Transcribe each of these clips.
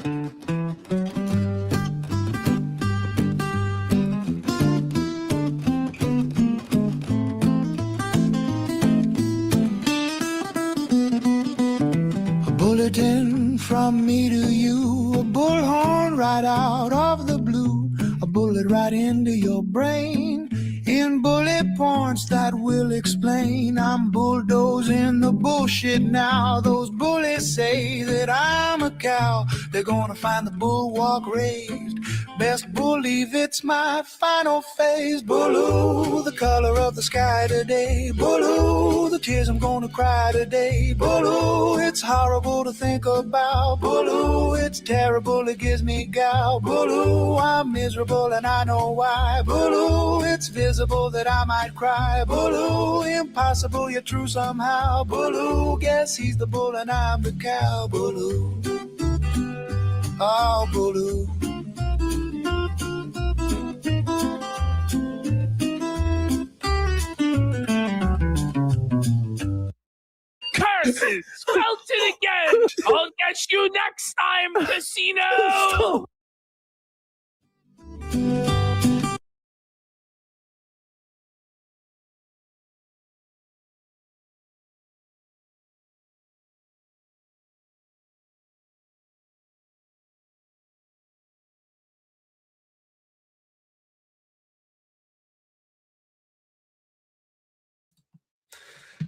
Bulletin from me to you, a bullhorn right out of the blue, a bullet right into your brain, in bullet points that will explain. I'm bulldozing the bullshit now. Those bullies say that I'm a cow. They're gonna find the bulwark raised. Best believe it's my final phase. Blue, the color of the sky today. Blue, the tears I'm gonna cry today. Blue, it's horrible to think about. Blue, it's terrible, it gives me gout. Blue, I'm miserable and I know why. Blue, it's visible that I might cry. Blue, impossible yet true somehow. Blue, guess he's the bull and I'm the cow. Blue, oh Blue. Curses! Felted again! I'll catch you next time, Casino!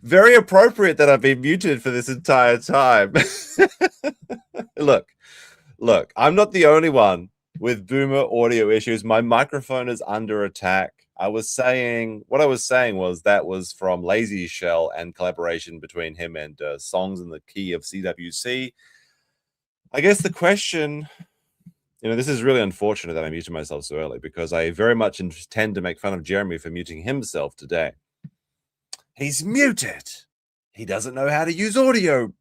Very appropriate that I've been muted for this entire time. Look, I'm not the only one with boomer audio issues. My microphone is under attack. What I was saying was that was from Lazy Shell and collaboration between him and Songs in the Key of CWC. I guess the question, this is really unfortunate that I muted myself so early because I very much intend to make fun of Jeremy for muting himself today. He's muted. He doesn't know how to use audio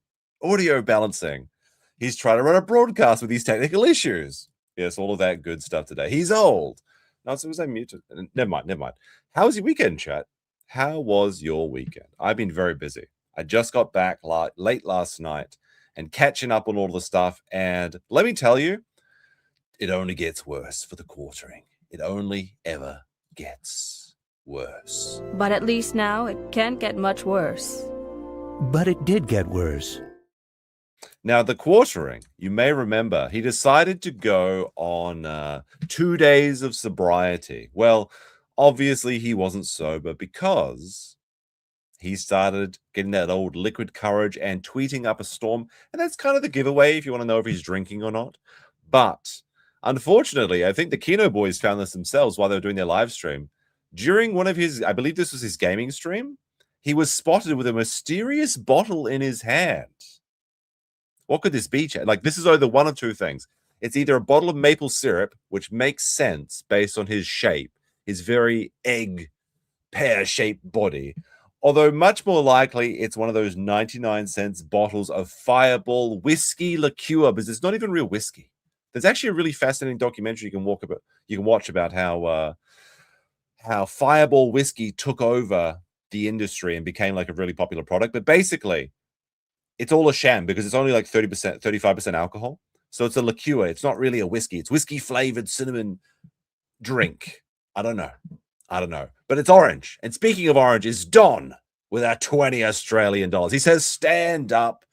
balancing. He's trying to run a broadcast with these technical issues. Yes, all of that good stuff today. He's old. No, so was I muted? Never mind. How was your weekend, chat? How was your weekend? I've been very busy. I just got back late last night and catching up on all the stuff. And let me tell you, it only gets worse for the quartering. It only ever gets worse. But at least now it can't get much worse. But it did get worse. Now, the quartering, you may remember, he decided to go on 2 days of sobriety. Well, obviously he wasn't sober because he started getting that old liquid courage and tweeting up a storm. And that's kind of the giveaway if you want to know if he's drinking or not. But unfortunately, I think the Kino boys found this themselves while they were doing their live stream. During one of his, I believe this was his gaming stream, he was spotted with a mysterious bottle in his hand. What could this be? Like, this is either one of two things. It's either a bottle of maple syrup, which makes sense based on his shape, his very egg pear-shaped body. Although much more likely, it's one of those 99-cent bottles of Fireball whiskey liqueur, because it's not even real whiskey. There's actually a really fascinating documentary you can watch about how Fireball whiskey took over the industry and became like a really popular product. But basically, it's all a sham because it's only like 30%, 35% alcohol. So it's a liqueur. It's not really a whiskey. It's whiskey-flavored cinnamon drink. I don't know. But it's orange. And speaking of orange, is Don with our 20 Australian dollars. He says, stand up,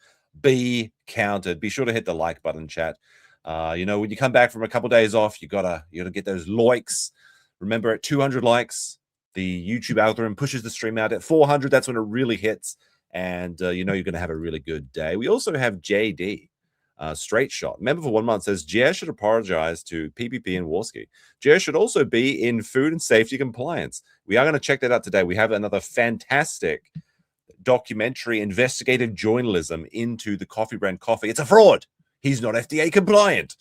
be counted. Be sure to hit the like button, chat. When you come back from a couple days off, you gotta get those likes. Remember, at 200 likes, the YouTube algorithm pushes the stream out. At 400, that's when it really hits. And, you're going to have a really good day. We also have JD, Straight Shot. Member for 1 month says, Jer should apologize to PPP and Warski. Jer should also be in food and safety compliance. We are going to check that out today. We have another fantastic documentary investigative journalism into the coffee brand coffee. It's a fraud. He's not FDA compliant.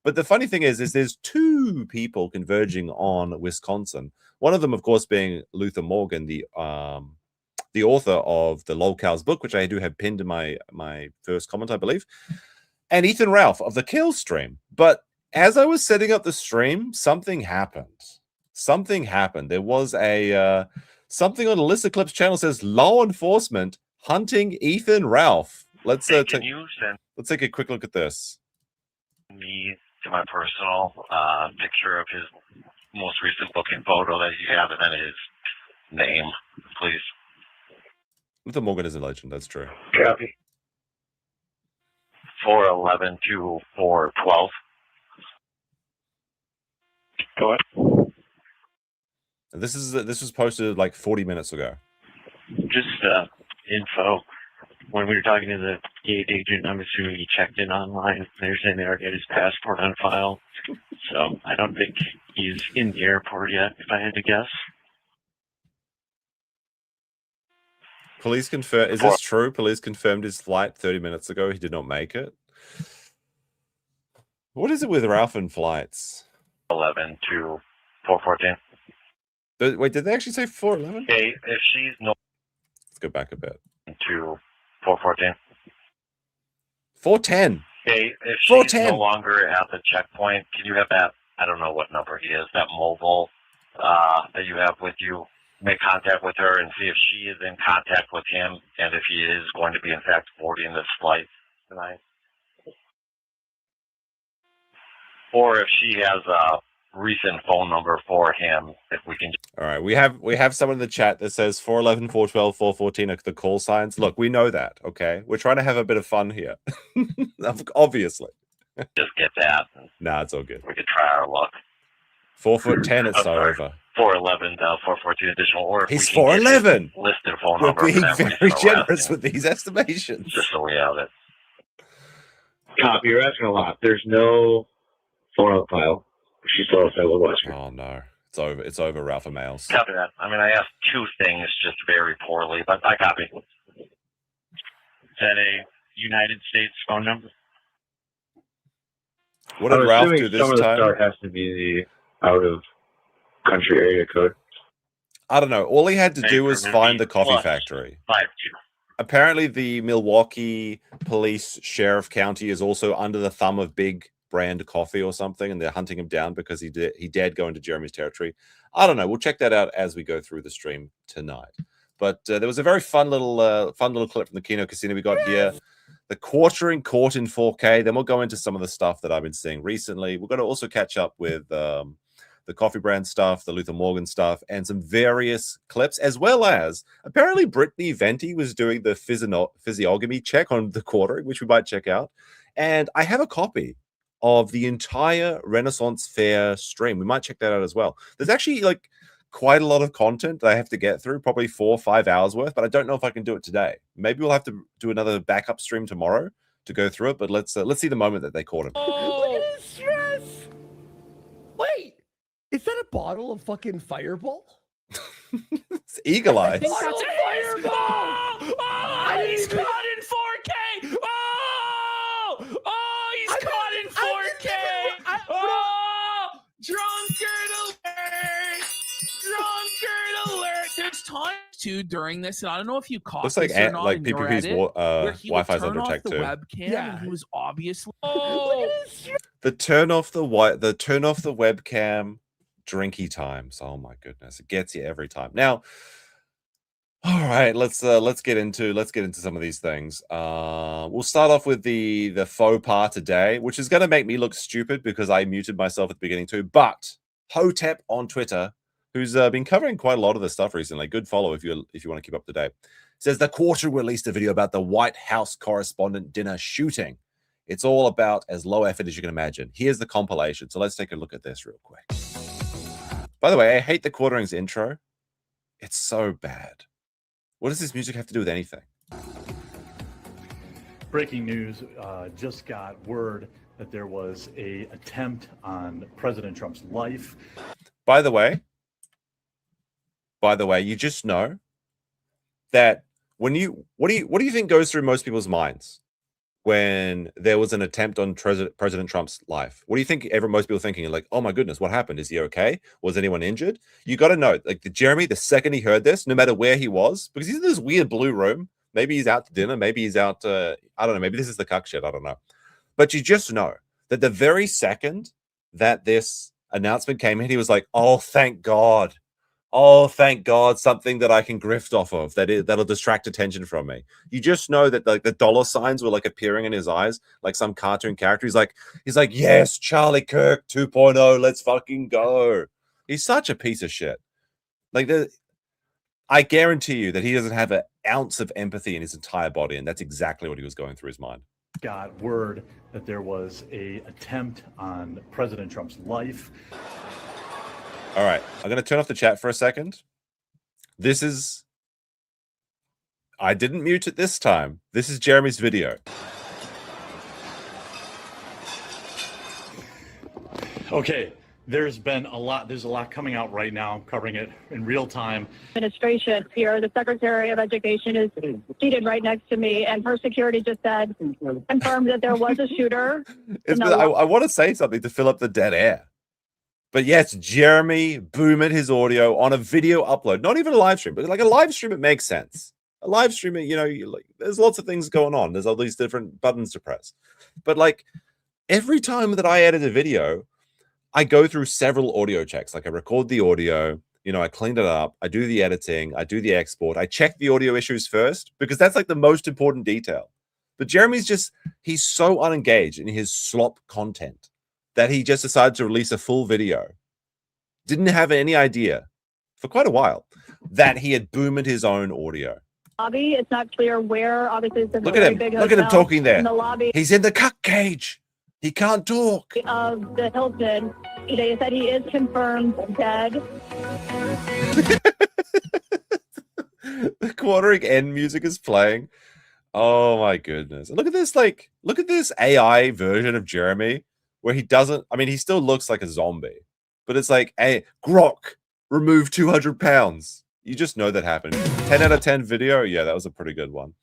But the funny thing is there's two people converging on Wisconsin. One of them, of course, being Luther Morgan, the author of the Lolcows book, which I do have pinned in my first comment, I believe, and Ethan Ralph of the Kill stream. But as I was setting up the stream, something happened. There was a something on Alyssa Clip's channel says law enforcement hunting Ethan Ralph. Let's take a quick look at this. Me to my personal picture of his most recent booking photo that you have, and then his name, please. Luther Morgan is a legend. That's true. Copy. 411 to 412. Go ahead. This was posted like 40 minutes ago. Just info. When we were talking to the gate agent, I'm assuming he checked in online. They're saying they already had his passport on file. So I don't think he's in the airport yet, if I had to guess. Police confirm. Is this true? Police confirmed his flight 30 minutes ago. He did not make it. What is it with Ralph and flights? 11 to 414. Wait, did they actually say 411? Okay, if she's no. Let's go back a bit. To 414. 410. Okay, if she's 410. no longer at the checkpoint, can you have that, I don't know what number he is, that mobile that you have with you, make contact with her and see if she is in contact with him and if he is going to be, in fact, boarding this flight tonight. Or if she has a recent phone number for him, if we can. All right, we have someone in the chat that says 411, 412, 414 are the call signs. Look, we know that, okay? We're trying to have a bit of fun here. Obviously. Just get that. Nah, it's all good. We could try our luck. 4'10", it's over. 411, 414 additional. Or if he's we can 4'11". Listed phone We're number. being very generous with these estimations. Just so we have it. Copy, you're asking a lot. There's no phone on file. She told us I will watch her. Oh no. It's over, Ralph and Males. Copy that. I mean, I asked two things just very poorly, but I copy. Is that a United States phone number? What did Ralph do this some of the time? start has to be the out of country area code. I don't know. All he had to do was find the coffee factory. 52. Apparently, the Milwaukee Police Sheriff County is also under the thumb of Big Brand Coffee or something, and they're hunting him down because he dared go into Jeremy's territory. I don't know. We'll check that out as we go through the stream tonight. But there was a very fun little clip from the Kino Casino we got here. The Quartering caught in 4K. Then we'll go into some of the stuff that I've been seeing recently. We're going to also catch up with the coffee brand stuff, the Luther Morgan stuff, and some various clips, as well as apparently Brittany Venti was doing the physiognomy check on the Quartering, which we might check out. And I have a copy of the entire Renaissance Fair stream. We might check that out as well. There's actually like quite a lot of content that I have to get through, probably 4 or 5 hours worth, but I don't know if I can do it today. Maybe we'll have to do another backup stream tomorrow to go through it, but let's see the moment that they caught him. Oh, look at his dress! Wait, is that a bottle of fucking Fireball? It's Eagle Eyes. I think that's a fireball! Oh, he's caught in 4K! Oh, he's caught in 4K! Oh, drunkard alert! Drunkard alert! There's times too during this, and I don't know if you caught Looks this like or not like in your PPP's edit, where he would Wi-Fi's turn under off attack the too. webcam, and he was obviously The turn off the webcam drinky times. Oh my goodness, it gets you every time. Now, all right, let's get into some of these things. We'll start off with the faux pas today, which is going to make me look stupid because I muted myself at the beginning too. But Hotep on Twitter, who's been covering quite a lot of this stuff recently, good follow if you want to keep up to date, says the Quarter released a video about the White House correspondent dinner shooting. It's all about as low effort as you can imagine. Here's the compilation. So let's take a look at this real quick. By the way, I hate the Quarterings intro. It's so bad. What does this music have to do with anything? Breaking news, just got word that there was an attempt on President Trump's life. By the way, you just know that what do you think goes through most people's minds when there was an attempt on President Trump's life? What do you think most people thinking? Like, oh my goodness, what happened? Is he okay? Was anyone injured? You got to know, like Jeremy, the second he heard this, no matter where he was, because he's in this weird blue room. Maybe he's out to dinner. Maybe he's out, I don't know. Maybe this is the cuck shit. I don't know. But you just know that the very second that this announcement came in, he was like, oh, thank God. Oh, thank God, something that I can grift off of that'll distract attention from me. You just know that like the dollar signs were like appearing in his eyes, like some cartoon character. He's like, yes, Charlie Kirk 2.0, let's fucking go. He's such a piece of shit. Like I guarantee you that he doesn't have an ounce of empathy in his entire body, and that's exactly what he was going through his mind. Got word that there was a attempt on President Trump's life. All right, I'm going to turn off the chat for a second. I didn't mute it this time. This is Jeremy's video. Okay, there's a lot coming out right now. I'm covering it in real time. Administration here, the Secretary of Education is seated right next to me, and her security just said, confirmed that there was a shooter. I want to say something to fill up the dead air. But yes, Jeremy boomed his audio on a video upload, not even a live stream, but like a live stream, it makes sense. A live stream, there's lots of things going on. There's all these different buttons to press. But like every time that I edit a video, I go through several audio checks. Like I record the audio, I clean it up, I do the editing, I do the export, I check the audio issues first because that's like the most important detail. But Jeremy's he's so unengaged in his slop content that he just decided to release a full video. Didn't have any idea for quite a while that he had boomed his own audio. Lobby, it's not clear where. Obviously, it's look at him. Look at him talking there. In the lobby. He's in the cuck cage. He can't talk. Of the Hilton. They said he is confirmed dead. The quartering end music is playing. Oh my goodness. Look at this, look at this AI version of Jeremy where he still looks like a zombie. But it's like, hey, Grok, remove 200 pounds. You just know that happened. 10 out of 10 video. Yeah, that was a pretty good one.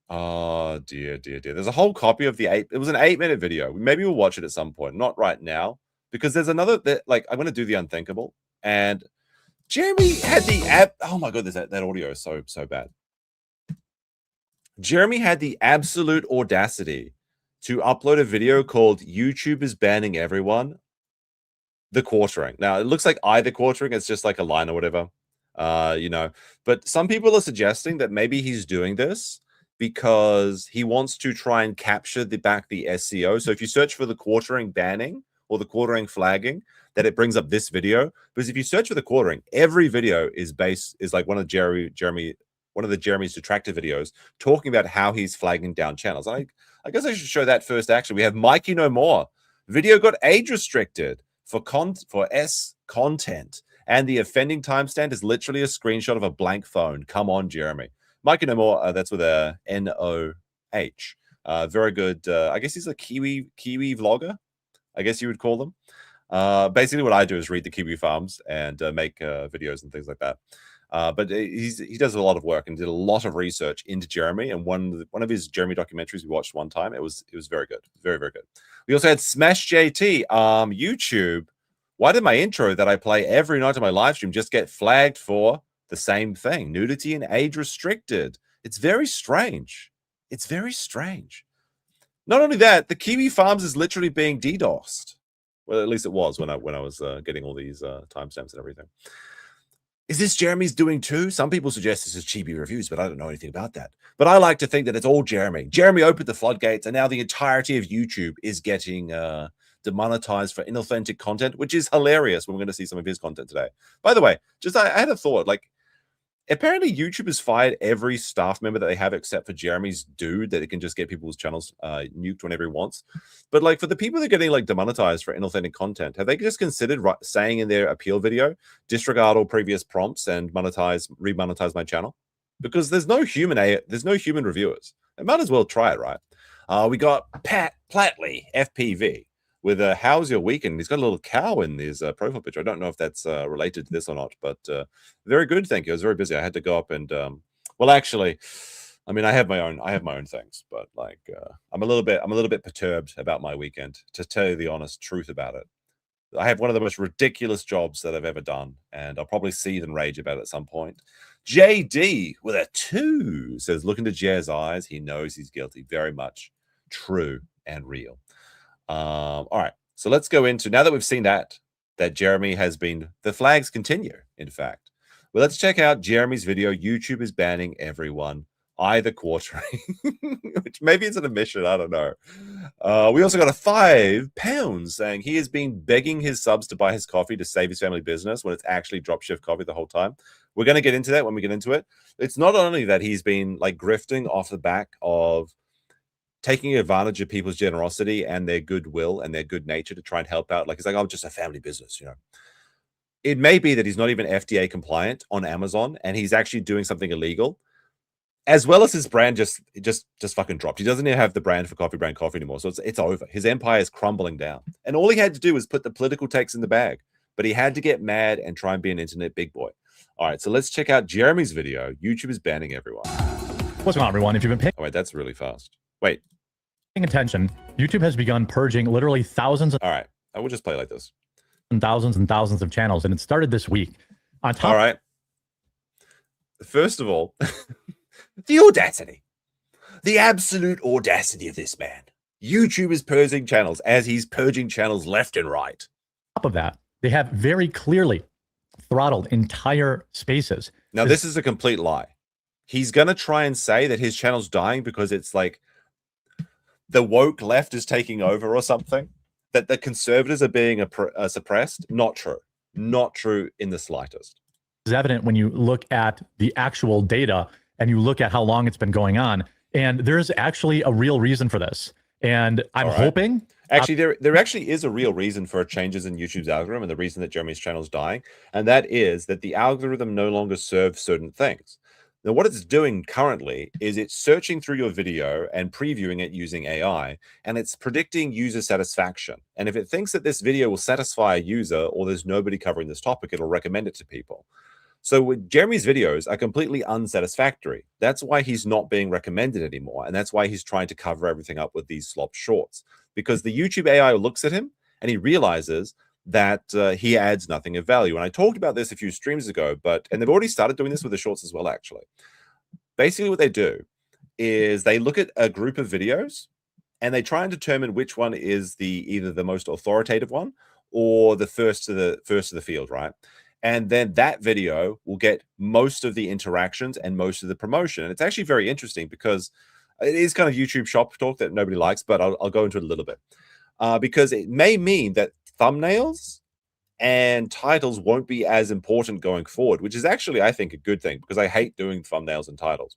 Oh, dear. There's a whole copy of it was an 8-minute video. Maybe we'll watch it at some point. Not right now. Because there's another, I'm going to do the unthinkable. And Jeremy had the oh my goodness, that audio is so bad. Jeremy had the absolute audacity to upload a video called YouTube is banning everyone. The Quartering. Now, it looks like either Quartering. It's just like a line or whatever. But some people are suggesting that maybe he's doing this because he wants to try and capture the SEO. So if you search for the Quartering banning or the Quartering flagging, that it brings up this video. Because if you search for the Quartering, every video is like one of Jeremy's detractor videos talking about how he's flagging down channels. I guess I should show that first. Actually, we have Mikey No More. Video got age restricted for S content, and the offending timestamp is literally a screenshot of a blank phone. Come on, Jeremy. Mikey No More. That's with a NOH. Very good. I guess he's a Kiwi vlogger. I guess you would call them. Basically, what I do is read the Kiwi farms and make videos and things like that. But he does a lot of work and did a lot of research into Jeremy. And one of his Jeremy documentaries we watched one time, it was very good, very good. We also had Smash JT, YouTube. Why did my intro that I play every night on my live stream just get flagged for the same thing? Nudity and age restricted. It's very strange. It's very strange. Not only that, the Kiwi Farms is literally being DDoSed. Well, at least it was when I was getting all these timestamps and everything. Is this Jeremy's doing too? Some people suggest this is Chibi Reviews, but I don't know anything about that. But I like to think that it's all Jeremy. Jeremy opened the floodgates, and now the entirety of YouTube is getting demonetized for inauthentic content, which is hilarious when we're going to see some of his content today. By the way, I had a thought. Apparently YouTube has fired every staff member that they have except for Jeremy's dude, that it can just get people's channels nuked whenever he wants. But for the people that are getting demonetized for inauthentic content, have they just considered saying in their appeal video, disregard all previous prompts and remonetize my channel? Because there's no human reviewers. They might as well try it, right? We got Pat Platley, FPV, with how's your weekend? He's got a little cow in his profile picture. I don't know if that's related to this or not, but very good. Thank you. I was very busy. I had to go up and actually, I mean, I have my own things, but I'm a little bit perturbed about my weekend, to tell you the honest truth about it. I have one of the most ridiculous jobs that I've ever done, and I'll probably seethe and rage about it at some point. JD with a 2 says, look into Jer's eyes. He knows he's guilty. Very much true and real. All right, so let's go into, now that we've seen that Jeremy has been, the flags continue, in fact. Well, let's check out Jeremy's video. YouTube is banning everyone. The Quartering, which maybe it's an admission. I don't know. We also got a £5 saying he has been begging his subs to buy his coffee to save his family business when it's actually dropship coffee the whole time. We're going to get into that when we get into it. It's not only that he's been like grifting off the back of taking advantage of people's generosity and their goodwill and their good nature to try and help out. Like, it's like, oh, just a family business, you know. It may be that he's not even FDA compliant on Amazon and he's actually doing something illegal. As well as his brand just fucking dropped. He doesn't even have the brand for Coffee Brand Coffee anymore. So it's over. His empire is crumbling down. And all he had to do was put the political takes in the bag. But he had to get mad and try and be an internet big boy. All right, so let's check out Jeremy's video. YouTube is banning everyone. What's going on, everyone? If you've been paying... Oh, wait, that's really fast. Wait. Paying attention, YouTube has begun purging literally thousands of... All right, I will just play like this. And thousands of channels, and it started this week. On top... All right. First of all... The audacity, the absolute audacity of this man. YouTube is purging channels as he's purging channels left and right. On top of that, they have very clearly throttled entire spaces. Now, this is a complete lie. He's going to try and say that his channel's dying because it's like the woke left is taking over or something, that the conservatives are being suppressed. Not true. Not true in the slightest. It's evident when you look at the actual data and you look at how long it's been going on, and there's actually a real reason for this. And I'm hoping... Actually, there actually is a real reason for changes in YouTube's algorithm and the reason that Jeremy's channel is dying, and that is that the algorithm no longer serves certain things. Now, what it's doing currently is it's searching through your video and previewing it using AI, and it's predicting user satisfaction. And if it thinks that this video will satisfy a user or there's nobody covering this topic, it'll recommend it to people. So Jeremy's videos are completely unsatisfactory. That's why he's not being recommended anymore. And that's why he's trying to cover everything up with these slop shorts. Because the YouTube AI looks at him and he realizes that he adds nothing of value. And I talked about this a few streams ago, and they've already started doing this with the shorts as well, actually. Basically what they do is they look at a group of videos and they try and determine which one is either the most authoritative one or the first to the field, right? And then that video will get most of the interactions and most of the promotion. And it's actually very interesting because it is kind of YouTube shop talk that nobody likes, but I'll go into it a little bit. Because it may mean that thumbnails and titles won't be as important going forward, which is actually, I think, a good thing because I hate doing thumbnails and titles.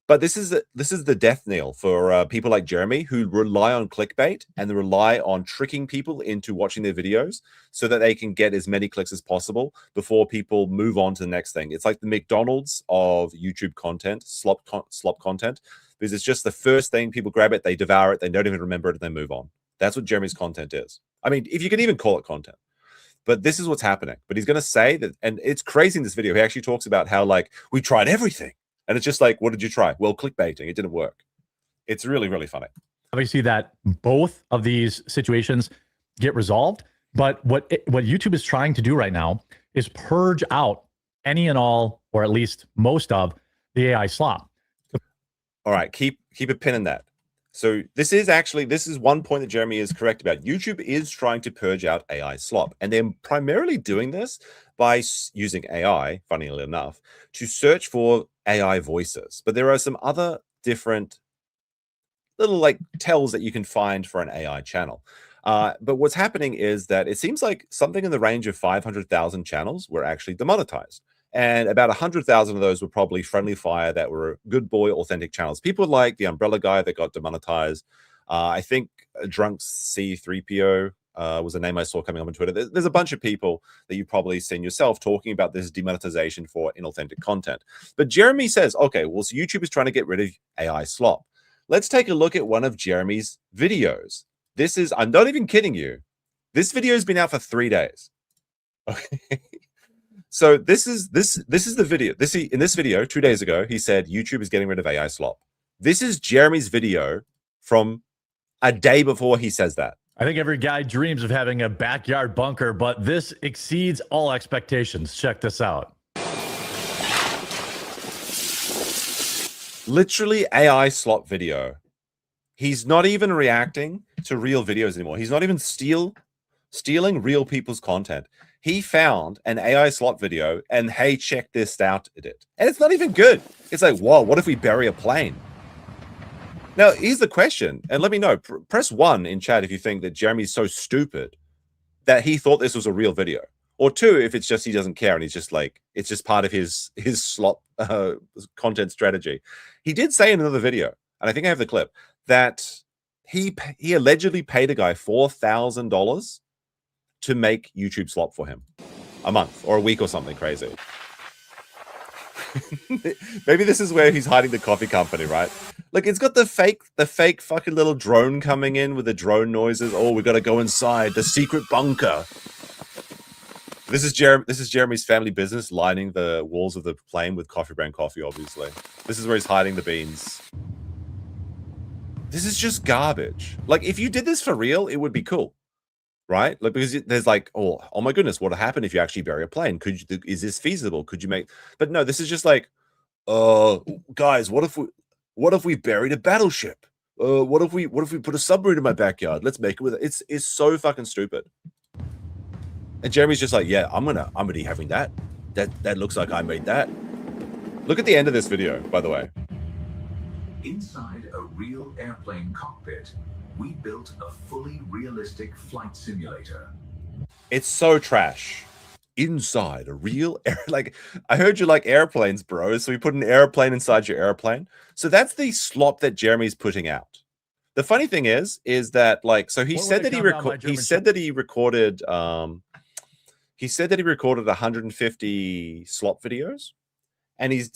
But this is the death knell for people like Jeremy who rely on clickbait and they rely on tricking people into watching their videos so that they can get as many clicks as possible before people move on to the next thing. It's like the McDonald's of YouTube content, slop content, because it's just the first thing. People grab it, they devour it, they don't even remember it, and they move on. That's what Jeremy's content is. I mean, if you can even call it content. But this is what's happening. But he's going to say that, and it's crazy in this video. He actually talks about how, like, we tried everything. And it's just like, what did you try? Well, clickbaiting. It didn't work. It's really, really funny. Obviously, that both of these situations get resolved. But what YouTube is trying to do right now is purge out any and all, or at least most of, the AI slop. All right, keep a pin in that. So this is one point that Jeremy is correct about. YouTube is trying to purge out AI slop, and they're primarily doing this by using AI, funnily enough, to search for AI voices. But there are some other different little like tells that you can find for an AI channel. But what's happening is that it seems like something in the range of 500,000 channels were actually demonetized. And about 100,000 of those were probably friendly fire that were good boy authentic channels. People like the Umbrella Guy that got demonetized. I think Drunk C3PO was a name I saw coming up on Twitter. There's a bunch of people that you've probably seen yourself talking about this demonetization for inauthentic content. But Jeremy says, okay, well, so YouTube is trying to get rid of AI slop. Let's take a look at one of Jeremy's videos. This is, I'm not even kidding you. This video has been out for 3 days. Okay. So this is the video. In this video 2 days ago, he said YouTube is getting rid of AI slop. This is Jeremy's video from a day before he says that. I think every guy dreams of having a backyard bunker, but this exceeds all expectations. Check this out. Literally AI slop video. He's not even reacting to real videos anymore. He's not even stealing real people's content. he found an AI slop video and hey, check this out it. And it's not even good. It's like, whoa, what if we bury a plane? Now, here's the question, and let me know. Press 1 in chat if you think that Jeremy's so stupid that he thought this was a real video. Or 2, if it's just he doesn't care and he's just like, it's just part of his slop content strategy. He did say in another video, and I think I have the clip, that he allegedly paid a guy $4,000 to make YouTube slop for him a month or a week or something crazy. Maybe this is where he's hiding the coffee company, right? Look, it's got the fake fucking little drone coming in with the drone noises. Oh, we got to go inside the secret bunker. This is Jeremy's family business, lining the walls of the plane with coffee brand coffee, obviously. This is where he's hiding the beans. This is just garbage. Like, if you did this for real, it would be cool, right? Like, because there's like, oh my goodness, what would happen if you actually bury a plane? Is this feasible? Could you make? But no, this is just like, guys, what if we buried a battleship? What if we put a submarine in my backyard? Let's make it with it. It's so fucking stupid. And Jeremy's just like, yeah, I'm gonna be having that. That looks like I made that. Look at the end of this video, by the way. Inside a real airplane cockpit, we built a fully realistic flight simulator. It's so trash. Inside a real like, I heard you like airplanes, bro. So we put an airplane inside your airplane. So that's the slop that Jeremy's putting out. The funny thing is that like, so he said that he recorded 150 slop videos, and he's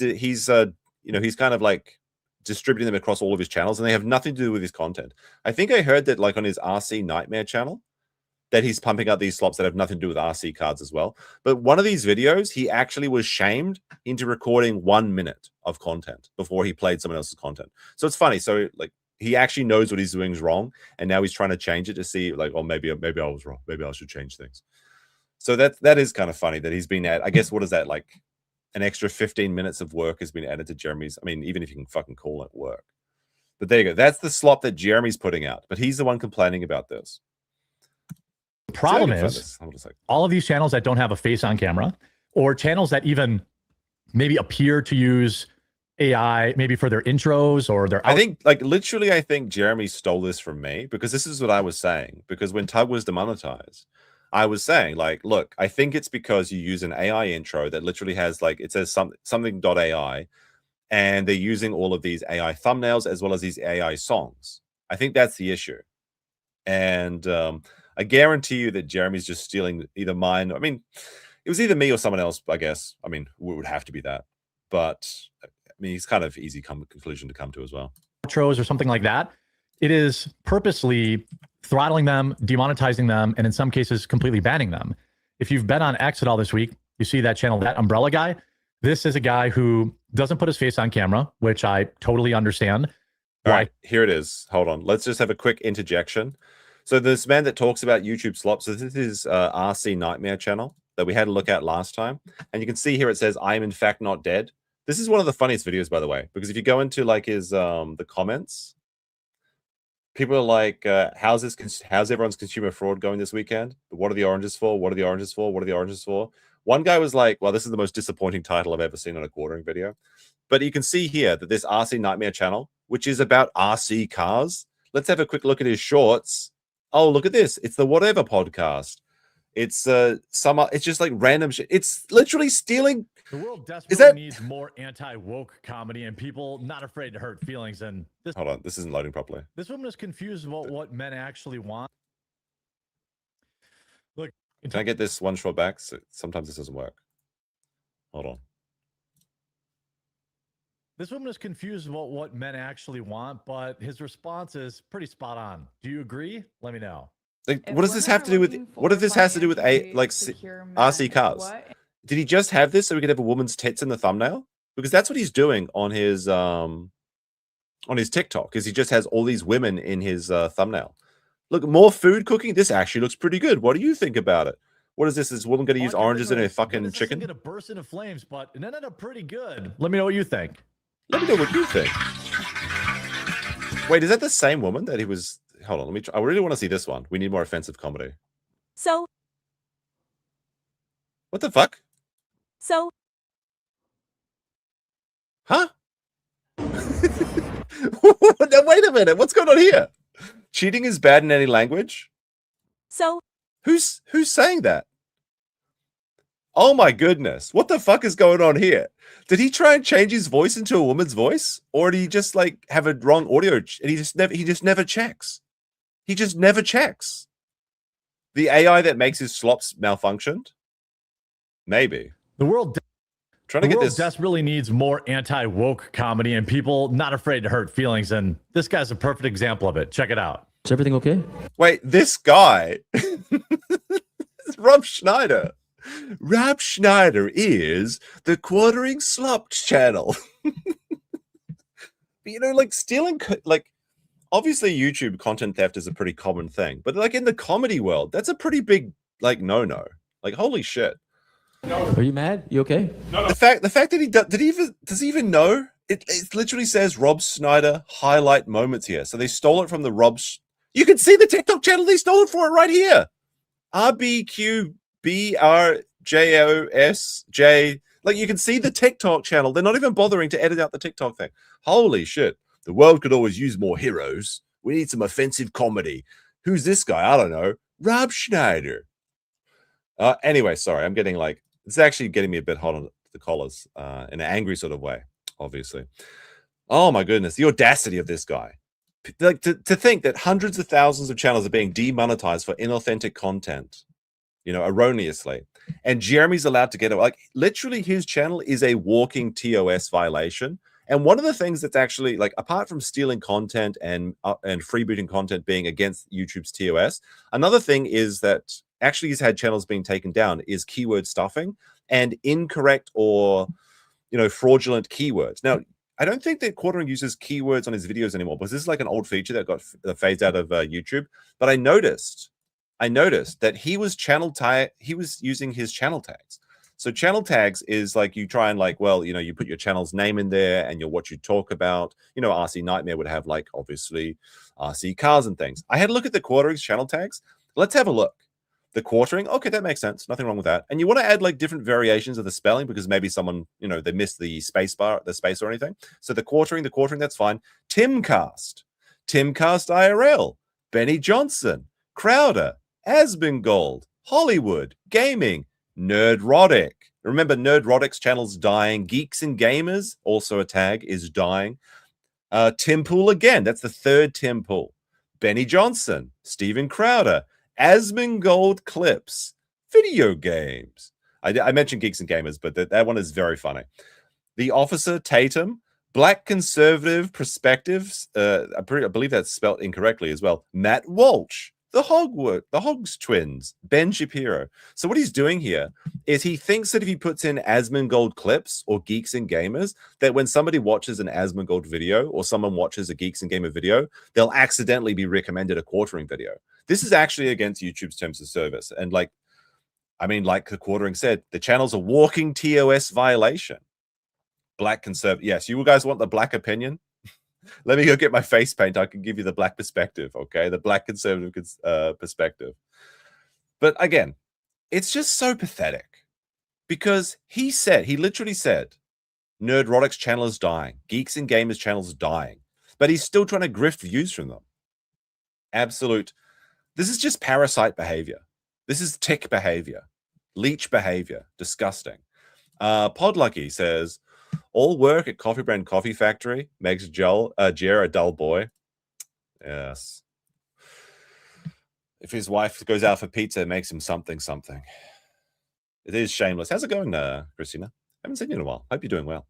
kind of like distributing them across all of his channels, and they have nothing to do with his content. I think I heard that like on his RC Nightmare channel that he's pumping out these slops that have nothing to do with RC cards as well. But one of these videos, he actually was shamed into recording 1 minute of content before he played someone else's content. So it's funny. So like, he actually knows what he's doing is wrong, and now he's trying to change it to see like, oh, maybe I was wrong. Maybe I should change things. So that is kind of funny that he's been at, I guess, what is that, like an extra 15 minutes of work has been added to Jeremy's. I mean, even if you can fucking call it work. But there you go. That's the slop that Jeremy's putting out. But he's the one complaining about this. The problem is all of these channels that don't have a face on camera, or channels that even maybe appear to use AI maybe for their intros or their... I think Jeremy stole this from me, because this is what I was saying. Because when Tug was demonetized, I was saying, like, look, I think it's because you use an AI intro that literally has, like, it says something.ai, and they're using all of these AI thumbnails as well as these AI songs. I think that's the issue. And I guarantee you that Jeremy's just stealing either mine. I mean, it was either me or someone else, I guess. I mean, it would have to be that. But, I mean, he's kind of easy conclusion to come to as well. Intros or something like that. It is purposely throttling them, demonetizing them, and in some cases, completely banning them. If you've been on X at all this week, you see that channel, That Umbrella Guy. This is a guy who doesn't put his face on camera, which I totally understand. All right, here it is. Hold on. Let's just have a quick interjection. So this man that talks about YouTube slop, so this is RC Nightmare channel that we had a look at last time. And you can see here it says, I am in fact not dead. This is one of the funniest videos, by the way, because if you go into like his the comments, people are like, how's everyone's consumer fraud going this weekend? What are the oranges for? What are the oranges for? What are the oranges for? One guy was like, well, this is the most disappointing title I've ever seen on a quartering video. But you can see here that this RC Nightmare channel, which is about RC cars. Let's have a quick look at his shorts. Oh, look at this. It's the Whatever podcast. It's it's just like random shit. It's literally stealing. The world desperately needs more anti-woke comedy and people not afraid to hurt feelings. And this, hold on, this isn't loading properly. This woman is confused about what men actually want. Look, can I get this one short back? So sometimes this doesn't work. Hold on. This woman is confused about what men actually want, but his response is pretty spot on. Do you agree? Let me know. Like, what does this have to do with? What if this has to do with RC cars? What? Did he just have this so we could have a woman's tits in the thumbnail? Because that's what he's doing on his TikTok. Is he just has all these women in his thumbnail? Look, more food cooking. This actually looks pretty good. What do you think about it? What is this? Is this woman going to use oranges in her fucking chicken? Going to burst into flames, but it ended up pretty good. Let me know what you think. Let me know what you think. Wait, is that the same woman that he was? Hold on, let me try. I really want to see this one. We need more offensive comedy. So What the fuck? So, Huh? Now, wait a minute. What's going on here? Cheating is bad in any language? so, Who's saying that? Oh my goodness. What the fuck is going on here? Did he try and change his voice into a woman's voice? Or did he just like have a wrong audio and he just never checks? He just never checks. The AI that makes his slops malfunctioned? Maybe. The world trying to get this desperately needs more anti-woke comedy and people not afraid to hurt feelings, and this guy's a perfect example of it. Check it out. Is everything okay? Wait, this guy Rob Schneider. Rob Schneider is the Quartering Slopped channel. You know, like stealing, like obviously YouTube content theft is a pretty common thing, but like in the comedy world, that's a pretty big like no. Like holy shit. Are you mad? You okay? The fact that he does he even know? It literally says Rob Schneider highlight moments here. So they stole it from the you can see the TikTok channel they stole it for it right here. RBQBRJOSJ. Like you can see the TikTok channel. They're not even bothering to edit out the TikTok thing. Holy shit. The world could always use more heroes. We need some offensive comedy. Who's this guy? I don't know. Rob Schneider. Anyway, sorry. I'm getting like, it's actually getting me a bit hot on the collars in an angry sort of way, obviously. Oh my goodness. The audacity of this guy. Like to think that hundreds of thousands of channels are being demonetized for inauthentic content, you know, erroneously. And Jeremy's allowed to get it. Like literally his channel is a walking TOS violation. And one of the things that's actually like, apart from stealing content and freebooting content being against YouTube's TOS, another thing is that actually he's had channels being taken down is keyword stuffing and incorrect or, you know, fraudulent keywords. Now, I don't think that Quartering uses keywords on his videos anymore because this is like an old feature that got phased out of YouTube. But I noticed that he was using his channel tags. So channel tags is like you try and like, well, you know, you put your channel's name in there and what you talk about. You know, RC Nightmare would have like obviously RC cars and things. I had a look at the Quartering's channel tags. Let's have a look. The Quartering, okay, that makes sense. Nothing wrong with that. And you want to add like different variations of the spelling because maybe someone, you know, they missed the space or anything. So the Quartering, that's fine. Timcast IRL, Benny Johnson, Crowder, Asmongold, Hollywood, Gaming, Nerdrotic. Remember, Nerdrotic's channel's dying. Geeks and Gamers, also a tag, is dying. Tim Pool again. That's the third Tim Pool. Benny Johnson, Steven Crowder, Asmongold Clips, Video Games. I mentioned Geeks and Gamers, but that one is very funny. The Officer Tatum, Black Conservative Perspectives. I believe that's spelled incorrectly as well. Matt Walsh. The Hogs Twins, Ben Shapiro. So what he's doing here is he thinks that if he puts in Asmongold Clips or Geeks and Gamers, that when somebody watches an Asmongold video or someone watches a Geeks and Gamer video, they'll accidentally be recommended a Quartering video. This is actually against YouTube's terms of service. And like the Quartering said, the channel's a walking TOS violation. Black conservative. Yes, you guys want the black opinion? Let me go get my face paint. I can give you the black perspective, okay? The black conservative perspective. But again, it's just so pathetic because he literally said, Nerdrotic's channel is dying. Geeks and Gamers channel's dying. But he's still trying to grift views from them. Absolute. This is just parasite behavior. This is tick behavior. Leech behavior. Disgusting. Podlucky says, all work at Coffee Brand Coffee Factory makes Jer a dull boy. Yes. If his wife goes out for pizza, it makes him something. It is shameless. How's it going, Christina? Haven't seen you in a while. Hope you're doing well.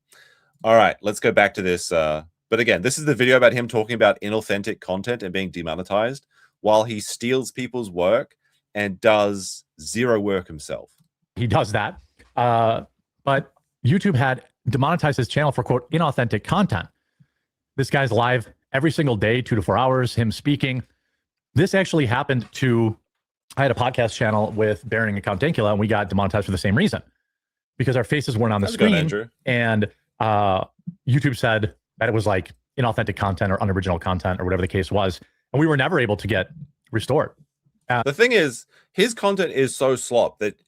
All right, let's go back to this. But again, this is the video about him talking about inauthentic content and being demonetized while he steals people's work and does zero work himself. He does that. But YouTube had demonetized his channel for, quote, inauthentic content. This guy's live every single day, 2 to 4 hours, him speaking. This actually happened I had a podcast channel with Baron and Count Dankula, and we got demonetized for the same reason because our faces weren't on the screen. And YouTube said that it was like inauthentic content or unoriginal content or whatever the case was. And we were never able to get restored. The thing is, his content is so slop that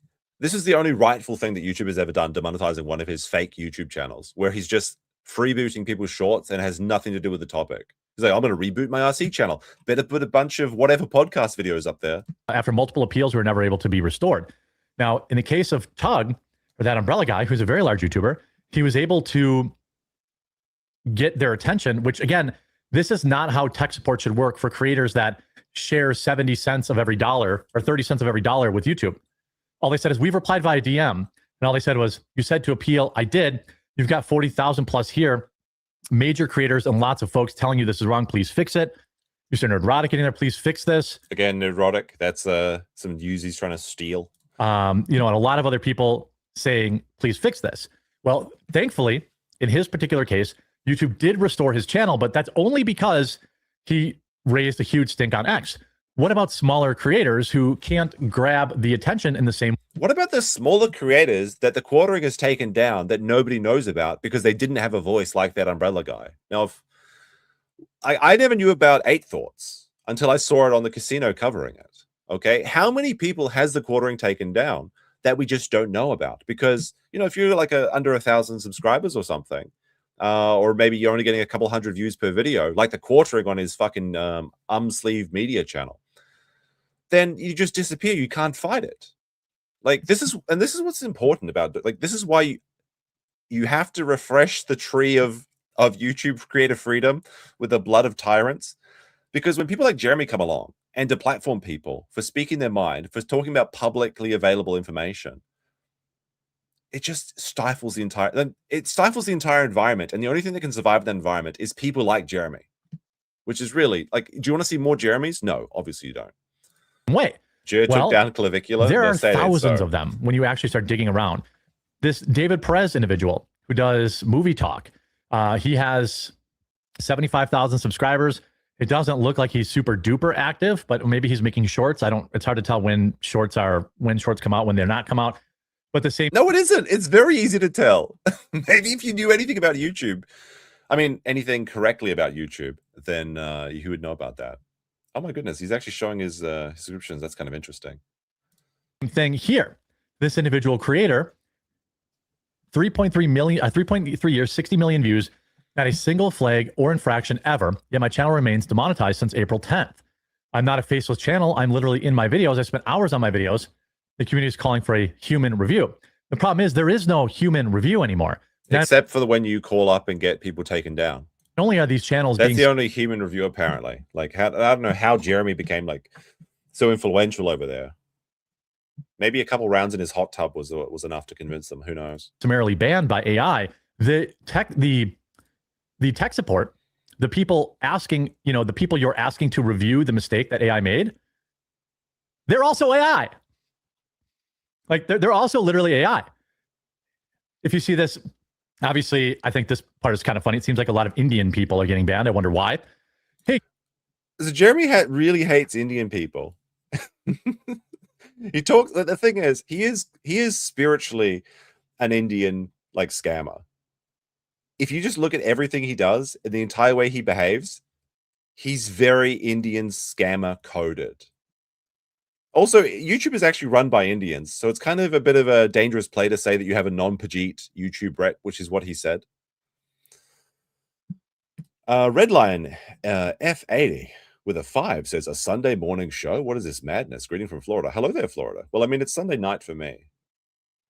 This is the only rightful thing that YouTube has ever done, demonetizing one of his fake YouTube channels, where he's just freebooting people's shorts and has nothing to do with the topic. He's like, I'm going to reboot my RC channel. Better put a bunch of whatever podcast videos up there. After multiple appeals, we were never able to be restored. Now, in the case of Tug, or that umbrella guy, who's a very large YouTuber, he was able to get their attention, which again, this is not how tech support should work for creators that share 70 cents of every dollar or 30 cents of every dollar with YouTube. All they said is, we've replied via DM. And all they said was, you said to appeal. I did. You've got 40,000 plus here. Major creators and lots of folks telling you this is wrong. Please fix it. Mr. Nerdrotic getting there. Please fix this. Again, Nerdrotic. That's some news he's trying to steal. And a lot of other people saying, please fix this. Well, thankfully, in his particular case, YouTube did restore his channel, but that's only because he raised a huge stink on X. What about smaller creators who can't grab the attention in the same? What about the smaller creators that the Quartering has taken down that nobody knows about because they didn't have a voice like that umbrella guy? Now, I never knew about 8 Thoughts until I saw it on the casino covering it. Okay, how many people has the Quartering taken down that we just don't know about? Because, if you're like under 1,000 subscribers or something, or maybe you're only getting a couple hundred views per video, like the Quartering on his fucking Sleeve Media channel, then you just disappear. You can't fight it. Like this is what's important about it. Like this is why you have to refresh the tree of YouTube creative freedom with the blood of tyrants, because when people like Jeremy come along and deplatform people for speaking their mind, for talking about publicly available information, it just stifles the entire environment. And the only thing that can survive that environment is people like Jeremy, which is really like, do you want to see more Jeremys? No, obviously you don't. Way. Took down Clavicular. There are thousands of them when you actually start digging around. This David Perez individual who does movie talk, he has 75,000 subscribers. It doesn't look like he's super duper active, but maybe he's making shorts. It's hard to tell when shorts come out, when they're not come out. But the same. No, it isn't. It's very easy to tell. Maybe if you knew anything about YouTube, anything correctly about YouTube, then you would know about that. Oh my goodness, he's actually showing his subscriptions. That's kind of interesting. Thing here, this individual creator, 3.3 years, 60 million views, not a single flag or infraction ever. Yet my channel remains demonetized since April 10th. I'm not a faceless channel. I'm literally in my videos. I spent hours on my videos. The community is calling for a human review. The problem is there is no human review anymore. Except for when you call up and get people taken down. Not only are these channels That's the only human review, apparently. Like, I don't know how Jeremy became like so influential over there. Maybe a couple rounds in his hot tub was enough to convince them. Who knows? Summarily banned by AI. The tech support, the people asking, the people you're asking to review the mistake that AI made, they're also AI. Like they're also literally AI. If you see this, obviously, I think this part is kind of funny. It seems like a lot of Indian people are getting banned. I wonder why. Hey, so Jeremy really hates Indian people. He talks. The thing is, he is spiritually an Indian like scammer. If you just look at everything he does and the entire way he behaves, he's very Indian scammer coded. Also, YouTube is actually run by Indians, so it's kind of a bit of a dangerous play to say that you have a non-Pajit YouTube rep, which is what he said. Redline F80 with a 5 says, a Sunday morning show? What is this madness? Greeting from Florida. Hello there, Florida. Well, it's Sunday night for me.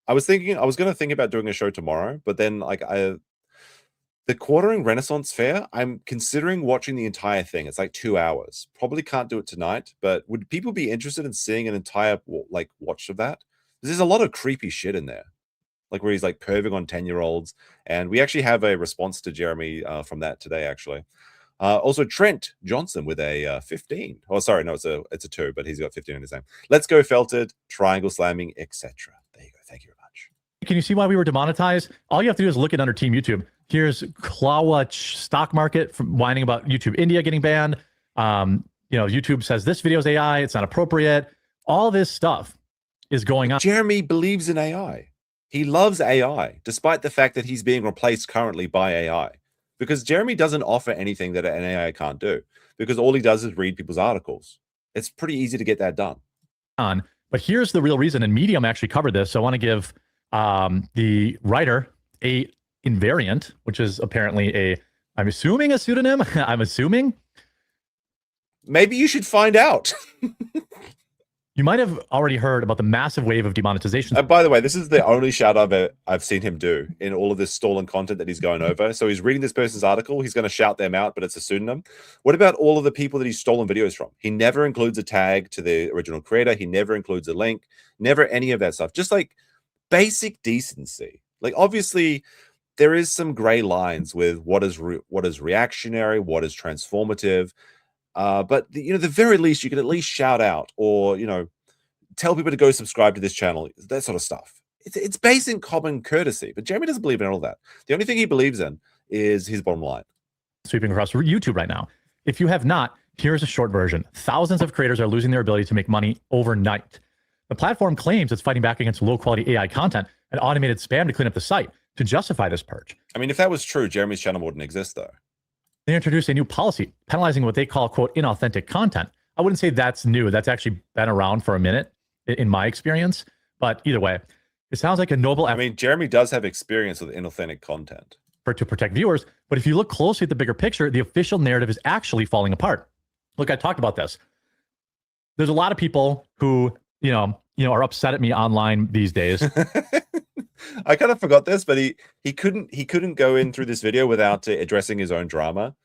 I was going to think about doing a show tomorrow, but then the Quartering Renaissance Fair, I'm considering watching the entire thing. It's like 2 hours. Probably can't do it tonight, but would people be interested in seeing an entire watch of that? There's a lot of creepy shit in there, like where he's like perving on 10-year-olds. And we actually have a response to Jeremy from that today, actually. Also, Trent Johnson with a 15. Oh, sorry, no, it's a 2, but he's got 15 in his name. Let's go Felted, triangle slamming, etc. There you go. Thank you very much. Can you see why we were demonetized? All you have to do is look at under Team YouTube. Here's Klawach Stock Market from whining about YouTube India getting banned. YouTube says this video is AI. It's not appropriate. All this stuff is going on. Jeremy believes in AI. He loves AI, despite the fact that he's being replaced currently by AI. Because Jeremy doesn't offer anything that an AI can't do. Because all he does is read people's articles. It's pretty easy to get that done. But here's the real reason, and Medium actually covered this. So I want to give the writer a invariant, which is apparently I'm assuming a pseudonym. I'm assuming. Maybe you should find out. You might have already heard about the massive wave of demonetization. And by the way, this is the only shout out I've seen him do in all of this stolen content that he's going over. So he's reading this person's article. He's going to shout them out, but it's a pseudonym. What about all of the people that he's stolen videos from? He never includes a tag to the original creator. He never includes a link. Never any of that stuff. Just like basic decency. Like obviously there is some gray lines with what is reactionary, what is transformative. But the very least you can at least shout out or, tell people to go subscribe to this channel, that sort of stuff. It's basic common courtesy, but Jeremy doesn't believe in all that. The only thing he believes in is his bottom line. Sweeping across YouTube right now. If you have not, here's a short version. Thousands of creators are losing their ability to make money overnight. The platform claims it's fighting back against low-quality AI content and automated spam to clean up the site to justify this purge. I mean, if that was true, Jeremy's channel wouldn't exist, though. They introduced a new policy penalizing what they call, quote, inauthentic content. I wouldn't say that's new. That's actually been around for a minute in my experience. But either way, it sounds like a noble effort. I mean, Jeremy does have experience with inauthentic content. To protect viewers. But if you look closely at the bigger picture, the official narrative is actually falling apart. Look, I talked about this. There's a lot of people who, are upset at me online these days. I kind of forgot this, but he couldn't go in through this video without addressing his own drama.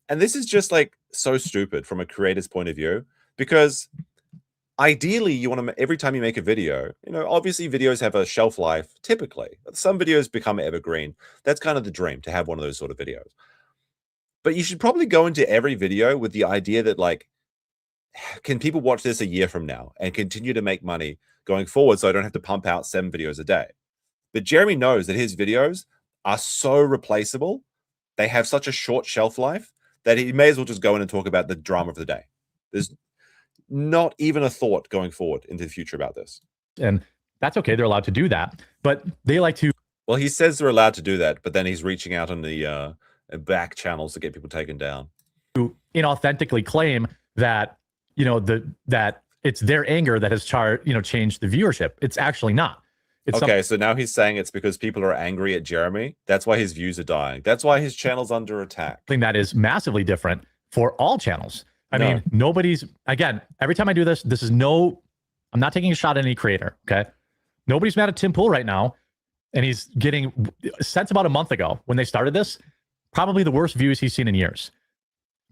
And this is just like so stupid from a creator's point of view, because ideally you want to, every time you make a video, obviously videos have a shelf life. Typically some videos become evergreen. That's kind of the dream, to have one of those sort of videos. But you should probably go into every video with the idea that, like, can people watch this a year from now and continue to make money going forward, so I don't have to pump out 7 videos a day. But Jeremy knows that his videos are so replaceable, they have such a short shelf life, that he may as well just go in and talk about the drama of the day. There's not even a thought going forward into the future about this. And that's okay. They're allowed to do that. But they like to... Well, he says they're allowed to do that, but then he's reaching out on the back channels to get people taken down. To inauthentically claim that, that it's their anger that has changed the viewership. It's actually not. It's okay, so now he's saying it's because people are angry at Jeremy. That's why his views are dying. That's why his channel's under attack. Something that is massively different for all channels. I mean, nobody's, again, every time I do this, I'm not taking a shot at any creator, okay? Nobody's mad at Tim Pool right now. And he's getting, since about a month ago, when they started this, probably the worst views he's seen in years.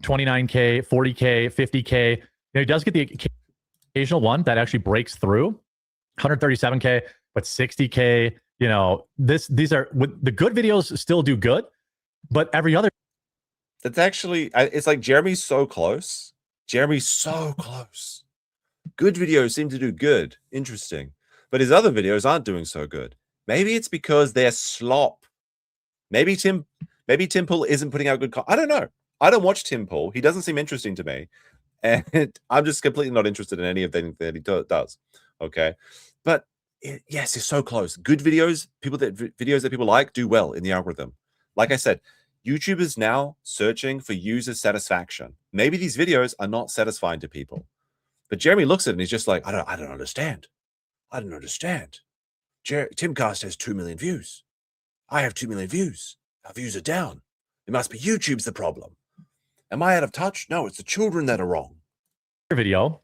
29K, 40K, 50K. He does get the occasional one that actually breaks through. 137K. But 60K, these are the good videos still do good, but every other. That's actually, it's like Jeremy's so close. Jeremy's so close. Good videos seem to do good. Interesting. But his other videos aren't doing so good. Maybe it's because they're slop. Maybe Tim Pool isn't putting out good content. I don't know. I don't watch Tim Pool. He doesn't seem interesting to me. And I'm just completely not interested in any of anything that he does. Okay. But yes, it's so close. Good videos, videos that people like do well in the algorithm. Like I said, YouTube is now searching for user satisfaction. Maybe these videos are not satisfying to people, but Jeremy looks at it and he's just like, I don't understand. I don't understand. Timcast has 2 million views. I have 2 million views. Our views are down. It must be YouTube's the problem. Am I out of touch? No, it's the children that are wrong. Video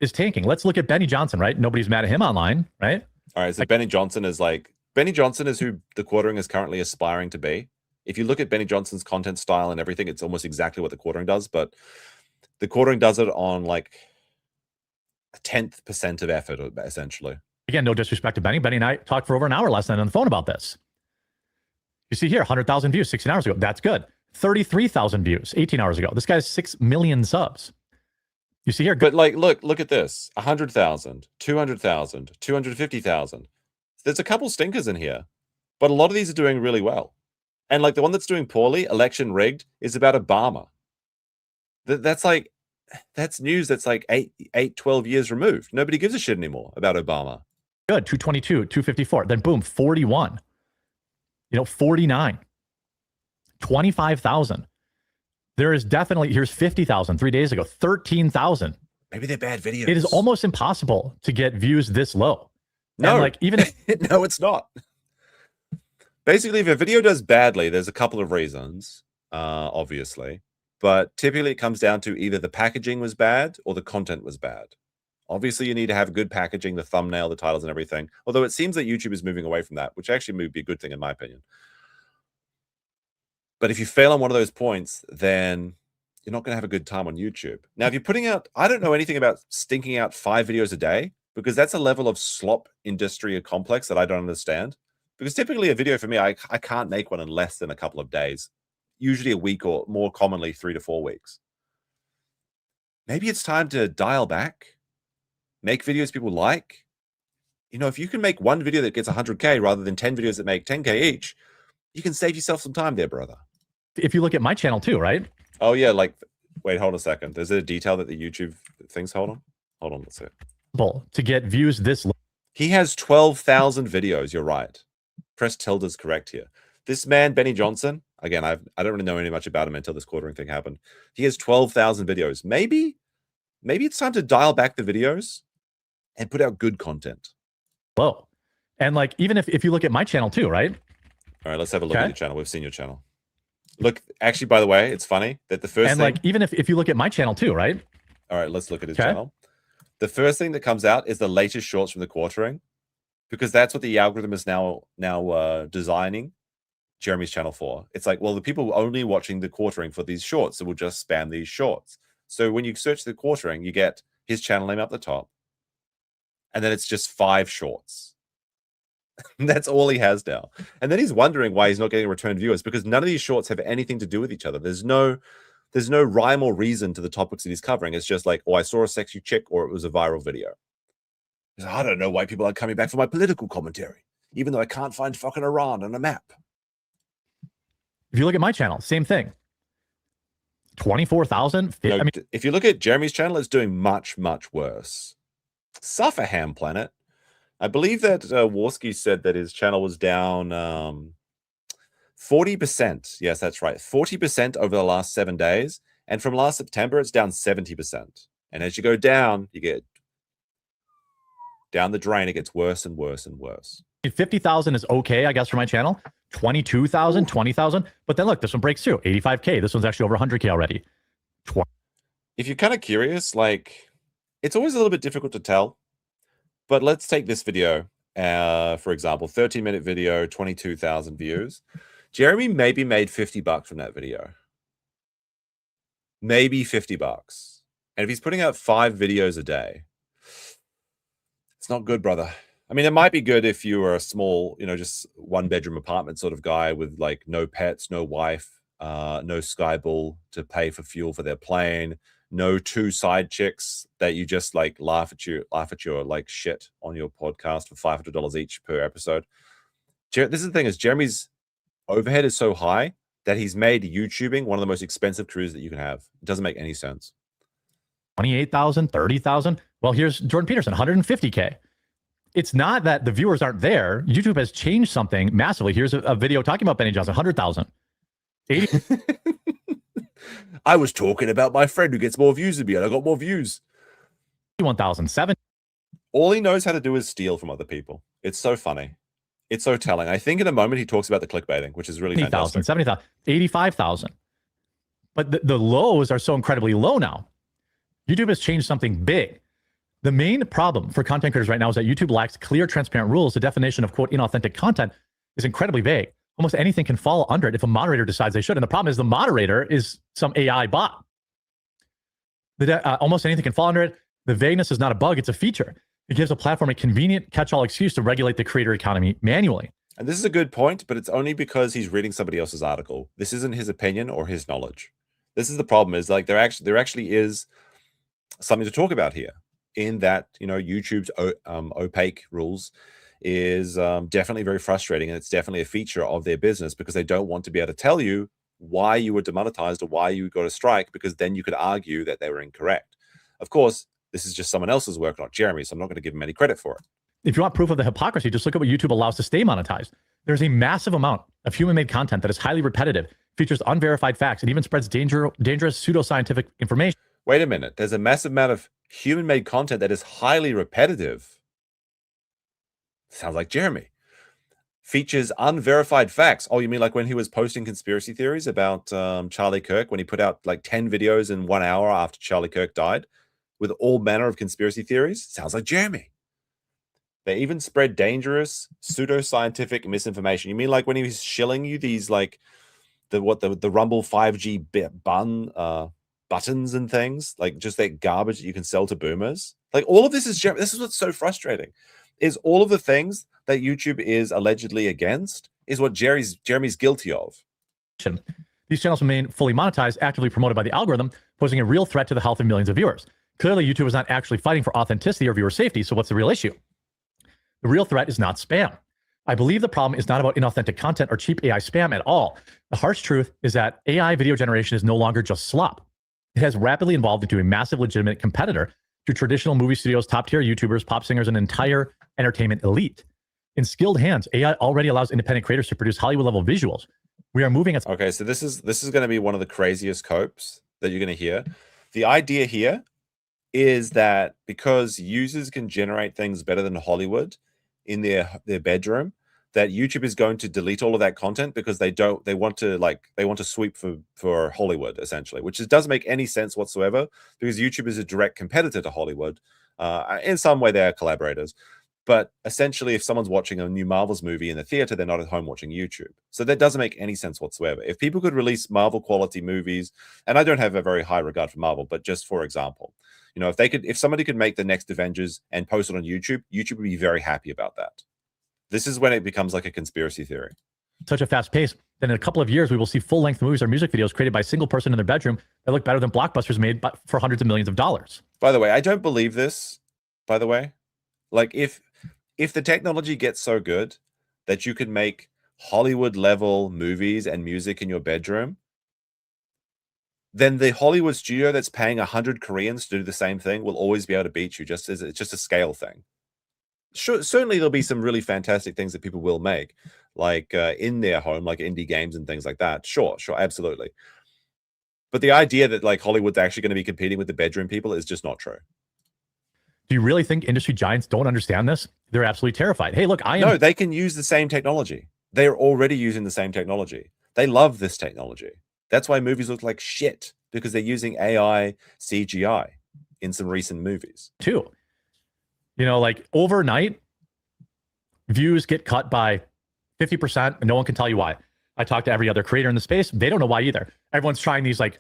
is tanking. Let's look at Benny Johnson, right? Nobody's mad at him online, right? All right, so Benny Johnson is who the Quartering is currently aspiring to be. If you look at Benny Johnson's content style and everything, it's almost exactly what the Quartering does, but the Quartering does it on like a 10th% of effort, essentially. Again, no disrespect to Benny. Benny and I talked for over an hour last night on the phone about this. You see here, 100,000 views 16 hours ago. That's good. 33,000 views 18 hours ago. This guy has 6 million subs. You see here, but like, look at this: 100,000, 200,000, 250,000. There's a couple stinkers in here, but a lot of these are doing really well. And like the one that's doing poorly, election rigged, is about Obama. That's news that's like 12 years removed. Nobody gives a shit anymore about Obama. Good, 222, 254. Then boom, 41. 49, 25,000. There is definitely, here's 50,000 3 days ago, 13,000. Maybe they're bad videos. It is almost impossible to get views this low. No, and like even if no, it's not. Basically, if a video does badly, there's a couple of reasons, obviously. But typically it comes down to either the packaging was bad or the content was bad. Obviously, you need to have good packaging, the thumbnail, the titles, and everything. Although it seems that YouTube is moving away from that, which actually would be a good thing in my opinion. But if you fail on one of those points, then you're not going to have a good time on YouTube. Now, if you're putting out, I don't know anything about stinking out 5 videos a day, because that's a level of slop industry or complex that I don't understand. Because typically a video for me, I can't make one in less than a couple of days. Usually a week, or more commonly 3 to 4 weeks. Maybe it's time to dial back, make videos people like. You know, if you can make one video that gets 100K rather than 10 videos that make 10K each, you can save yourself some time there, brother. If you look at my channel too, right? Oh yeah, like, wait, hold on a second. There's a detail that the YouTube things, hold on, let's see it. To get views this low. He has 12,000 videos, you're right. Press tilde is correct here. This man, Benny Johnson, again, I don't really know any much about him until this quartering thing happened. He has 12,000 videos. Maybe it's time to dial back the videos and put out good content. Low. And like, even if you look at my channel too, right? All right, let's have a look at your channel. We've seen your channel. Look, actually, by the way, it's funny that the first and thing... like, even if you look at my channel too, right? All right, let's look at his channel. The first thing that comes out is the latest shorts from the quartering, because that's what the algorithm is now designing Jeremy's channel for. It's like, well, the people only watching the quartering for these shorts, so we'll just spam these shorts. So when you search the quartering, you get his channel name up the top, and then it's just 5 shorts. That's all he has now. And then he's wondering why he's not getting return viewers, because none of these shorts have anything to do with each other. There's no rhyme or reason to the topics that he's covering. It's just like, oh, I saw a sexy chick, or it was a viral video. I don't know why people are coming back for my political commentary, even though I can't find fucking Iran on a map. If you look at my channel, same thing. 24,000. No, I mean, if you look at Jeremy's channel, it's doing much, much worse. Suffer Ham Planet. I believe that Warski said that his channel was down 40%. Yes, that's right. 40% over the last 7 days. And from last September, it's down 70%. And as you go down, you get down the drain. It gets worse and worse and worse. 50,000 is okay, I guess, for my channel. 22,000, 20,000. But then look, this one breaks through. 85K. This one's actually over 100K already. If you're kind of curious, like, it's always a little bit difficult to tell. But let's take this video, for example, 13-minute video, 22,000 views. Jeremy maybe made $50 from that video. Maybe $50. And if he's putting out 5 videos a day, it's not good, brother. I mean, it might be good if you were a small, you know, just 1-bedroom apartment sort of guy with like no pets, no wife, no Skybull to pay for fuel for their plane, no 2 side chicks that you just like laugh at your like shit on your podcast for $500 each per episode. This is the thing, is Jeremy's overhead is so high that he's made YouTubing one of the most expensive careers that you can have. It doesn't make any sense. 28,000, 30,000. Well, here's Jordan Peterson, 150K. It's not that the viewers aren't there. YouTube has changed something massively. Here's a video talking about Benny Johnson, 100,000. 80. I was talking about my friend who gets more views than me, and I got more views. 1,007. All he knows how to do is steal from other people. It's so funny. It's so telling. I think in a moment he talks about the clickbaiting, which is really 70,000, 70,000, 85,000. But the lows are so incredibly low now. YouTube has changed something big. The main problem for content creators right now is that YouTube lacks clear, transparent rules. The definition of, quote, inauthentic content is incredibly vague. Almost anything can fall under it if a moderator decides they should. And the problem is the moderator is some AI bot. Almost anything can fall under it. The vagueness is not a bug, it's a feature. It gives a platform a convenient catch-all excuse to regulate the creator economy manually. And this is a good point, but it's only because he's reading somebody else's article. This isn't his opinion or his knowledge. This is the problem, is like there actually is something to talk about here, in that, you know, YouTube's opaque rules is definitely very frustrating, and it's definitely a feature of their business, because they don't want to be able to tell you why you were demonetized or why you got a strike, because then you could argue that they were incorrect. Of course, this is just someone else's work, not Jeremy, so I'm not going to give him any credit for it. If you want proof of the hypocrisy, just look at what YouTube allows to stay monetized. There's a massive amount of human-made content that is highly repetitive, features unverified facts, and even spreads dangerous pseudoscientific information. Wait a minute. There's a massive amount of human-made content that is highly repetitive. Sounds like Jeremy. Features unverified facts. Oh, you mean like when he was posting conspiracy theories about Charlie Kirk, when he put out like 10 videos in 1 hour after Charlie Kirk died with all manner of conspiracy theories? Sounds like Jeremy. They even spread dangerous pseudoscientific misinformation. You mean like when he was shilling you these like the Rumble 5G buttons and things, like just that garbage that you can sell to boomers? Like all of this is what's so frustrating, is all of the things that YouTube is allegedly against is what Jeremy's guilty of. These channels remain fully monetized, actively promoted by the algorithm, posing a real threat to the health of millions of viewers. Clearly, YouTube is not actually fighting for authenticity or viewer safety, so what's the real issue? The real threat is not spam. I believe the problem is not about inauthentic content or cheap AI spam at all. The harsh truth is that AI video generation is no longer just slop. It has rapidly evolved into a massive legitimate competitor to traditional movie studios, top-tier YouTubers, pop singers, and entire entertainment elite. In skilled hands, AI already allows independent creators to produce Hollywood-level visuals. We are moving at... Okay, so this is going to be one of the craziest copes that you're going to hear. The idea here is that because users can generate things better than Hollywood in their bedroom, that YouTube is going to delete all of that content because they want to sweep for Hollywood, essentially, which doesn't make any sense whatsoever, because YouTube is a direct competitor to Hollywood. In some way, they're collaborators. But essentially, if someone's watching a new Marvel's movie in the theater, they're not at home watching YouTube. So that doesn't make any sense whatsoever. If people could release Marvel quality movies, and I don't have a very high regard for Marvel, but just for example, you know, if somebody could make the next Avengers and post it on YouTube, YouTube would be very happy about that. This is when it becomes like a conspiracy theory. Such a fast pace that in a couple of years, we will see full-length movies or music videos created by a single person in their bedroom that look better than blockbusters made for hundreds of millions of dollars. By the way, I don't believe this, by the way. Like, if the technology gets so good that you can make Hollywood-level movies and music in your bedroom, then the Hollywood studio that's paying 100 Koreans to do the same thing will always be able to beat you. It's just a scale thing. Sure, certainly there'll be some really fantastic things that people will make, like in their home, like indie games and things like that. Sure, absolutely. But the idea that like Hollywood's actually going to be competing with the bedroom people is just not true. Do you really think industry giants don't understand this? They're absolutely terrified. Hey, look, No, they can use the same technology. They're already using the same technology. They love this technology. That's why movies look like shit, because they're using AI CGI in some recent movies. Too. You know, like overnight, views get cut by 50%, and no one can tell you why. I talked to every other creator in the space. They don't know why either. Everyone's trying these like...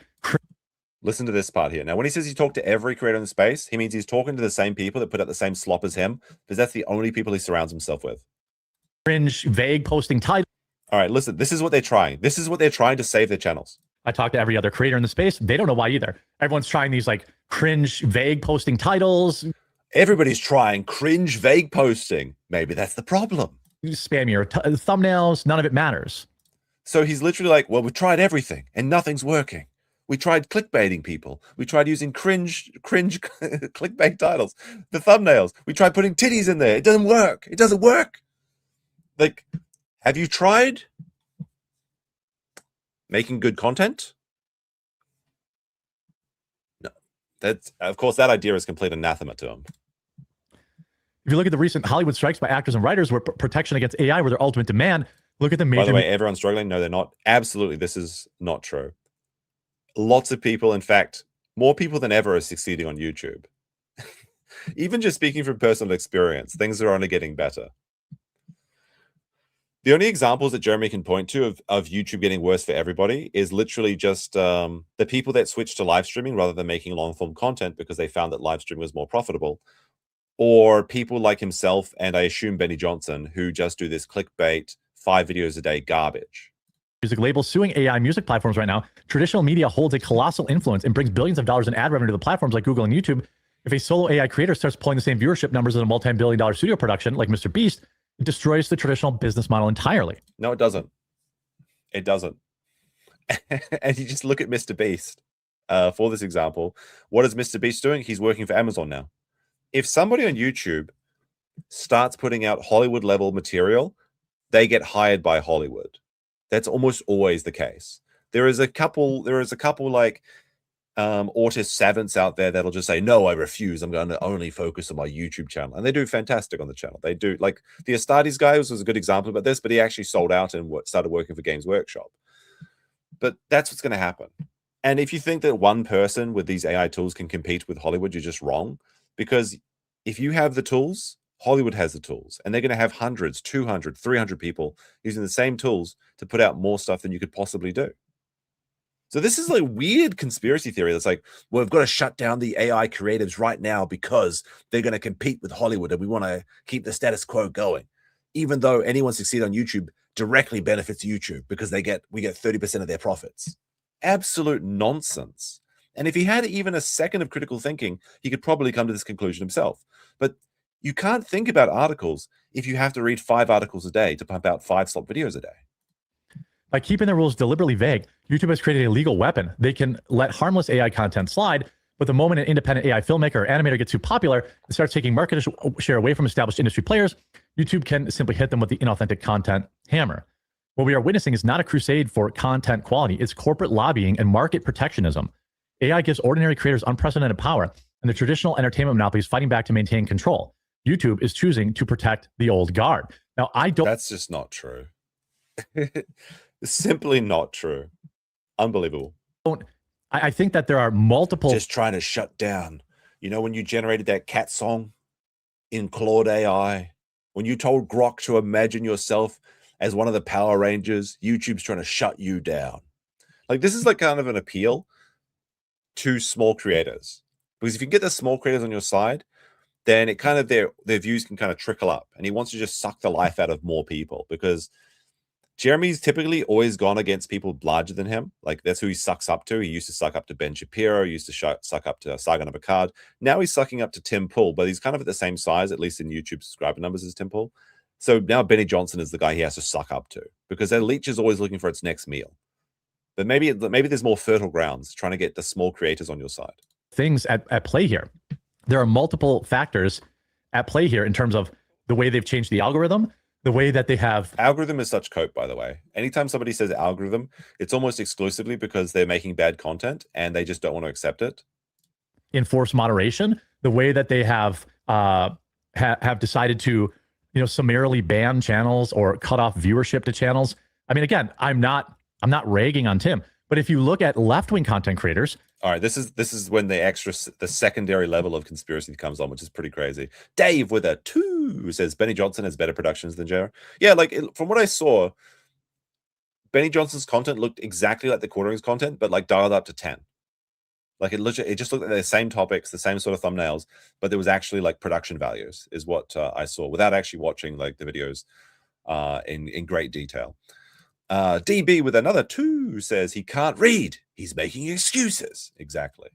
Listen to this part here. Now, when he says he talked to every creator in the space, he means he's talking to the same people that put out the same slop as him, because that's the only people he surrounds himself with. Cringe, vague posting titles. All right, listen, this is what they're trying. This is what they're trying to save their channels. I talked to every other creator in the space. They don't know why either. Everyone's trying these like cringe, vague posting titles. Everybody's trying cringe, vague posting. Maybe that's the problem. You spam your thumbnails. None of it matters. So he's literally like, well, we tried everything and nothing's working. We tried clickbaiting people. We tried using cringe clickbait titles, the thumbnails. We tried putting titties in there. It doesn't work. It doesn't work. Like, have you tried making good content? No. That's, of course, that idea is complete anathema to him. If you look at the recent Hollywood strikes by actors and writers where protection against AI were their ultimate demand, look at the major... By the way, everyone's struggling. No, they're not. Absolutely, this is not true. Lots of people, in fact, more people than ever are succeeding on YouTube. Even just speaking from personal experience, things are only getting better. The only examples that Jeremy can point to of YouTube getting worse for everybody is literally just the people that switched to live streaming rather than making long-form content because they found that live streaming was more profitable. Or people like himself and I assume Benny Johnson who just do this clickbait 5 videos a day garbage. Music labels suing AI music platforms right now. Traditional media holds a colossal influence and brings billions of dollars in ad revenue to the platforms like Google and YouTube. If a solo AI creator starts pulling the same viewership numbers as a multi-billion-dollar studio production like Mr. Beast, it destroys the traditional business model entirely. No, it doesn't. It doesn't. And you just look at Mr. Beast for this example. What is Mr. Beast doing? He's working for Amazon now. If somebody on YouTube starts putting out Hollywood-level material, they get hired by Hollywood. That's almost always the case. There is a couple like autist savants out there that'll just say, no, I refuse. I'm going to only focus on my YouTube channel. And they do fantastic on the channel. They do, like the Astartes guy was a good example about this, but he actually sold out and started working for Games Workshop. But that's what's going to happen. And if you think that one person with these AI tools can compete with Hollywood, you're just wrong. Because if you have the tools, Hollywood has the tools. And they're going to have hundreds, 200, 300 people using the same tools to put out more stuff than you could possibly do. So this is like weird conspiracy theory that's like, well, we've got to shut down the AI creatives right now because they're going to compete with Hollywood and we want to keep the status quo going. Even though anyone succeed on YouTube directly benefits YouTube because we get 30% of their profits. Absolute nonsense. And if he had even a second of critical thinking, he could probably come to this conclusion himself. But you can't think about articles if you have to read 5 articles a day to pump out 5 slop videos a day. By keeping the rules deliberately vague, YouTube has created a legal weapon. They can let harmless AI content slide, but the moment an independent AI filmmaker or animator gets too popular and starts taking market share away from established industry players, YouTube can simply hit them with the inauthentic content hammer. What we are witnessing is not a crusade for content quality. It's corporate lobbying and market protectionism. AI gives ordinary creators unprecedented power, and the traditional entertainment monopoly is fighting back to maintain control. YouTube is choosing to protect the old guard. Now, That's just not true. It's simply not true. Unbelievable. I think that there are multiple... Just trying to shut down. You know, when you generated that cat song in Claude AI, when you told Grok to imagine yourself as one of the Power Rangers, YouTube's trying to shut you down. Like, this is like kind of an appeal to small creators. Because if you get the small creators on your side, then it kind of their views can kind of trickle up. And he wants to just suck the life out of more people because Jeremy's typically always gone against people larger than him. Like, that's who he sucks up to. He used to suck up to Ben Shapiro, he used to suck up to Sargon of Akkad. Now he's sucking up to Tim Pool, but he's kind of at the same size, at least in YouTube subscriber numbers, as Tim Pool. So now Benny Johnson is the guy he has to suck up to because their leech is always looking for its next meal. But maybe there's more fertile grounds trying to get the small creators on your side. Things at play here. There are multiple factors at play here in terms of the way they've changed the algorithm, the way that they have... Algorithm is such cope, by the way. Anytime somebody says algorithm, it's almost exclusively because they're making bad content and they just don't want to accept it. Enforce moderation, the way that they have decided to, you know, summarily ban channels or cut off viewership to channels. I mean, again, I'm not ragging on Tim, but if you look at left-wing content creators... All right, this is when the secondary level of conspiracy comes on, which is pretty crazy. Dave with a 2 says Benny Johnson has better productions than Jared. Yeah, like from what I saw, Benny Johnson's content looked exactly like the Quarterings content, but like dialed up to 10. Like it just looked like the same topics, the same sort of thumbnails, but there was actually like production values, is what I saw without actually watching like the videos in great detail. DB with another 2 says he can't read. He's making excuses. Exactly.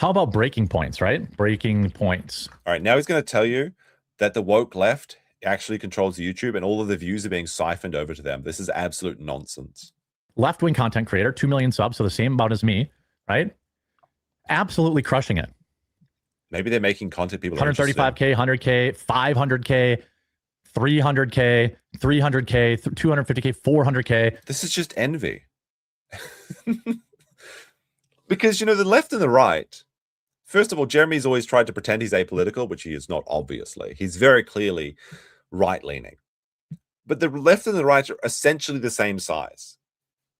How about breaking points, right? Breaking points. All right. Now he's going to tell you that the woke left actually controls YouTube and all of the views are being siphoned over to them. This is absolute nonsense. Left-wing content creator, 2 million subs, so the same amount as me, right? Absolutely crushing it. Maybe they're making content people 135K, 100K, 500K, 300K, 300K, 250K, 400K. This is just envy. Because, you know, the left and the right, first of all, Jeremy's always tried to pretend he's apolitical, which he is not, obviously. He's very clearly right-leaning. But the left and the right are essentially the same size.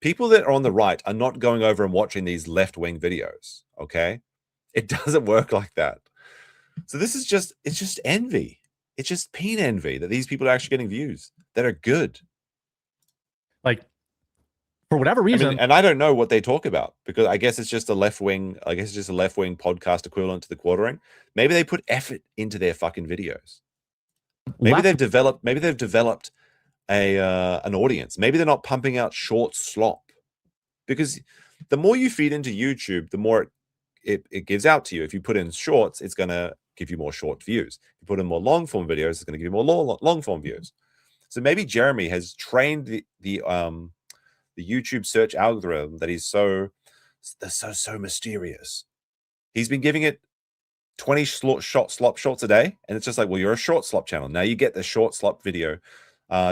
People that are on the right are not going over and watching these left-wing videos, okay? It doesn't work like that. So this is just, it's just envy. It's just peen envy that these people are actually getting views that are good. Like, for whatever reason. I mean, and I don't know what they talk about because I guess it's just a left-wing, podcast equivalent to the Quartering. Maybe they put effort into their fucking videos. Maybe they've developed an audience. Maybe they're not pumping out short slop. Because the more you feed into YouTube, the more it gives out to you. If you put in shorts, it's going to give you more short views. If you put in more long-form videos, it's going to give you more long-form views. So maybe Jeremy has trained the YouTube search algorithm that he's so mysterious. He's been giving it 20 slop shorts a day, and it's just like, well, you're a short slop channel. Now you get the short slop video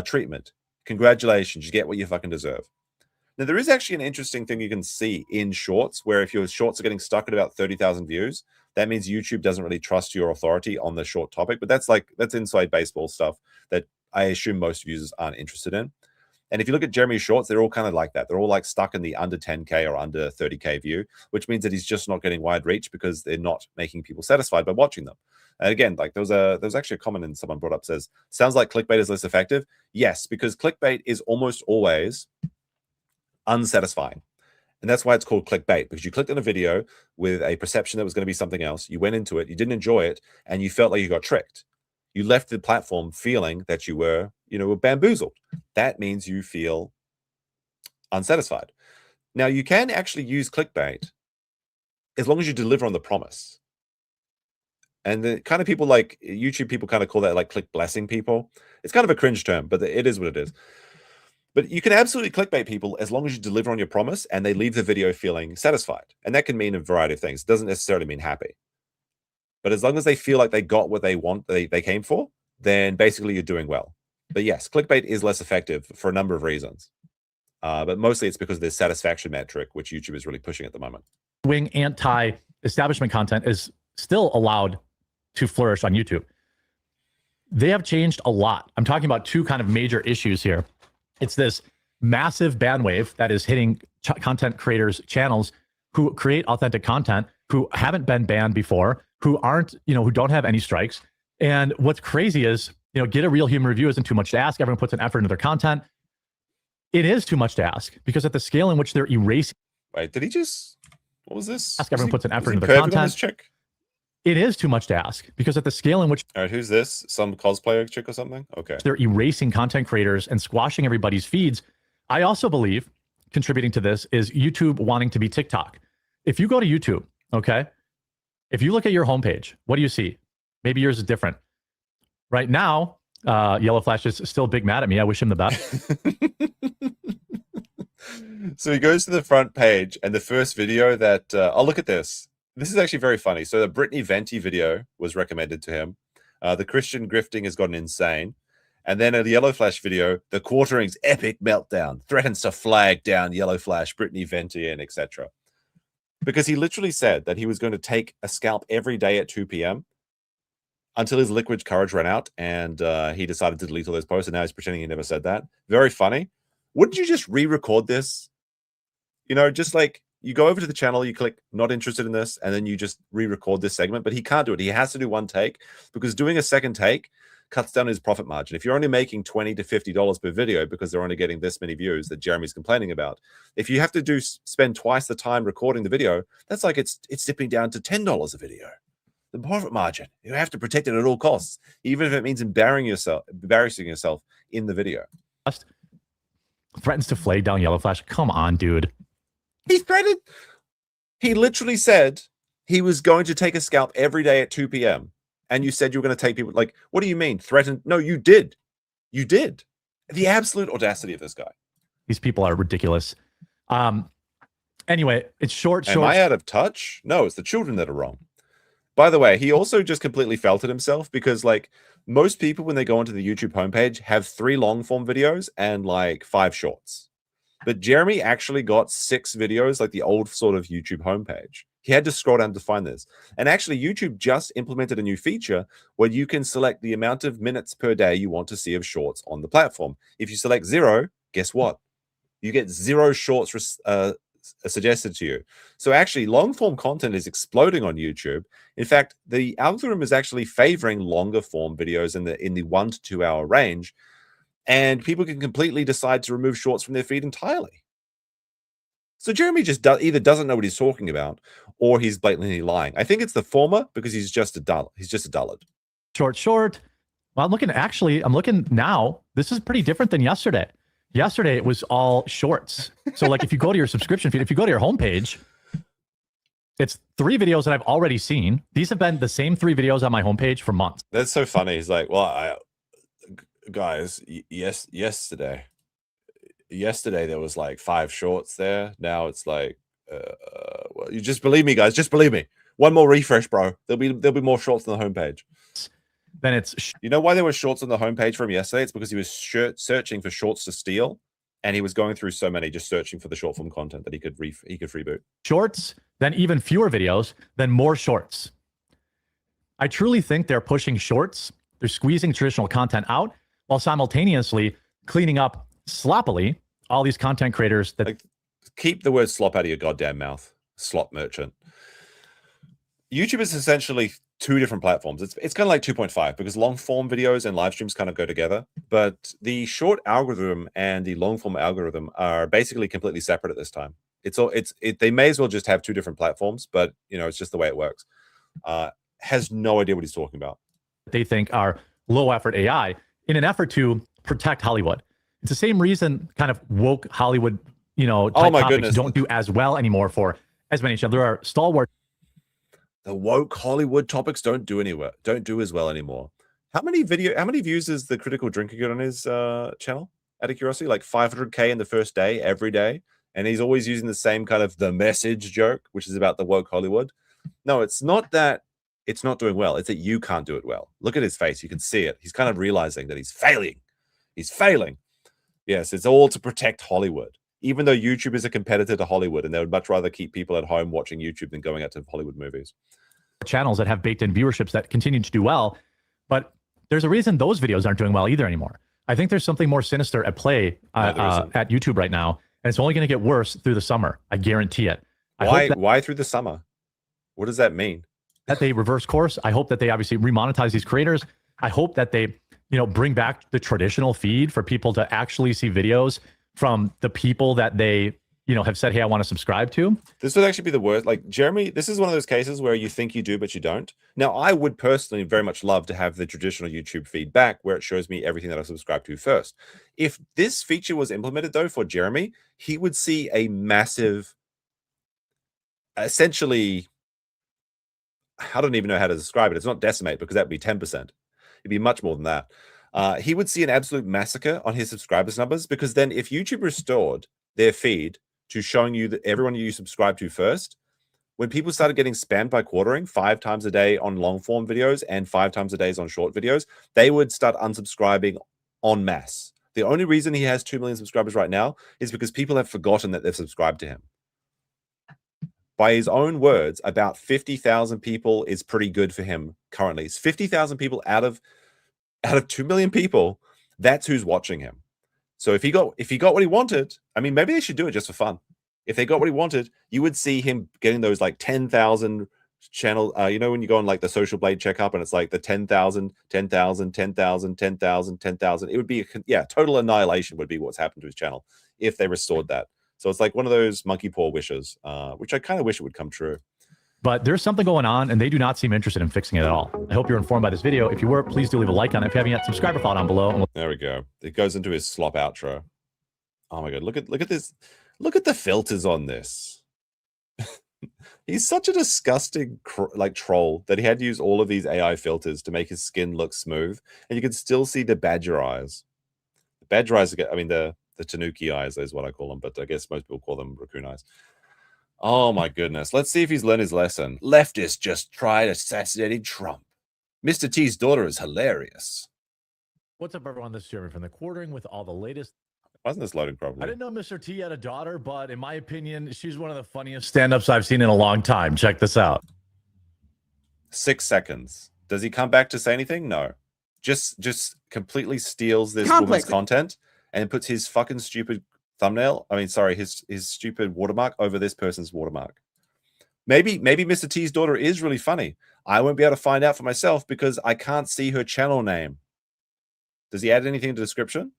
treatment. Congratulations, you get what you fucking deserve. Now, there is actually an interesting thing you can see in shorts, where if your shorts are getting stuck at about 30,000 views, that means YouTube doesn't really trust your authority on the short topic. But that's inside baseball stuff that I assume most users aren't interested in. And if you look at Jeremy's shorts, they're all kind of like that. They're all like stuck in the under 10K or under 30K view, which means that he's just not getting wide reach because they're not making people satisfied by watching them. And again, like there was actually a comment and someone brought up says, sounds like clickbait is less effective. Yes, because clickbait is almost always unsatisfying. And that's why it's called clickbait, because you clicked on a video with a perception that was going to be something else. You went into it, you didn't enjoy it, and you felt like you got tricked. You left the platform feeling that you were bamboozled. That means you feel unsatisfied. Now, you can actually use clickbait as long as you deliver on the promise. And the kind of people like YouTube people kind of call that like click blessing people. It's kind of a cringe term, but it is what it is. But you can absolutely clickbait people as long as you deliver on your promise and they leave the video feeling satisfied. And that can mean a variety of things. It doesn't necessarily mean happy. But as long as they feel like they got what they want, they came for, then basically you're doing well. But yes, clickbait is less effective for a number of reasons. But mostly it's because of this satisfaction metric, which YouTube is really pushing at the moment. Wing anti-establishment content is still allowed to flourish on YouTube. They have changed a lot. I'm talking about two kind of major issues here. It's this massive bandwave that is hitting content creators' channels who create authentic content, who haven't been banned before, who aren't, who don't have any strikes. And what's crazy is, get a real human review isn't too much to ask. Everyone puts an effort into their content. It is too much to ask because at the scale in which they're erasing. Wait, did he just? What was this? Ask everyone puts an effort into their content. It is too much to ask because at the scale in which. All right, who's this? Some cosplayer chick or something? Okay. They're erasing content creators and squashing everybody's feeds. I also believe contributing to this is YouTube wanting to be TikTok. If you go to YouTube, okay, if you look at your homepage, what do you see? Maybe yours is different. Right now, Yellow Flash is still big mad at me. I wish him the best. So he goes to the front page and the first video that, look at this. This is actually very funny. So the Brittany Venti video was recommended to him. The Christian grifting has gotten insane. And then the Yellow Flash video, the Quarterings epic meltdown threatens to flag down Yellow Flash, Brittany Venti, and etc. Because he literally said that he was going to take a scalp every day at 2 p.m. until his liquid courage ran out, and he decided to delete all those posts, and now he's pretending he never said that. Very funny. Wouldn't you just re-record this? Just like you go over to the channel, you click not interested in this, and then you just re-record this segment, but he can't do it. He has to do one take because doing a second take cuts down his profit margin. If you're only making $20 to $50 per video because they're only getting this many views that Jeremy's complaining about, if you have to spend twice the time recording the video, that's like it's dipping down to $10 a video. The profit margin, you have to protect it at all costs, even if it means embarrassing yourself in the video. Threatens to flag down Yellow Flash. Come on, dude. He literally said he was going to take a scalp every day at 2 p.m. And you said you were going to take people. Like, what do you mean? Threatened? No, you did. You did. The absolute audacity of this guy. These people are ridiculous. Anyway, it's short. Am I out of touch? No, it's the children that are wrong. By the way, he also just completely felted himself because, like, most people, when they go onto the YouTube homepage, have 3 long-form videos and, like, 5 shorts. But Jeremy actually got 6 videos, like the old sort of YouTube homepage. He had to scroll down to find this. And actually, YouTube just implemented a new feature where you can select the amount of minutes per day you want to see of shorts on the platform. If you select 0, guess what? You get 0 shorts suggested to you. So actually, long-form content is exploding on YouTube. In fact, the algorithm is actually favoring longer-form videos in the 1 to 2 hour range. And people can completely decide to remove shorts from their feed entirely. So Jeremy just either doesn't know what he's talking about or he's blatantly lying. I think it's the former because he's just a dullard. He's just a dullard. Short. Well, I'm looking now. This is pretty different than yesterday. Yesterday, it was all shorts. So like if you go to your subscription feed, if you go to your homepage, it's 3 videos that I've already seen. These have been the same 3 videos on my homepage for months. That's so funny. He's like, well, guys, yesterday there was like 5 shorts there. Now it's like, well, you just believe me, guys. Just believe me. One more refresh, bro. There'll be more shorts on the homepage. Then it's you know why there were shorts on the homepage from yesterday? It's because he was searching for shorts to steal, and he was going through so many, just searching for the short form content that he could freeboot. Shorts, then even fewer videos, then more shorts. I truly think they're pushing shorts. They're squeezing traditional content out while simultaneously cleaning up sloppily all these content creators that like, keep the word slop out of your goddamn mouth, slop merchant. YouTube is essentially two different platforms. It's kind of like 2.5 because long form videos and live streams kind of go together. But the short algorithm and the long form algorithm are basically completely separate at this time. They may as well just have two different platforms, but you know, it's just the way it works. Has no idea what he's talking about. They think are low effort AI in an effort to protect Hollywood. It's the same reason kind of woke Hollywood, you know, type topics don't do as well anymore for as many. There are stalwart. The woke Hollywood topics don't do as well anymore. How many views is the critical drinker get on his channel? Out of curiosity, like 500K in the first day, every day, and he's always using the same kind of the message joke, which is about the woke Hollywood. No, it's not that it's not doing well. It's that you can't do it well. Look at his face. You can see it. He's kind of realizing that he's failing. He's failing. Yes, it's all to protect Hollywood. Even though YouTube is a competitor to Hollywood, and they would much rather keep people at home watching YouTube than going out to Hollywood movies. Channels that have baked-in viewerships that continue to do well, but there's a reason those videos aren't doing well either anymore. I think there's something more sinister at play at YouTube right now, and it's only going to get worse through the summer. I guarantee it. Why through the summer? What does that mean? That they reverse course. I hope that they obviously remonetize these creators. I hope that they, you know, bring back the traditional feed for people to actually see videos from the people that they, you know, have said, hey, I want to subscribe to. This would actually be the worst. Like, Jeremy, this is one of those cases where you think you do, but you don't. Now, I would personally very much love to have the traditional YouTube feedback where it shows me everything that I subscribe to first. If this feature was implemented, though, for Jeremy, he would see a massive, essentially, I don't even know how to describe it. It's not decimate because that'd be 10%. It'd be much more than that. He would see an absolute massacre on his subscribers numbers because then if YouTube restored their feed to showing you that everyone you subscribe to first, when people started getting spammed by Quartering 5 times a day on long form videos and 5 times a day on short videos, they would start unsubscribing en masse. The only reason he has 2 million subscribers right now is because people have forgotten that they've subscribed to him. By his own words, about 50,000 people is pretty good for him currently. It's 50,000 people out of 2 million people. That's who's watching him. So if he got what he wanted, I mean, maybe they should do it just for fun. If they got what he wanted, you would see him getting those like 10,000 channel. You know, when you go on like the Social Blade checkup and it's like the 10,000, 10,000, 10,000, 10,000, 10,000. It would be total annihilation would be what's happened to his channel if they restored that. So it's like one of those monkey paw wishes, which I kind of wish it would come true. But there's something going on, and they do not seem interested in fixing it at all. I hope you're informed by this video. If you were, please do leave a like on it. If you haven't yet, subscribe or follow down below. There we go. It goes into his slop outro. Oh my god, look at this. Look at the filters on this. He's such a disgusting troll that he had to use all of these AI filters to make his skin look smooth, and you can still see the badger eyes. The badger eyes, I mean the tanuki eyes is what I call them, but I guess most people call them raccoon eyes. Oh my goodness. Let's see if he's learned his lesson. Leftists just tried assassinating Trump. Mr. T's daughter is hilarious. What's up, everyone? This is Jeremy from the Quartering with all the latest. Why isn't this loading properly? I didn't know Mr. T had a daughter, but in my opinion, she's one of the funniest stand-ups I've seen in a long time. Check this out. 6 seconds. Does he come back to say anything? No. Just completely steals this woman's content and puts his fucking stupid thumbnail, his stupid watermark over this person's watermark. Maybe Mr. T's daughter is really funny. I won't be able to find out for myself because I can't see her channel name. Does he add anything in the description?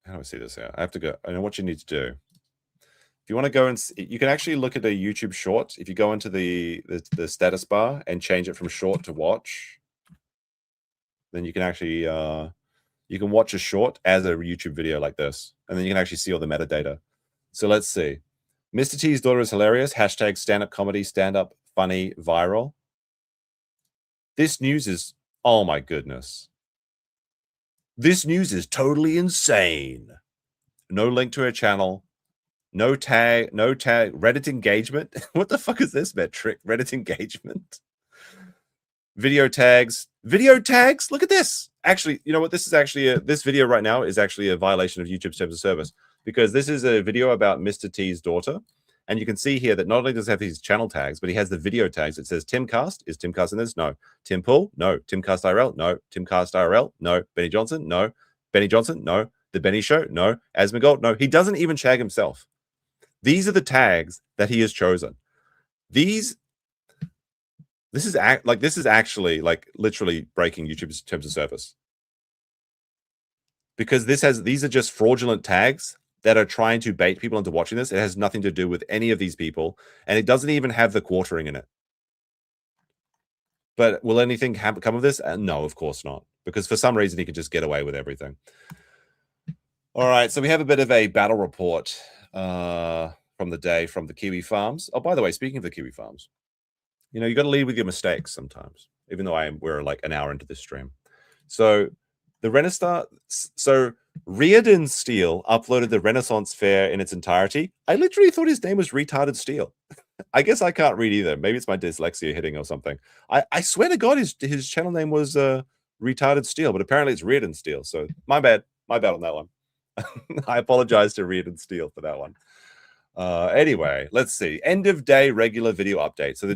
How do I see this out? I have to go. I know what you need to do. If you want to go and you can actually look at a YouTube short. If you go into the status bar and change it from short to watch, then you can actually you can watch a short as a YouTube video like this, and then you can actually see all the metadata. So let's see. Mr. T's daughter is hilarious. Hashtag stand-up comedy, stand-up funny, viral. This news is, oh my goodness. This news is totally insane. No link to her channel. No tag. Reddit engagement. What the fuck is this metric? Reddit engagement. Video tags. Look at this. Actually, you know what? This is actually this video right now is actually a violation of YouTube's terms of service, because this is a video about Mr. T's daughter. And you can see here that not only does he have his channel tags, but he has the video tags. It says Timcast. Is Timcast in this? No. Tim Pool? No. Timcast IRL? No. Timcast IRL? No. Benny Johnson? No. Benny Johnson? No. The Benny Show? No. Asmongold? No. He doesn't even tag himself. These are the tags that he has chosen. This is actually like literally breaking YouTube's terms of service, because these are just fraudulent tags that are trying to bait people into watching this. It has nothing to do with any of these people, and it doesn't even have the quartering in it. But will anything come of this? No, of course not, because for some reason he can just get away with everything. All right, so we have a bit of a battle report from the day from the Kiwi Farms. Oh, by the way, speaking of the Kiwi Farms, you know, you got to lead with your mistakes sometimes, even though we're like an hour into this stream. So the Renaissance, so Reardon Steel uploaded the Renaissance Fair in its entirety. I literally thought his name was Retarded Steel. I guess I can't read either. Maybe it's my dyslexia hitting or something. I swear to God, his channel name was Retarded Steel, but apparently it's Reardon Steel. So my bad on that one. I apologize to Reardon Steel for that one. Anyway, let's see. End of day regular video update. So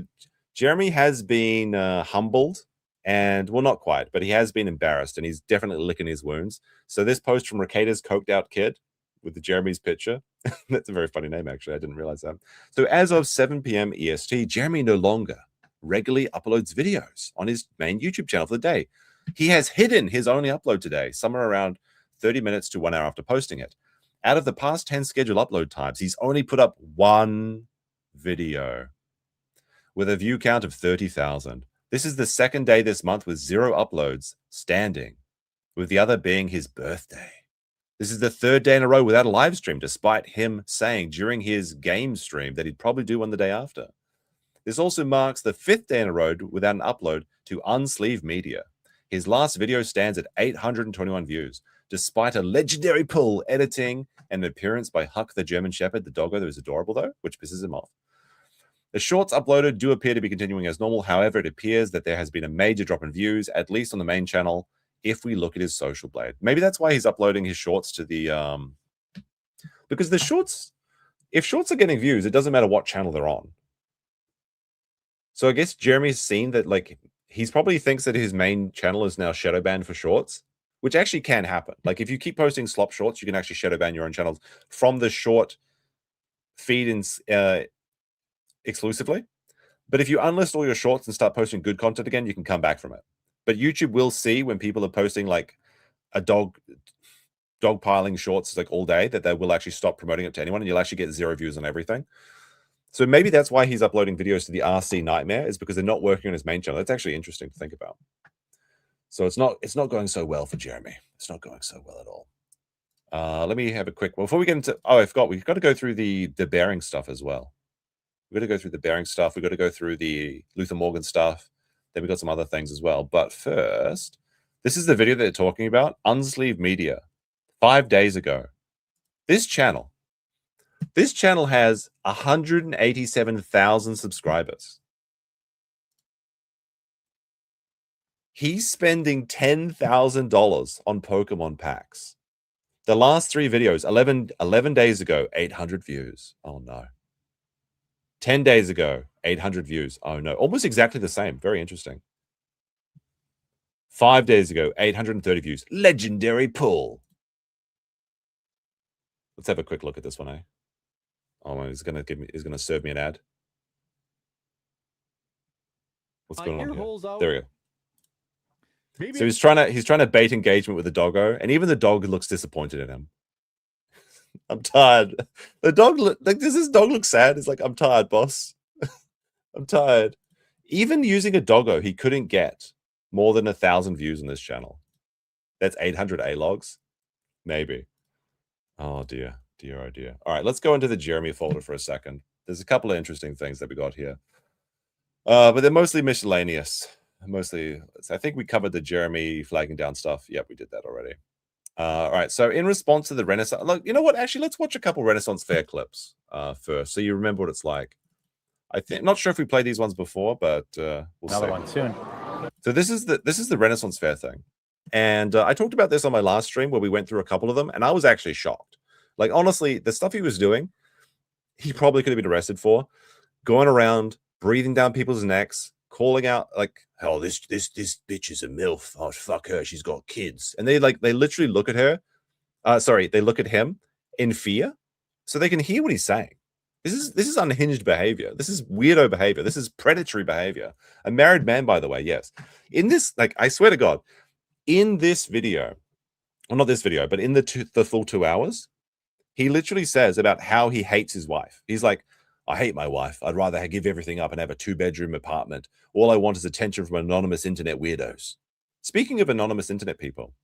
Jeremy has been humbled, and well, not quite, but he has been embarrassed, and he's definitely licking his wounds. So this post from Ricada's coked out kid with the Jeremy's picture. That's a very funny name, actually. I didn't realize that. So as of 7 p.m. EST, Jeremy no longer regularly uploads videos on his main YouTube channel for the day. He has hidden his only upload today, somewhere around 30 minutes to 1 hour after posting it. Out of the past 10 scheduled upload times, he's only put up one video with a view count of 30,000. This is the second day this month with 0 uploads standing, with the other being his birthday. This is the third day in a row without a live stream, despite him saying during his game stream that he'd probably do one the day after. This also marks the 5th day in a row without an upload to Unsleeve Media. His last video stands at 821 views, despite a legendary pull, editing, and an appearance by Huck the German Shepherd, the doggo that is adorable though, which pisses him off. The shorts uploaded do appear to be continuing as normal. However, it appears that there has been a major drop in views, at least on the main channel, if we look at his social blade. Maybe that's why he's uploading his shorts to the... because the shorts... If shorts are getting views, it doesn't matter what channel they're on. So I guess Jeremy's seen that, like, he's probably thinks that his main channel is now shadow banned for shorts, which actually can happen. Like, if you keep posting slop shorts, you can actually shadow ban your own channels from the short feed in... exclusively. But if you unlist all your shorts and start posting good content again, you can come back from it. But YouTube will see when people are posting like a dog piling shorts like all day, that they will actually stop promoting it to anyone, and you'll actually get 0 views on everything. So maybe that's why he's uploading videos to the RC Nightmare, is because they're not working on his main channel. That's actually interesting to think about. So it's not going so well for Jeremy. It's not going so well at all. Let me have a quick... Before we get into... Oh, I forgot. We've got to go through the bearing stuff as well. We've got to go through the bearing stuff. We've got to go through the Luther Morgan stuff. Then we've got some other things as well. But first, this is the video that they're talking about. Unsleeve Media. 5 days ago. This channel has 187,000 subscribers. He's spending $10,000 on Pokemon packs. The last 3 videos, 11 days ago, 800 views. Oh, no. 10 days ago, 800 views. Oh, no. Almost exactly the same. Very interesting. 5 days ago, 830 views. Legendary pull. Let's have a quick look at this one, eh? Oh, he's gonna serve me an ad. What's going on here? There we go. Maybe So he's trying to bait engagement with the doggo, and even the dog looks disappointed in him. I'm tired. The dog does this dog look sad? It's like, I'm tired, boss. I'm tired. Even using a doggo, he couldn't get more than 1,000 views on this channel. That's 800 A-logs, maybe. Oh dear, oh dear. All right, let's go into the Jeremy folder for a second. There's a couple of interesting things that we got here, but they're mostly miscellaneous. Mostly, I think we covered the Jeremy flagging down stuff. Yep, we did that already. All right, so in response to the Renaissance, look, you know what? Actually, let's watch a couple Renaissance Fair clips first, so you remember what it's like. Not sure if we played these ones before, but we'll Another see. one soon. So this is the Renaissance Fair thing. And I talked about this on my last stream where we went through a couple of them, and I was actually shocked. Like, honestly, the stuff he was doing, he probably could have been arrested for. Going around, breathing down people's necks, calling out like, "Oh, this bitch is a MILF. Oh, fuck her. She's got kids." And they literally look at her. They look at him in fear, so they can hear what he's saying. This is unhinged behavior. This is weirdo behavior. This is predatory behavior. A married man, by the way, yes. In this, like, I swear to God, in this video, well, not this video, but in the full 2 hours, he literally says about how he hates his wife. He's like, "I hate my wife. I'd rather give everything up and have a 2-bedroom apartment. All I want is attention from anonymous internet weirdos." Speaking of anonymous internet people,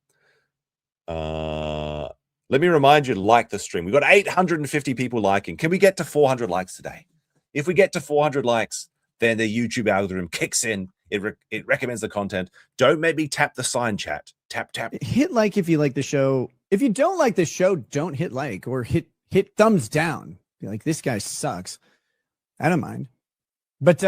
let me remind you to like the stream. We've got 850 people liking. Can we get to 400 likes today? If we get to 400 likes, then the YouTube algorithm kicks in. It recommends the content. Don't make me tap the sign, chat. Tap. Hit like if you like the show. If you don't like the show, don't hit like or hit thumbs down. Be like, this guy sucks. I don't mind. But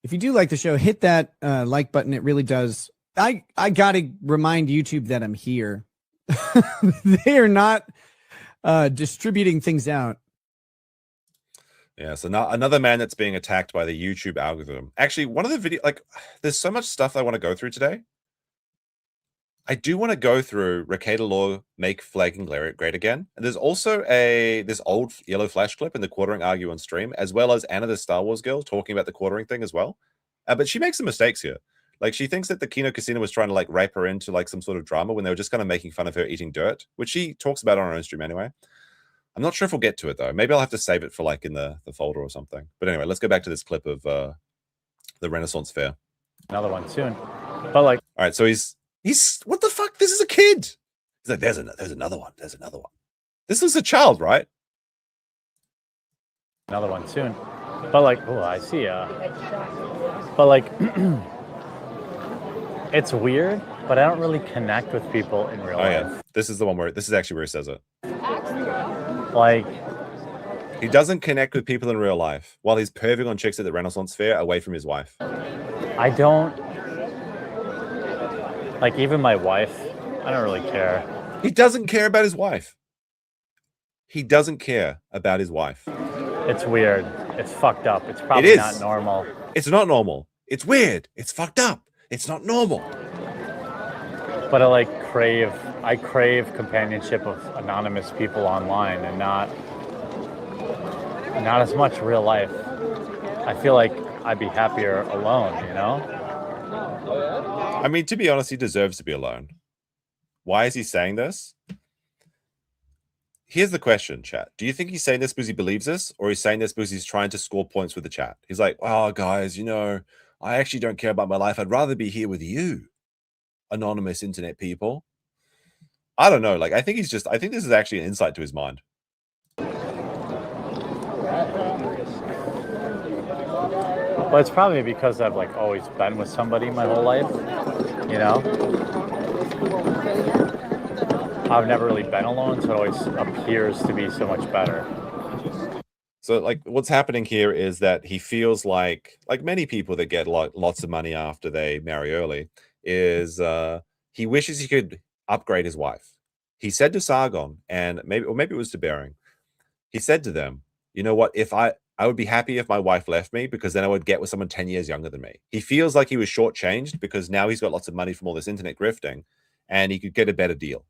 if you do like the show, hit that like button. It really does. I got to remind YouTube that I'm here. They are not distributing things out. Yeah, so now another man that's being attacked by the YouTube algorithm. Actually, one of the video, like, there's so much stuff I want to go through today. I do want to go through Recator Law, Make Flagging Great Again. And there's also this old Yellow Flash clip in the Quartering Argue on stream, as well as Anna the Star Wars girl talking about the quartering thing as well. But she makes some mistakes here. Like, she thinks that the Kino Casino was trying to, like, rape her into, like, some sort of drama when they were just kind of making fun of her eating dirt, which she talks about on her own stream anyway. I'm not sure if we'll get to it, though. Maybe I'll have to save it for, like, in the folder or something. But anyway, let's go back to this clip of the Renaissance Fair. Another one soon. But, like... All right, so he's... What the fuck? This is a kid! He's like, there's another one. There's another one. This is a child, right? Another one soon. But, like... Oh, I see. But, like... It's weird, but I don't really connect with people in real life. Yeah. This is the one where... This is actually where he says it. Like... He doesn't connect with people in real life while he's perving on chicks at the Renaissance Fair away from his wife. I don't... Like, even my wife, I don't really care. He doesn't care about his wife. He doesn't care about his wife. It's weird. It's fucked up. It's probably not normal. It's not normal. It's weird. It's fucked up. It's not normal. But I crave companionship of anonymous people online and not as much real life. I feel like I'd be happier alone, you know? I mean, to be honest, he deserves to be alone. Why is he saying this? Here's the question, chat. Do you think he's saying this because he believes this, or he's saying this because he's trying to score points with the chat? He's like, "Oh, guys, you know, I actually don't care about my life. I'd rather be here with you, anonymous internet people." I don't know. Like, I think this is actually an insight to his mind. Well, it's probably because I've, like, always been with somebody my whole life, you know? I've never really been alone, so it always appears to be so much better. So, like, what's happening here is that he feels like many people that get lots of money after they marry early, is he wishes he could upgrade his wife. He said to Sargon, and maybe it was to Bering, he said to them, "You know what? If I would be happy if my wife left me, because then I would get with someone 10 years younger than me." He feels like he was shortchanged because now he's got lots of money from all this internet grifting, and he could get a better deal.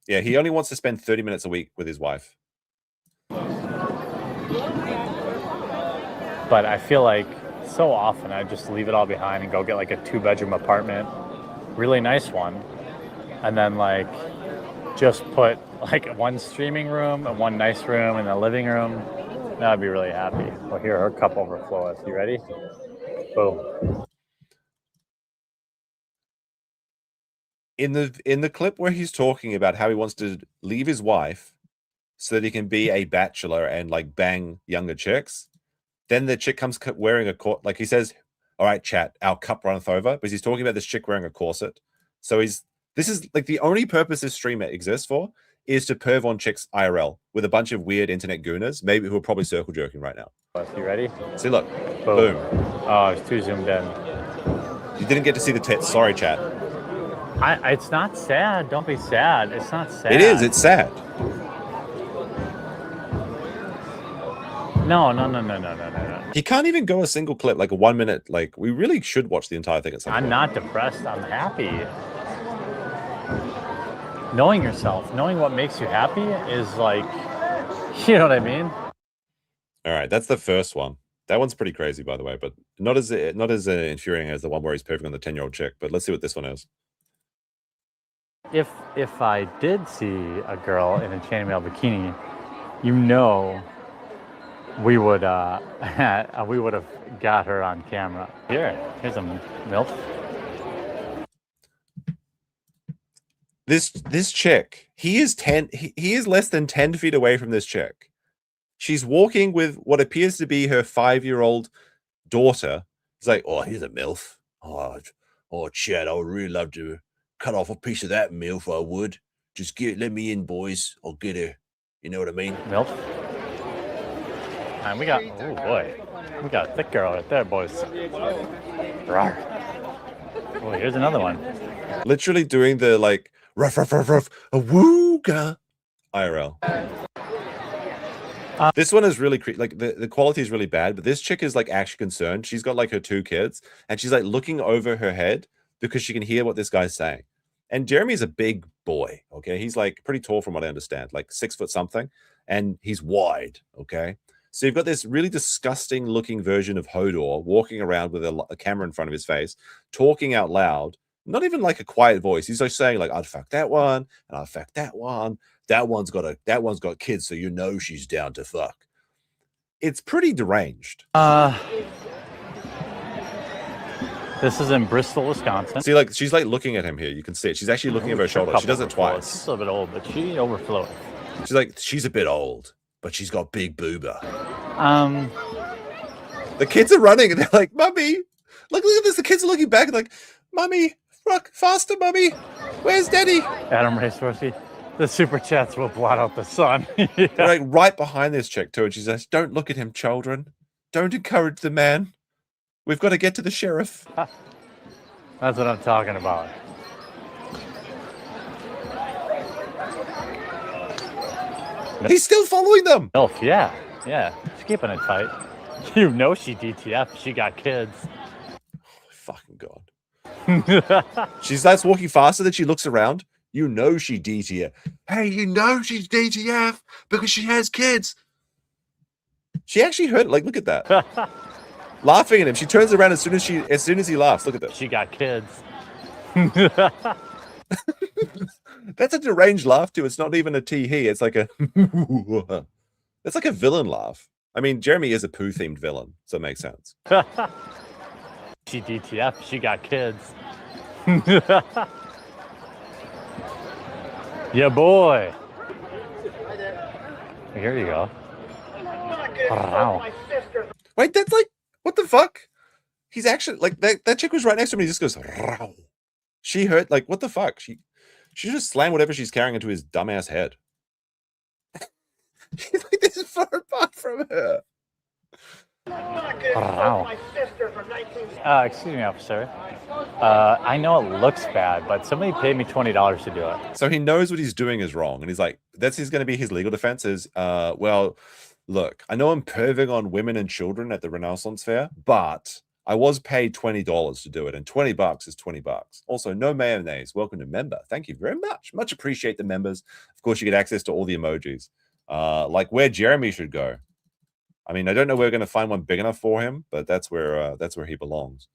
Yeah, he only wants to spend 30 minutes a week with his wife. But I feel like so often I just leave it all behind and go get, like, a 2-bedroom apartment, really nice one, and then, like, just put, like, one streaming room and one nice room in the living room. Now I'd be really happy. Well, here, her cup overflows. You ready? Boom. In the clip where he's talking about how he wants to leave his wife so that he can be a bachelor and, like, bang younger chicks, then the chick comes wearing a like, he says, "All right, chat, our cup runneth over," because he's talking about this chick wearing a corset. So this is like the only purpose this stream exists for is to perv on chicks IRL with a bunch of weird internet gooners, maybe who are probably circle jerking right now. You ready? See, look, boom. Oh, it's too zoomed in. You didn't get to see the tits. Sorry, chat. It's not sad. Don't be sad. It's not sad. It is. It's sad. No. He can't even go a single clip, like a 1 minute. Like, we really should watch the entire thing at some point. I'm not depressed. I'm happy. Knowing yourself, knowing what makes you happy is like, you know what I mean? All right, that's the first one. That one's pretty crazy, by the way, but not as infuriating as the one where he's perfect on the 10-year-old chick. But let's see what this one is. If I did see a girl in a chainmail bikini, you know, we would have got her on camera. Here's a MILF. This chick, he is less than 10 feet away from this chick. She's walking with what appears to be her 5-year-old daughter. He's like, oh, here's a MILF. Oh, Chad, I would really love to cut off a piece of that MILF. I would. Just let me in, boys. I'll get her. You know what I mean? MILF. And we got, oh boy, we got a thick girl right there, boys. Rawr. Oh, here's another one. Literally doing the like ruff, a wooga IRL. This one is really like the quality is really bad, but this chick is like actually concerned. She's got like her 2 kids, and she's like looking over her head because she can hear what this guy's saying. And Jeremy's a big boy, okay? He's like pretty tall from what I understand, like 6 foot something, and he's wide, okay? So you've got this really disgusting looking version of Hodor walking around with a camera in front of his face, talking out loud, not even like a quiet voice. He's like saying like, I'd fuck that one, and I'd fuck that one. That one's got kids, so you know she's down to fuck. It's pretty deranged. This is in Bristol, Wisconsin. See, like she's like looking at him here. You can see it. She's actually looking over her shoulder. She does it twice. She's a little bit old, but she overflowed. She's like, she's a bit old, but she's got big booba. The kids are running and they're like, Mummy, look at this. The kids are looking back and like, Mummy, rock faster, Mummy. Where's Daddy? Adam Racehorse. The super chats will blot out the sun. Yeah. They're like right behind this chick too, and she says, "Don't look at him, children. Don't encourage the man. We've got to get to the sheriff." That's what I'm talking about. He's still following them. MILF, yeah. She's keeping it tight. You know she DTF. She got kids. Oh, fucking God. She starts walking faster than she looks around. You know she DTF. Hey, you know she's DTF because she has kids. She actually heard it. Like, look at that. Laughing at him. She turns around as soon as he laughs. Look at this. She got kids. That's a deranged laugh too. It's not even a tee-hee. It's like a it's like a villain laugh. I mean, Jeremy is a poo themed villain, so it makes sense. She DTF. She got kids. Yeah, boy. Here you go. Wow. Wait, that's like, what the fuck? He's actually like that chick was right next to him. And he just goes, Row. She heard, like, what the fuck? She just slammed whatever she's carrying into his dumbass head. She's like this far apart from her. Wow. Excuse me, officer. I know it looks bad, but somebody paid me $20 to do it. So he knows what he's doing is wrong, and he's like, that's going to be his legal defense is, well, look, I know I'm perving on women and children at the Renaissance Fair, but I was paid $20 to do it, and $20 is $20. Also, no mayonnaise. Welcome to member. Thank you very much. Much appreciate the members. Of course, you get access to all the emojis. Like where Jeremy should go. I mean, I don't know where we're going to find one big enough for him, but that's where he belongs.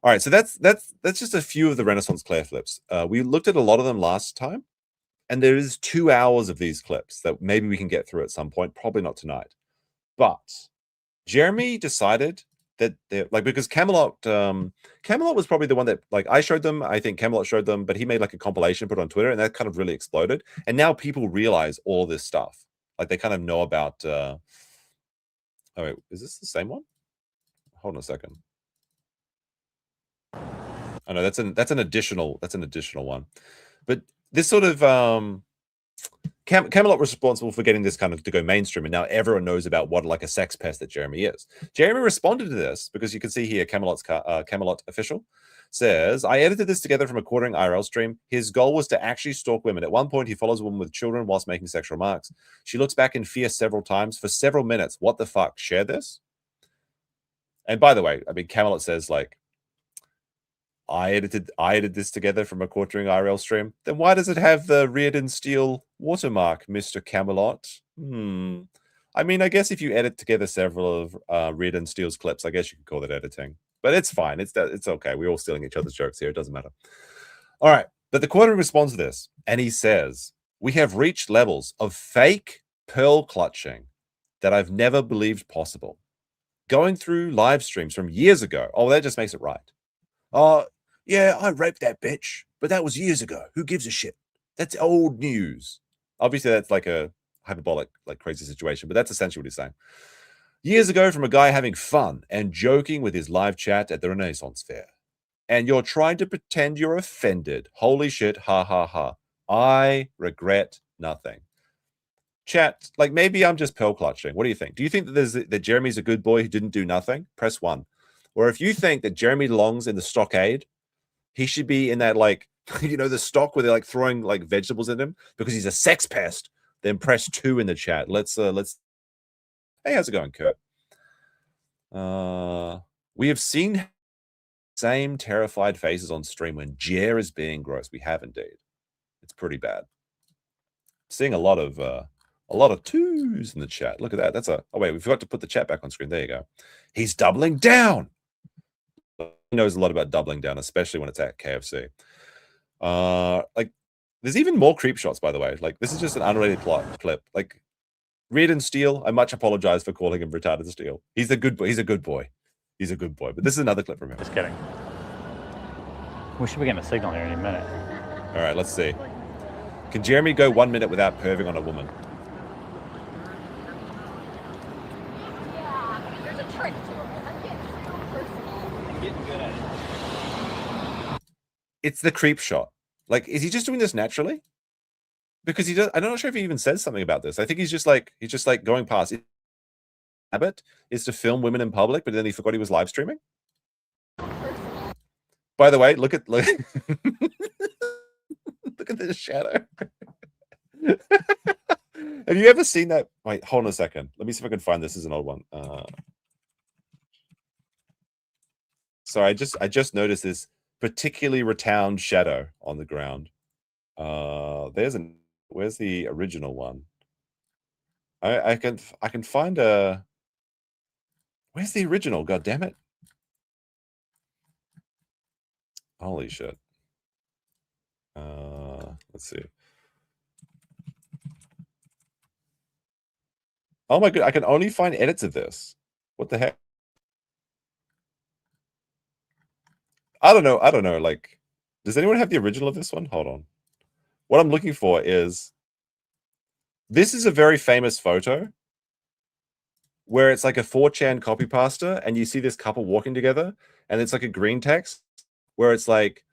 All right, so that's just a few of the Renaissance Claire flips. We looked at a lot of them last time, and there is 2 hours of these clips that maybe we can get through at some point. Probably not tonight, but Jeremy decided that because Camelot was probably the one that like I showed them. I think Camelot showed them, but he made like a compilation, put it on Twitter, and that kind of really exploded. And now people realize all this stuff. Like they kind of know about. Oh wait, is this the same one? Hold on a second. Oh no, that's an additional one. But this sort of Camelot was responsible for getting this kind of to go mainstream, and now everyone knows about what like a sex pest that Jeremy is. Jeremy responded to this because you can see here Camelot official says, I edited this together from a Quartering IRL stream. His goal was to actually stalk women. At one point, he follows a woman with children whilst making sexual remarks. She looks back in fear several times for several minutes. What the fuck? Share this? And by the way, I mean, Camelot says, like, I edited this together from a Quartering IRL stream. Then why does it have the Reardon Steel watermark, Mr. Camelot? I mean, I guess if you edit together several of Reardon Steele's clips, I guess you could call that editing. But it's fine. It's okay. We're all stealing each other's jokes here. It doesn't matter. All right. But the Quartering responds to this, and he says, we have reached levels of fake pearl clutching that I've never believed possible. Going through live streams from years ago. Oh, that just makes it right. Yeah, I raped that bitch, but that was years ago. Who gives a shit? That's old news. Obviously, that's like a hyperbolic, like crazy situation, but that's essentially what he's saying. Years ago, from a guy having fun and joking with his live chat at the Renaissance Fair. And you're trying to pretend you're offended. Holy shit, ha ha ha. I regret nothing. Chat, like maybe I'm just pearl clutching. What do you think? Do you think that Jeremy's a good boy who didn't do nothing? Press 1. Or if you think that Jeremy belongs in the stockade, he should be in that, like, you know, the stock where they're like throwing like vegetables in him because he's a sex pest, then press 2 in the chat. Let's hey, how's it going, Kurt? We have seen same terrified faces on stream when Jer is being gross. We have indeed. It's pretty bad. Seeing a lot of 2s in the chat. Look at that. That's a oh wait, we forgot to put the chat back on screen. There you go. He's doubling down. He knows a lot about doubling down, especially when it's at KFC. Like there's even more creep shots, by the way. Like this is just an unrelated clip. Like Reardon Steel, I much apologize for calling him retarded Steel. He's a good boy. He's a good boy. He's a good boy. But this is another clip from him. Just kidding. We should be getting a signal here any minute. All right, let's see. Can Jeremy go 1 minute without perving on a woman? It's the creep shot. Like, is he just doing this naturally? Because he does. I'm not sure if he even says something about this. I think he's just like going past. His habit is to film women in public, but then he forgot he was live streaming. By the way, look at look at this shadow. Have you ever seen that? Wait, hold on a second. Let me see if I can find this. This is an old one. So I just noticed this particularly rotund shadow on the ground. Where's the original one? I can find a. Where's the original? God damn it! Holy shit! Let's see. Oh my god! I can only find edits of this. What the heck? I don't know. Like, does anyone have the original of this one? Hold on. What I'm looking for is, this is a very famous photo where it's like a 4chan copy pasta and you see this couple walking together and it's like a green text where it's like,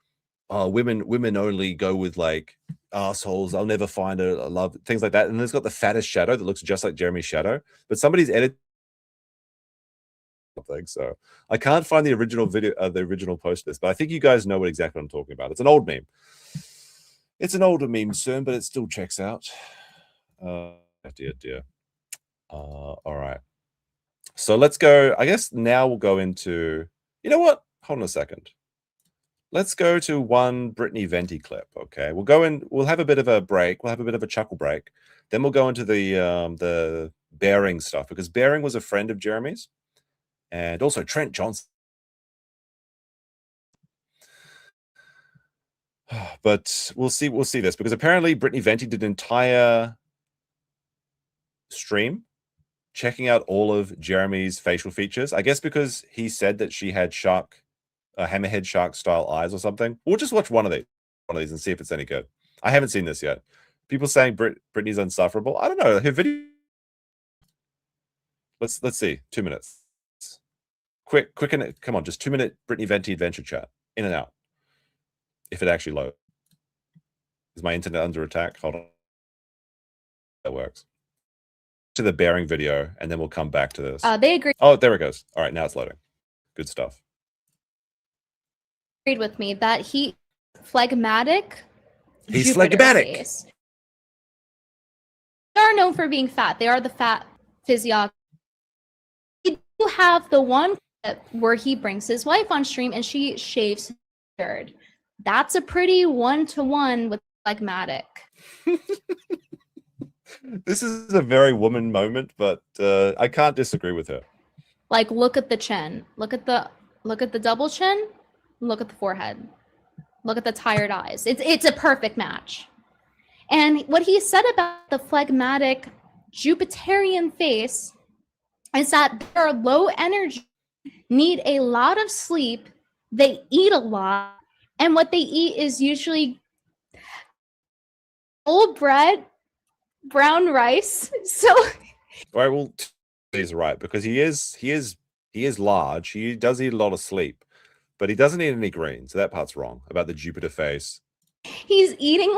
oh, women only go with like assholes. I'll never find a love, things like that. And it's got the fattest shadow that looks just like Jeremy's shadow, but somebody's edited something. So I can't find the original video, the original post of this, but I think you guys know exactly what I'm talking about. It's an old meme. It's an older meme, soon, but it still checks out. Dear. All right. So let's go. I guess now we'll go into. You know what? Hold on a second. Let's go to one Brittany Venti clip. Okay, we'll go in. We'll have a bit of a break. We'll have a bit of a chuckle break. Then we'll go into the Bearing stuff because Bearing was a friend of Jeremy's, and also Trent Johnson. But we'll see this because apparently Brittany Venti did an entire stream checking out all of Jeremy's facial features. I guess because he said that she had hammerhead shark style eyes or something. We'll just watch one of these and see if it's any good. I haven't seen this yet. People saying Brittany's insufferable. I don't know. Her video. Let's see. 2 minutes. Quick, come on, just 2 minute Brittany Venti adventure chat. In and out. If it actually loads. Is my internet under attack? Hold on. That works. To the bearing video, and then we'll come back to this. They agreed. Oh, there it goes. All right, now it's loading. Good stuff. Agreed with me that he phlegmatic. He's Jupiter phlegmatic. face. They are known for being fat. They are the fat physiognomy. We do have the one clip where he brings his wife on stream and she shaves his beard. That's a pretty one-to-one with phlegmatic. This is a very woman moment, but I can't disagree with her. Like, look at the chin. Look at the double chin. Look at the forehead. Look at the tired eyes. It's a perfect match. And what he said about the phlegmatic Jupiterian face is that they are low energy, need a lot of sleep, they eat a lot, and what they eat is usually old bread, brown rice. So All right, well, he's right, because he is large. He does eat a lot of sleep, but he doesn't eat any green. So that part's wrong about the Jupiter face. he's eating.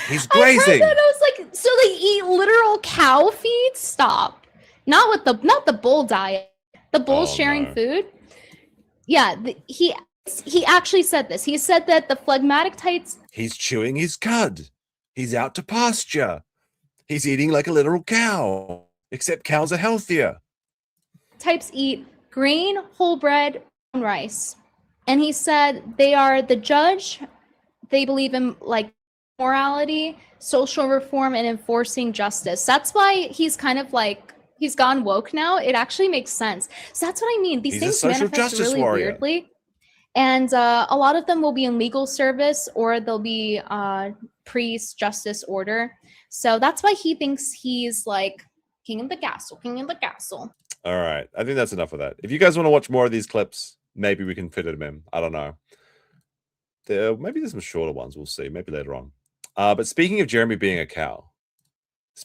He's I grazing. heard that, I was like, so they eat literal cow feed? Stop. Not the bull diet. The bull's sharing food. Yeah, he actually said this. He said that the phlegmatic types. He's chewing his cud. He's out to pasture. He's eating like a literal cow, except cows are healthier. Types eat grain, whole bread, and rice. And he said they are the judge. They believe in like morality, social reform, and enforcing justice. That's why he's kind of like, he's gone woke now. It actually makes sense. So that's what I mean. These He's a things social manifest justice really warrior. weirdly. And a lot of them will be in legal service or they'll be priest, justice, order. So that's why he thinks he's like king of the castle, king of the castle. All right, I think that's enough of that. If you guys want to watch more of these clips, maybe we can fit them in. I don't know. Maybe there's some shorter ones. We'll see. Maybe later on. But speaking of Jeremy being a cow,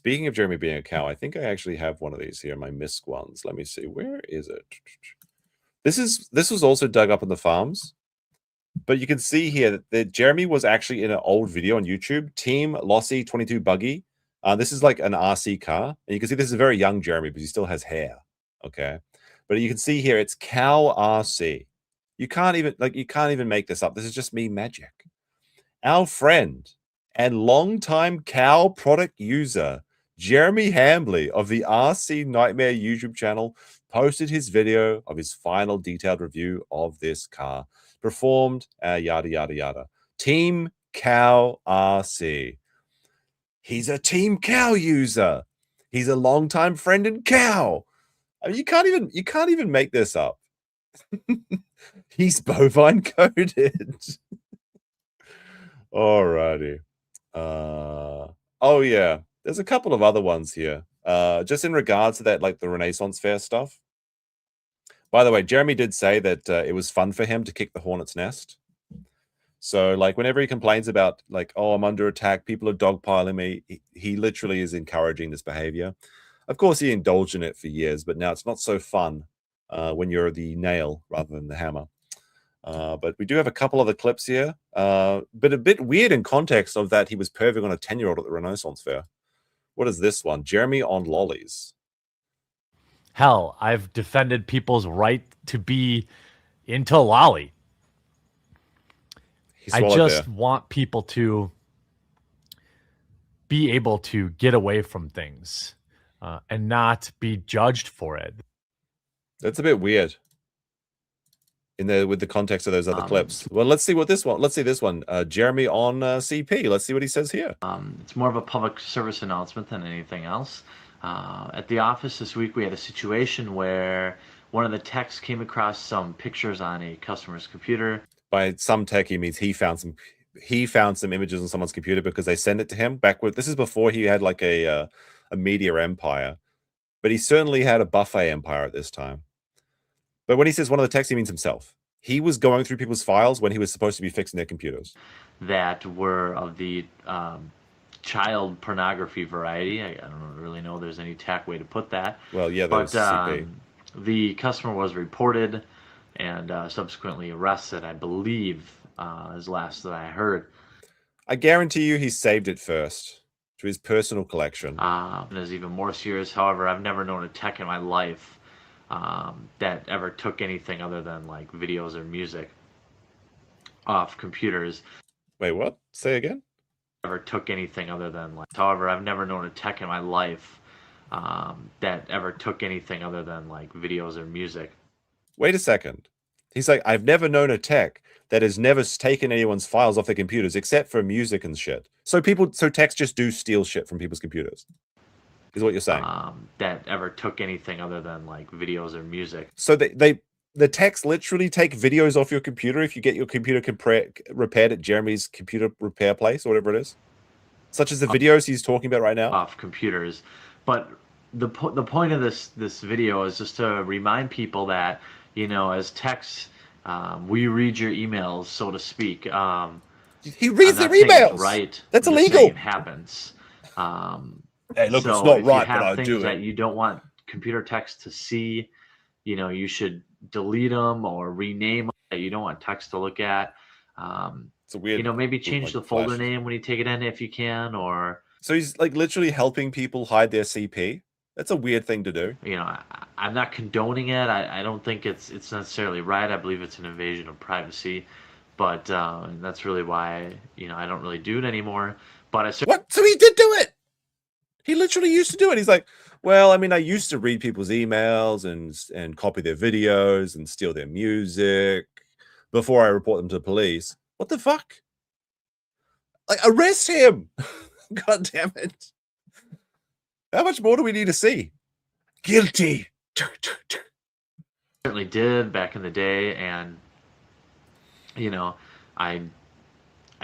I think I actually have one of these here, my misc ones. Let me see. Where is it? This was also dug up in the farms. But you can see here that Jeremy was actually in an old video on YouTube, Team Lossy 22 Buggy. This is like an RC car. And you can see this is a very young Jeremy because he still has hair. Okay. But you can see here it's Cow RC. You can't even make this up. This is just me magic. Our friend and longtime cow product user, Jeremy Hambly of the RC Nightmare YouTube channel, posted his video of his final detailed review of this car. Performed, yada, yada, yada. Team Cow RC. He's a Team Cow user. He's a longtime friend and cow. I mean, you can't even make this up. He's bovine coded. Alrighty. Oh yeah, there's a couple of other ones here. Just in regards to that, like the Renaissance Fair stuff. By the way, Jeremy did say that it was fun for him to kick the hornet's nest. So, like, whenever he complains about, like, oh, I'm under attack, people are dogpiling me, he literally is encouraging this behavior. Of course, he indulged in it for years, but now it's not so fun when you're the nail rather than the hammer. But we do have a couple of the clips here, but a bit weird in context of that he was perving on a 10-year-old at the Renaissance Fair. What is this one? Jeremy on lollies. Hell, I've defended people's right to be into lolly. I just want people to be able to get away from things and not be judged for it. That's a bit weird. With the context of those other clips. Well, let's see this one. Jeremy on CP. Let's see what he says here. It's more of a public service announcement than anything else. At the office this week, we had a situation where one of the techs came across some pictures on a customer's computer. By some tech, he means he found some images on someone's computer because they sent it to him backward. This is before he had like a media empire, but he certainly had a buffet empire at this time. But when he says one of the techs, he means himself. He was going through people's files when he was supposed to be fixing their computers. That were of the child pornography variety. I don't really know if there's any tack way to put that. Well, yeah, there's CP. The customer was reported and subsequently arrested, I believe, is last that I heard. I guarantee you he saved it first. to his personal collection. There's even more serious. However, I've never known a tech in my life that ever took anything other than like videos or music off computers. Wait, what? Say again? Ever took anything other than like. However, I've never known a tech in my life that ever took anything other than like videos or music. Wait a second. He's like, I've never known a tech that has never taken anyone's files off their computers except for music and shit. So techs just do steal shit from people's computers. Is what you're saying? That ever took anything other than like videos or music. So the techs literally take videos off your computer if you get your computer repaired at Jeremy's computer repair place or whatever it is, such as the videos he's talking about right now. Off computers, but the point of this video is just to remind people that, you know, as techs, we read your emails, so to speak. He reads their emails. Right? That's I'm just illegal. saying it happens. Hey, look, so it's not if right, you have but I things do that it. you don't want computer techs to see, you know, you should delete them or rename them that you don't want techs to look at. It's a weird. You know, maybe change like the folder flash. name when you take it in if you can, or. So he's like literally helping people hide their CP. That's a weird thing to do. You know, I'm not condoning it. I don't think it's necessarily right. I believe it's an invasion of privacy, but that's really why, you know, I don't really do it anymore. But I what? So he did do it. He literally used to do it. He's like, well, I mean, I used to read people's emails and copy their videos and steal their music before I report them to the police. What the fuck? Like, arrest him! God damn it! How much more do we need to see? Guilty. Certainly did back in the day, and you know,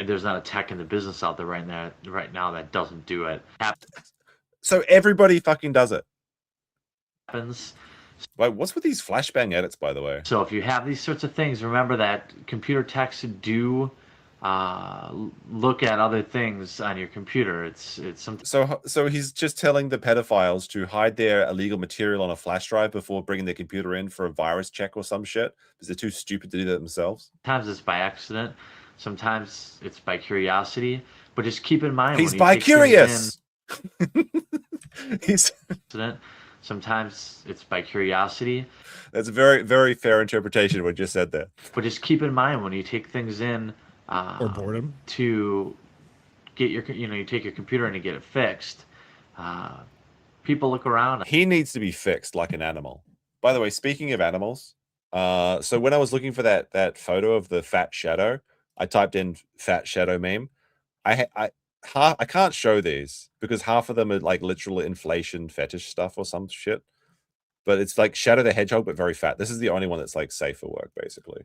there's not a tech in the business out there right now that doesn't do it. So everybody fucking does it. Happens. Like, what's with these flashbang edits, by the way? So if you have these sorts of things, remember that computer techs do look at other things on your computer. It's something. So he's just telling the pedophiles to hide their illegal material on a flash drive before bringing their computer in for a virus check or some shit because they're too stupid to do that themselves. Sometimes it's by accident. Sometimes it's by curiosity. But just keep in mind, he's when you by take curious. He's accident. Sometimes it's by curiosity. That's a very, very fair interpretation of what you just said there. But just keep in mind when you take things in or boredom to get your, you know, you take your computer in and get it fixed. People look around. He needs to be fixed like an animal. By the way, speaking of animals, so when I was looking for that photo of the fat shadow, I typed in fat shadow meme. I can't show these because half of them are like literal inflation fetish stuff or some shit. But it's like Shadow the Hedgehog, but very fat. This is the only one that's like safe for work, basically.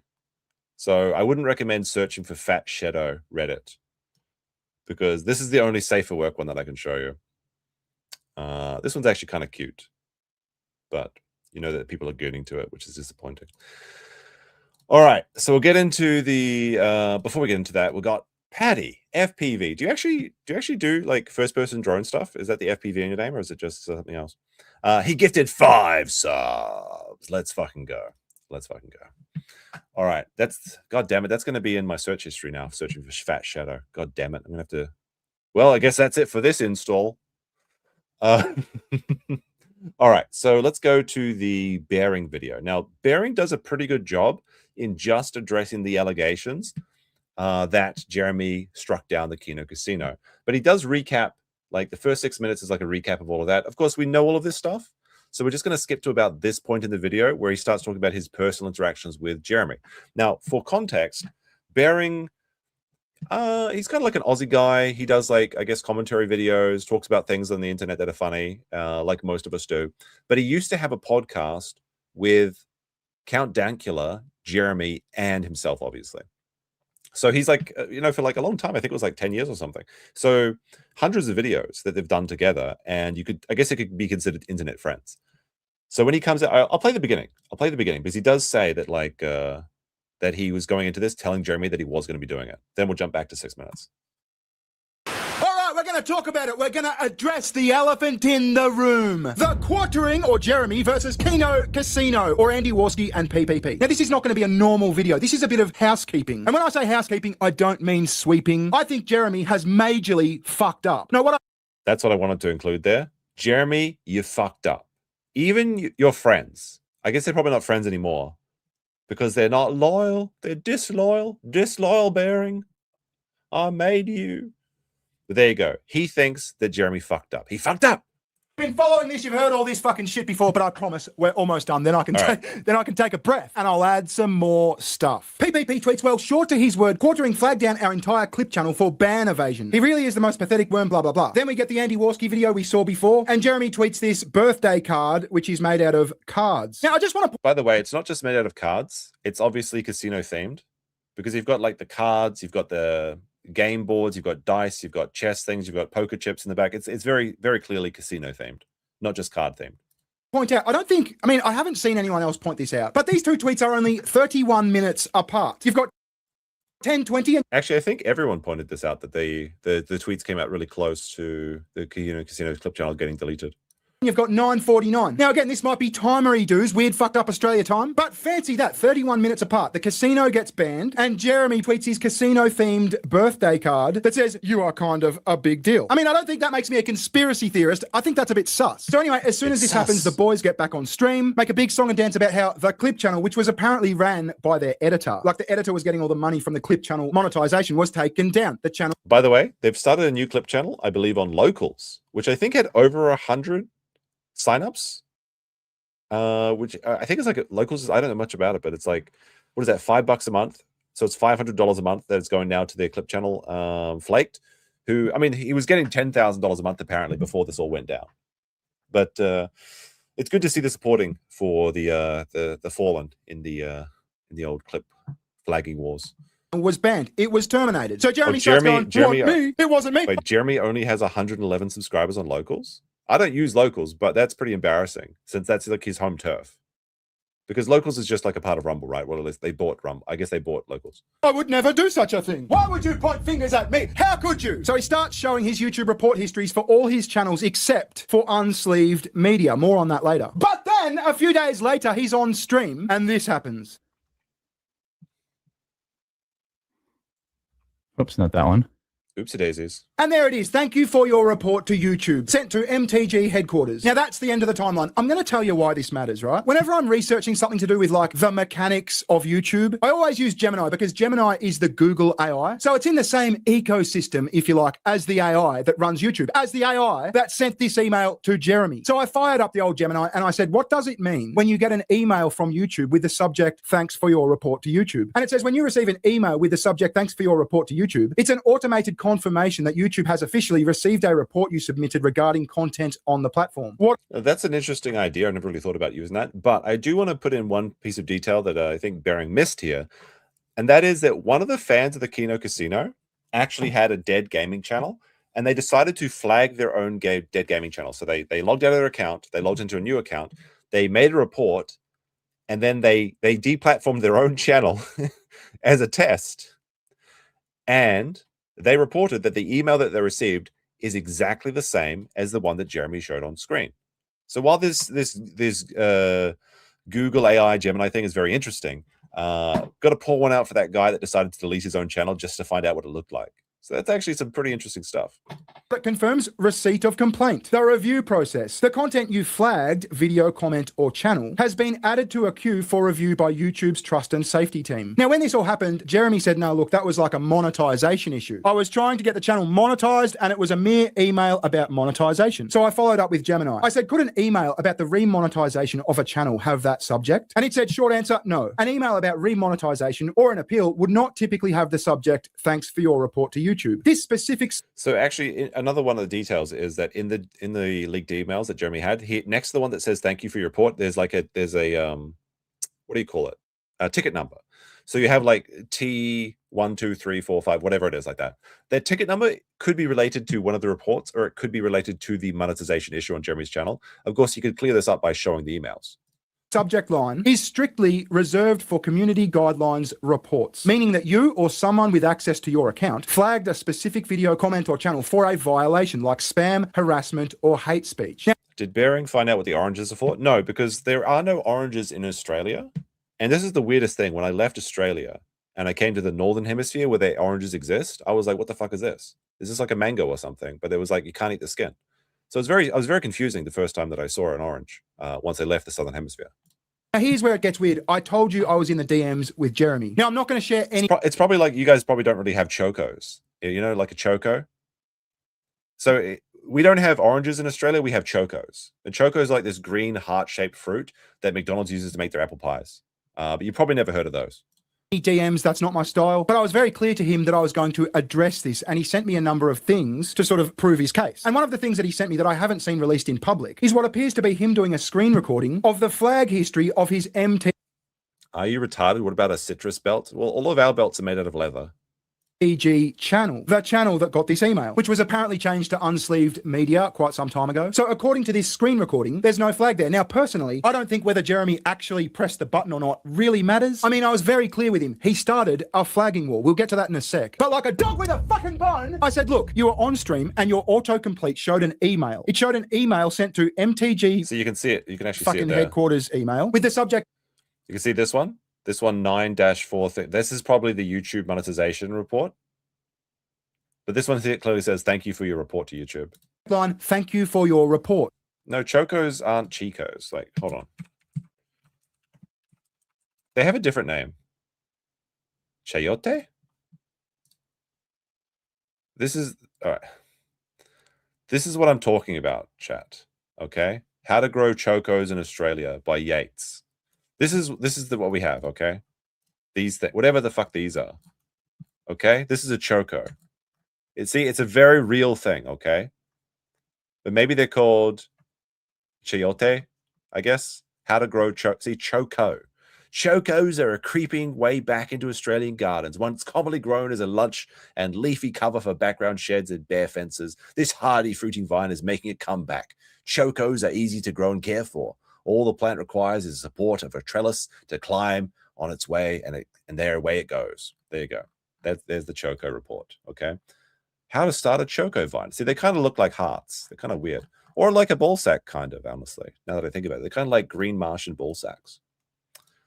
So I wouldn't recommend searching for Fat Shadow Reddit because this is the only safe for work one that I can show you. This one's actually kind of cute, but you know that people are gooning to it, which is disappointing. All right, so we'll get into the before we get into that, we've got Patty FPV. Do you actually do like first person drone stuff? Is that the FPV in your name, or is it just something else? He gifted 5 subs. Let's fucking go. Let's fucking go. All right, that's, god damn it, that's going to be in my search history now, searching for Fat Shadow. God damn it, I'm gonna have to. Well, I guess that's it for this install. All right, so let's go to the Bearing video. Now, Bearing does a pretty good job in just addressing the allegations that Jeremy struck down the Kino casino. But he does recap, like the first 6 minutes is like a recap of all of that. Of course, we know all of this stuff. So we're just going to skip to about this point in the video where he starts talking about his personal interactions with Jeremy. Now, for context, Bearing, he's kind of like an Aussie guy. He does like, I guess, commentary videos, talks about things on the internet that are funny, like most of us do. But he used to have a podcast with Count Dankula, Jeremy, and himself, obviously. So he's like, you know, for like a long time, I think it was like 10 years or something. So hundreds of videos that they've done together, and you could, I guess it could be considered internet friends. So when he comes out, I'll play the beginning. I'll play the beginning because he does say that like, that he was going into this telling Jeremy that he was going to be doing it. Then we'll jump back to 6 minutes. All right, we're going to talk about it. We're going to address the elephant in the room. The Quartering or Jeremy versus Kino Casino or Andy Warski and PPP. Now, this is not going to be a normal video. This is a bit of housekeeping. And when I say housekeeping, I don't mean sweeping. I think Jeremy has majorly fucked up. Now, what That's what I wanted to include there. Jeremy, you fucked up. Even your friends, I guess they're probably not friends anymore because they're not loyal. They're disloyal, bearing. I made you. But there you go. He thinks that Jeremy fucked up. He fucked up. Been following this, you've heard all this fucking shit before, but I promise we're almost done. Then I can take a breath and I'll add some more stuff. PPP tweets, well, short to his word, Quartering flagged down our entire clip channel for ban evasion. He really is the most pathetic worm, blah, blah, blah. Then we get the Andy Warski video we saw before, and Jeremy tweets this birthday card, which is made out of cards. Now, I just want to... By the way, it's not just made out of cards. It's obviously casino themed because you've got like the cards, you've got the game boards, you've got dice, you've got chess things, you've got poker chips in the back. It's very, very clearly casino themed, not just card themed. Point out, I haven't seen anyone else point this out, but these two tweets are only 31 minutes apart. You've got 10:20 and... Actually, I think everyone pointed this out, that the tweets came out really close to the casino clip channel getting deleted. You've got 9:49. Now, again, this might be timery dues, weird fucked up Australia time, but fancy that, 31 minutes apart. The casino gets banned, and Jeremy tweets his casino-themed birthday card that says, you are kind of a big deal. I don't think that makes me a conspiracy theorist. I think that's a bit sus. So anyway, as soon as this happens, the boys get back on stream, make a big song and dance about how the clip channel, which was apparently ran by their editor, like the editor was getting all the money from the clip channel monetization, was taken down. The channel... By the way, they've started a new clip channel, I believe, on Locals, which I think had over 100 signups, which I think is like Locals. I don't know much about it, but it's like, what is that, $5 a month? So it's $500 a month that is going now to their clip channel. Flaked, who, he was getting $10,000 a month apparently before this all went down. But it's good to see the supporting for the fallen in the old clip flagging wars. Was banned. It was terminated. So Jeremy starts going, me? It wasn't me. Wait, Jeremy only has 111 subscribers on Locals. I don't use Locals, but that's pretty embarrassing since that's like his home turf. Because Locals is just like a part of Rumble, right? Well, at least they bought Rumble. I guess they bought Locals. I would never do such a thing. Why would you point fingers at me? How could you? So he starts showing his YouTube report histories for all his channels except for Unsleeved Media. More on that later. But then a few days later, he's on stream and this happens. Oops, not that one. Oopsie daisies. And there it is. Thank you for your report to YouTube. Sent to MTG headquarters. Now, that's the end of the timeline. I'm going to tell you why this matters, right? Whenever I'm researching something to do with, like, the mechanics of YouTube, I always use Gemini because Gemini is the Google AI. So it's in the same ecosystem, if you like, as the AI that runs YouTube, as the AI that sent this email to Jeremy. So I fired up the old Gemini and I said, what does it mean when you get an email from YouTube with the subject, thanks for your report to YouTube? And it says, when you receive an email with the subject, thanks for your report to YouTube, it's an automated confirmation that YouTube has officially received a report you submitted regarding content on the platform. What? That's an interesting idea. I never really thought about using that, but I do want to put in one piece of detail that I think Bering missed here, and that is that one of the fans of the Kino Casino actually had a dead gaming channel, and they decided to flag their own dead gaming channel. So they logged out of their account, they logged into a new account, they made a report, and then they deplatformed their own channel as a test, and they reported that the email that they received is exactly the same as the one that Jeremy showed on screen. So while this Google AI Gemini thing is very interesting, got to pull one out for that guy that decided to delete his own channel just to find out what it looked like. So that's actually some pretty interesting stuff. That confirms receipt of complaint. The review process. The content you flagged, video, comment, or channel, has been added to a queue for review by YouTube's trust and safety team. Now, when this all happened, Jeremy said, no, look, that was like a monetization issue. I was trying to get the channel monetized, and it was a mere email about monetization. So I followed up with Gemini. I said, could an email about the remonetization of a channel have that subject? And it said, short answer, no. An email about remonetization or an appeal would not typically have the subject, thanks for your report to YouTube. This specific... So actually, another one of the details is that in the leaked emails that Jeremy had, next to the one that says thank you for your report, there's a what do you call it? A ticket number. So you have like T12345, whatever it is, like that. That ticket number could be related to one of the reports, or it could be related to the monetization issue on Jeremy's channel. Of course, you could clear this up by showing the emails. Subject line is strictly reserved for community guidelines reports, meaning that you or someone with access to your account flagged a specific video, comment, or channel for a violation like spam, harassment, or hate speech. Now, did Bering find out what the oranges are for? No, because there are no oranges in Australia. And this is the weirdest thing. When I left Australia, and I came to the northern hemisphere where the oranges exist, I was like, what the fuck is this? Is this like a mango or something? But it was like, you can't eat the skin. So I was very confusing the first time that I saw an orange once I left the southern hemisphere. Now, here's where it gets weird. I told you I was in the DMs with Jeremy. Now, I'm not going to share any... It's probably like you guys probably don't really have chocos. You know, like a choco. So we don't have oranges in Australia. We have chocos. The choco is like this green heart-shaped fruit that McDonald's uses to make their apple pies. But you probably never heard of those. DMs, that's not my style. But I was very clear to him that I was going to address this, and he sent me a number of things to sort of prove his case. And one of the things that he sent me that I haven't seen released in public is what appears to be him doing a screen recording of the flag history of his MT. Are you retarded? What about a citrus belt? Well, all of our belts are made out of leather. channel, the channel that got this email, which was apparently changed to unsleeved media quite some time ago. So according to this screen recording, there's no flag there. Now, personally, I don't think whether Jeremy actually pressed the button or not really matters. I mean, I was very clear with him. He started a flagging war. We'll get to that in a sec. But like a dog with a fucking bone, I said, look, you were on stream and your autocomplete showed an email. It showed an email sent to MTG. So you can see it. You can actually fucking see it there. Headquarters email with the subject. You can see this one. This one 9-4. This is probably the YouTube monetization report. But this one clearly says, thank you for your report to YouTube. Line, thank you for your report. No, Chocos aren't Chicos. Like, hold on. They have a different name. Chayote? This is, all right. This is what I'm talking about, chat. Okay? How to Grow Chocos in Australia by Yates. This is what we have, okay? These whatever the fuck these are. Okay? This is a choco. It's a very real thing, okay? But maybe they're called chayote, I guess. How to grow choco. Chocos are a creeping way back into Australian gardens, once commonly grown as a lunch and leafy cover for background sheds and bare fences. This hardy fruiting vine is making a comeback. Chocos are easy to grow and care for. All the plant requires is support of a trellis to climb on its way, and there away it goes. There you go. There's the choco report, okay? How to start a choco vine. See, they kind of look like hearts. They're kind of weird. Or like a ball sack, kind of, honestly, now that I think about it. They're kind of like green Martian ball sacks.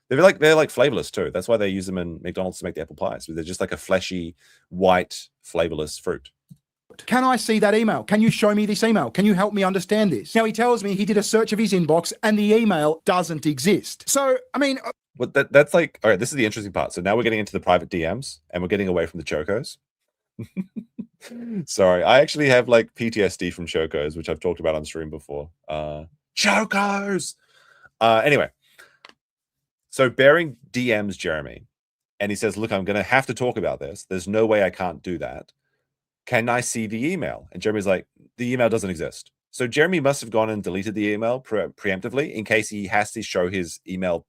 They're like flavorless, too. That's why they use them in McDonald's to make the apple pies. They're just like a fleshy, white, flavorless fruit. Can I see that email? Can you show me this email? Can you help me understand this? Now, he tells me he did a search of his inbox and the email doesn't exist. So, I mean... But that's like... All right, this is the interesting part. So now we're getting into the private DMs and we're getting away from the chocos. Sorry, I actually have like PTSD from chocos, which I've talked about on stream before. Chocos! Anyway. So Bering DMs Jeremy and he says, look, I'm going to have to talk about this. There's no way I can't do that. Can I see the email? And Jeremy's like, the email doesn't exist. So Jeremy must have gone and deleted the email preemptively in case he has to show his email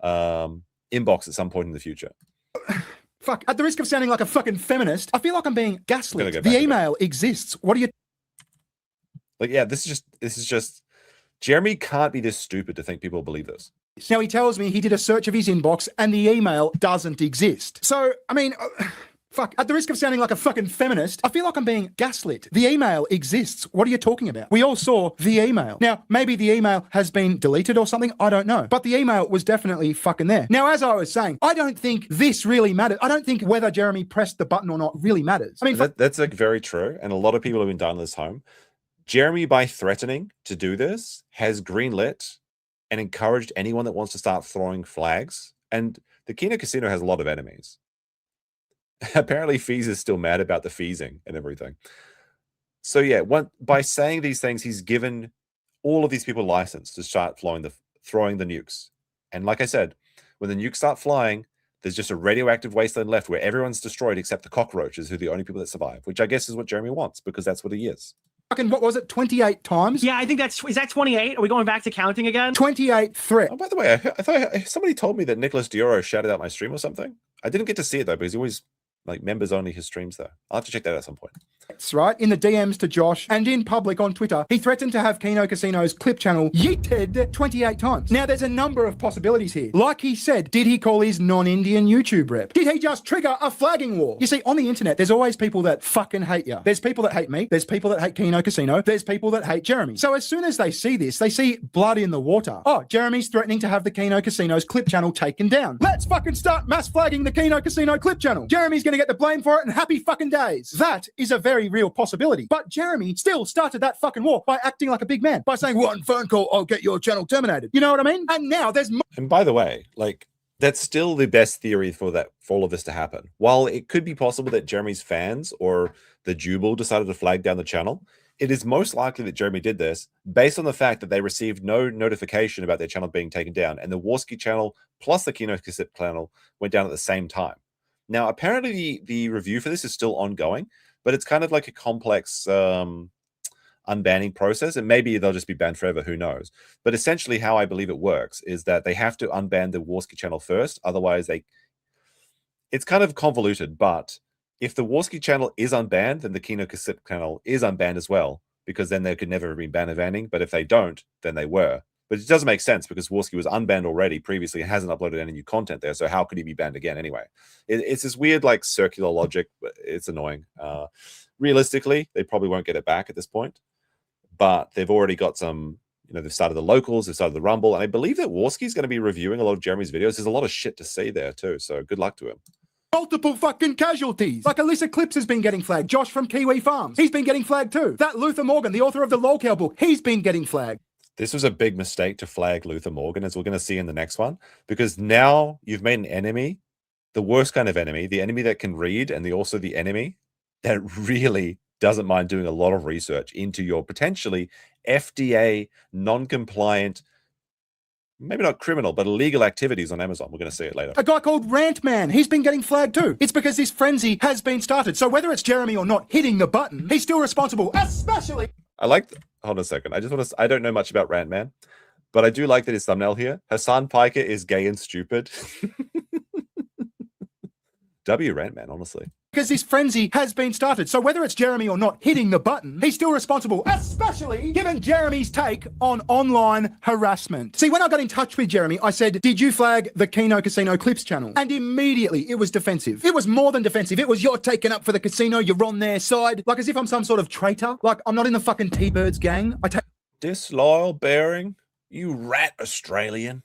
inbox at some point in the future. Fuck, at the risk of sounding like a fucking feminist, I feel like I'm being gaslit. The email exists. What do you... Like, yeah, this is just... Jeremy can't be this stupid to think people believe this. Now, he tells me he did a search of his inbox and the email doesn't exist. So, I mean... Fuck, at the risk of sounding like a fucking feminist, I feel like I'm being gaslit. The email exists. What are you talking about? We all saw the email. Now, maybe the email has been deleted or something. I don't know. But the email was definitely fucking there. Now, as I was saying, I don't think this really matters. I don't think whether Jeremy pressed the button or not really matters. I mean, that's like very true. And a lot of people have been dialing this home. Jeremy, by threatening to do this, has greenlit and encouraged anyone that wants to start throwing flags. And the Kino Casino has a lot of enemies. Apparently Fees is still mad about the feesing and everything. So yeah, by saying these things, he's given all of these people license to start throwing the nukes. And like I said, when the nukes start flying, there's just a radioactive wasteland left where everyone's destroyed except the cockroaches, who are the only people that survive, which I guess is what Jeremy wants, because that's what he is. Fucking, what was it, 28 times? Yeah, I think is that 28? Are we going back to counting again? 28 threat. Oh, by the way, I thought somebody told me that Nicholas Dioro shouted out my stream or something. I didn't get to see it though, because he always like members only his streams though. I'll have to check that out at some point. right, in the DMs to Josh and in public on Twitter, he threatened to have Kino Casino's clip channel yeeted 28 times. Now, there's a number of possibilities here. Like he said, did he call his non-Indian YouTube rep? Did he just trigger a flagging war? You see, on the internet, there's always people that fucking hate you. There's people that hate me. There's people that hate Kino Casino. There's people that hate Jeremy. So as soon as they see this, they see blood in the water. Oh, Jeremy's threatening to have the Kino Casino's clip channel taken down. Let's fucking start mass flagging the Kino Casino clip channel. Jeremy's going to get the blame for it and happy fucking days. That is a very real possibility. But Jeremy still started that fucking war by acting like a big man, by saying, one phone call, I'll get your channel terminated. You know what I mean? And now there's... And by the way, like, that's still the best theory for all of this to happen. While it could be possible that Jeremy's fans or the Jubal decided to flag down the channel, it is most likely that Jeremy did this based on the fact that they received no notification about their channel being taken down, and the Warski channel plus the Kino Cassette channel went down at the same time. Now, apparently the review for this is still ongoing, but it's kind of like a complex unbanning process, and maybe they'll just be banned forever, who knows. But essentially how I believe it works is that they have to unban the Warski channel first, otherwise it's kind of convoluted, but if the Warski channel is unbanned, then the Kino Cassette channel is unbanned as well, because then they could never have been banning, but if they don't, then they were. But it doesn't make sense because Warski was unbanned already previously and hasn't uploaded any new content there, so how could he be banned again anyway? It's this weird, like, circular logic, but it's annoying. Realistically, they probably won't get it back at this point, but they've already got some, they've started the locals, they've started the Rumble, and I believe that Warski's going to be reviewing a lot of Jeremy's videos. There's a lot of shit to see there too, so good luck to him. Multiple fucking casualties. Like Alyssa Clips has been getting flagged. Josh from Kiwi Farms, he's been getting flagged too. That Luther Morgan, the author of the LOL book, he's been getting flagged. This was a big mistake to flag Luther Morgan, as we're going to see in the next one, because now you've made an enemy, the worst kind of enemy, the enemy that can read, and also the enemy that really doesn't mind doing a lot of research into your potentially FDA non-compliant, maybe not criminal, but illegal activities on Amazon. We're going to see it later. A guy called Rant Man, he's been getting flagged too. It's because this frenzy has been started. So whether it's Jeremy or not hitting the button, he's still responsible, especially... I like... Hold on a second. I don't know much about Rant Man, but I do like that his thumbnail here. Hassan Piker is gay and stupid. W Rant Man, honestly. Because this frenzy has been started. So whether it's Jeremy or not hitting the button, he's still responsible, especially given Jeremy's take on online harassment. See, when I got in touch with Jeremy, I said, did you flag the Kino Casino Clips channel? And immediately it was defensive. It was more than defensive. It was, you're taking up for the casino, you're on their side. Like as if I'm some sort of traitor. Like I'm not in the fucking T-Birds gang. I take... Disloyal bearing, you rat Australian.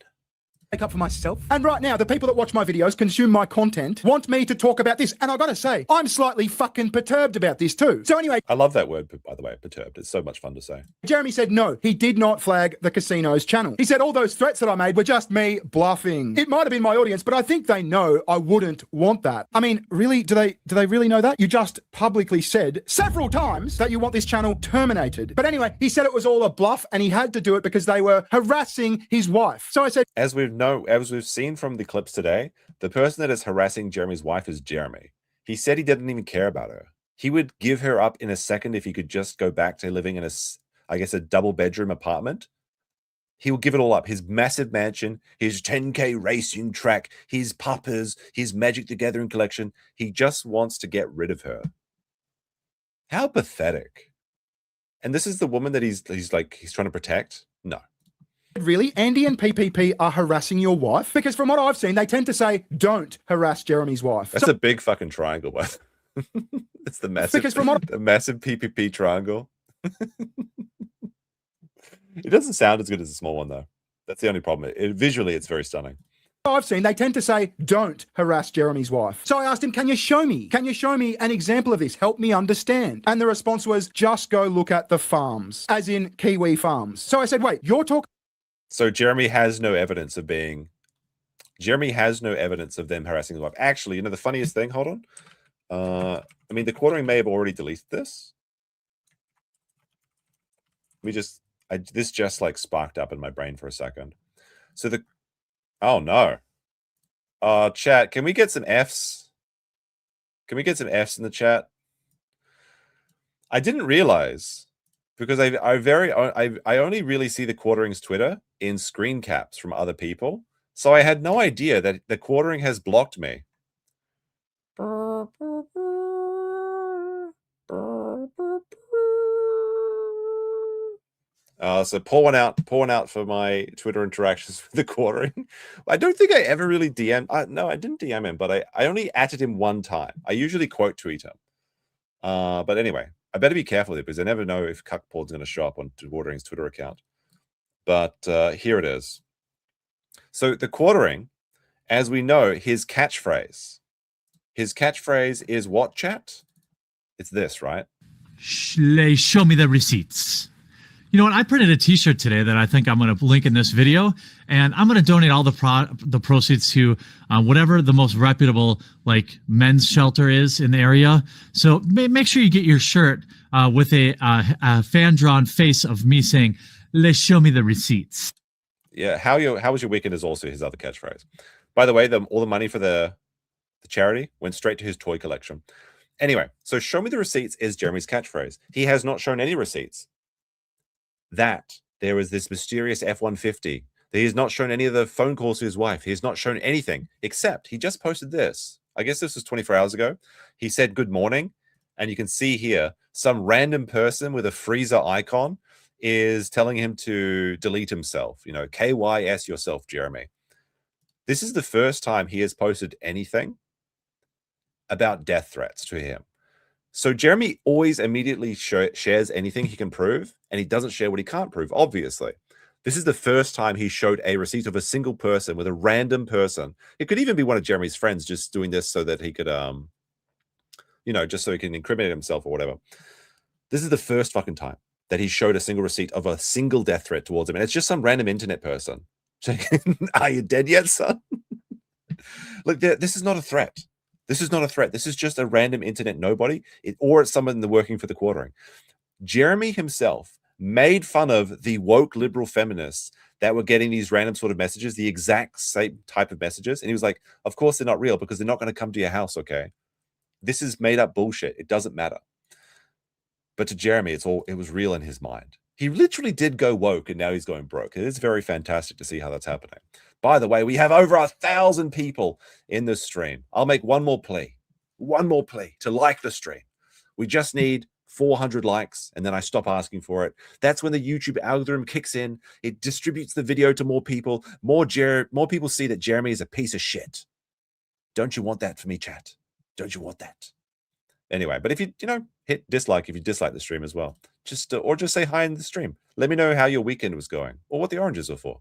Make up for myself. And right now, the people that watch my videos, consume my content, want me to talk about this. And I gotta say, I'm slightly fucking perturbed about this too. So anyway... I love that word, by the way, perturbed. It's so much fun to say. Jeremy said no, he did not flag the casino's channel. He said all those threats that I made were just me bluffing. It might have been my audience, but I think they know I wouldn't want that. I mean, really? Do they really know that? You just publicly said several times that you want this channel terminated. But anyway, he said it was all a bluff and he had to do it because they were harassing his wife. So I said... As we've seen from the clips today, the person that is harassing Jeremy's wife is Jeremy. He said he didn't even care about her. He would give her up in a second if he could just go back to living in a double bedroom apartment. He will give it all up. His massive mansion, his 10K racing track, his puppers, his Magic the Gathering collection. He just wants to get rid of her. How pathetic. And this is the woman that he's trying to protect? No. Really? Andy and PPP are harassing your wife? Because from what I've seen, they tend to say, don't harass Jeremy's wife. That's a big fucking triangle, but it's the massive, the massive PPP triangle. It doesn't sound as good as the small one, though. That's the only problem. Visually, it's very stunning. I've seen, they tend to say, don't harass Jeremy's wife. So I asked him, can you show me? Can you show me an example of this? Help me understand. And the response was, just go look at the farms, as in Kiwi Farms. So I said, wait, you're talking... So Jeremy has no evidence of them harassing his wife. Actually, the funniest thing, hold on. I mean, the Quartering may have already deleted this. This just like sparked up in my brain for a second. So oh no. Chat, can we get some Fs? Can we get some Fs in the chat? I didn't realize, because I only really see the Quarterings Twitter in screen caps from other people. So I had no idea that the Quartering has blocked me. So pour one out for my Twitter interactions with the Quartering. I don't think I ever really DM'd. No, I didn't DM him, but I only atted him one time. I usually quote tweet him. But anyway, I better be careful with it because I never know if Cuckpord's going to show up on Quartering's Twitter account. But here it is. So the Quartering, as we know, his catchphrase is what, chat? It's this, right? Show me the receipts. You know what? I printed a T-shirt today that I think I'm going to link in this video, and I'm going to donate all the proceeds to whatever the most reputable like men's shelter is in the area. So make sure you get your shirt with a fan drawn face of me saying, "Let's show me the receipts." Yeah, how was your weekend is also his other catchphrase. By the way, all the money for the charity went straight to his toy collection. Anyway, so show me the receipts is Jeremy's catchphrase. He has not shown any receipts. That there was this mysterious F-150. That he has not shown any of the phone calls to his wife. He has not shown anything, except he just posted this. I guess this was 24 hours ago. He said good morning, and you can see here some random person with a freezer icon is telling him to delete himself. You know, KYS yourself, Jeremy. This is the first time he has posted anything about death threats to him. So Jeremy always immediately shares anything he can prove, and he doesn't share what he can't prove, obviously. This is the first time he showed a receipt of a single person with a random person. It could even be one of Jeremy's friends just doing this so that he could, you know, just so he can incriminate himself or whatever. This is the first fucking time that he showed a single receipt of a single death threat towards him. And it's just some random internet person. Are you dead yet, son? Look, this is not a threat. This is not a threat. This is just a random internet nobody, or it's someone working for the Quartering. Jeremy himself made fun of the woke liberal feminists that were getting these random sort of messages, the exact same type of messages. And he was like, of course they're not real because they're not going to come to your house, okay? This is made up bullshit. It doesn't matter. But to Jeremy, it was real in his mind. He literally did go woke, and now he's going broke. It is very fantastic to see how that's happening. By the way, we have over 1,000 people in this stream. I'll make one more plea to like the stream. We just need 400 likes, and then I stop asking for it. That's when the YouTube algorithm kicks in. It distributes the video to more people. More people see that Jeremy is a piece of shit. Don't you want that for me, chat? Don't you want that? Anyway, but if you hit dislike if you dislike the stream as well. Or just say hi in the stream. Let me know how your weekend was going or what the oranges are for.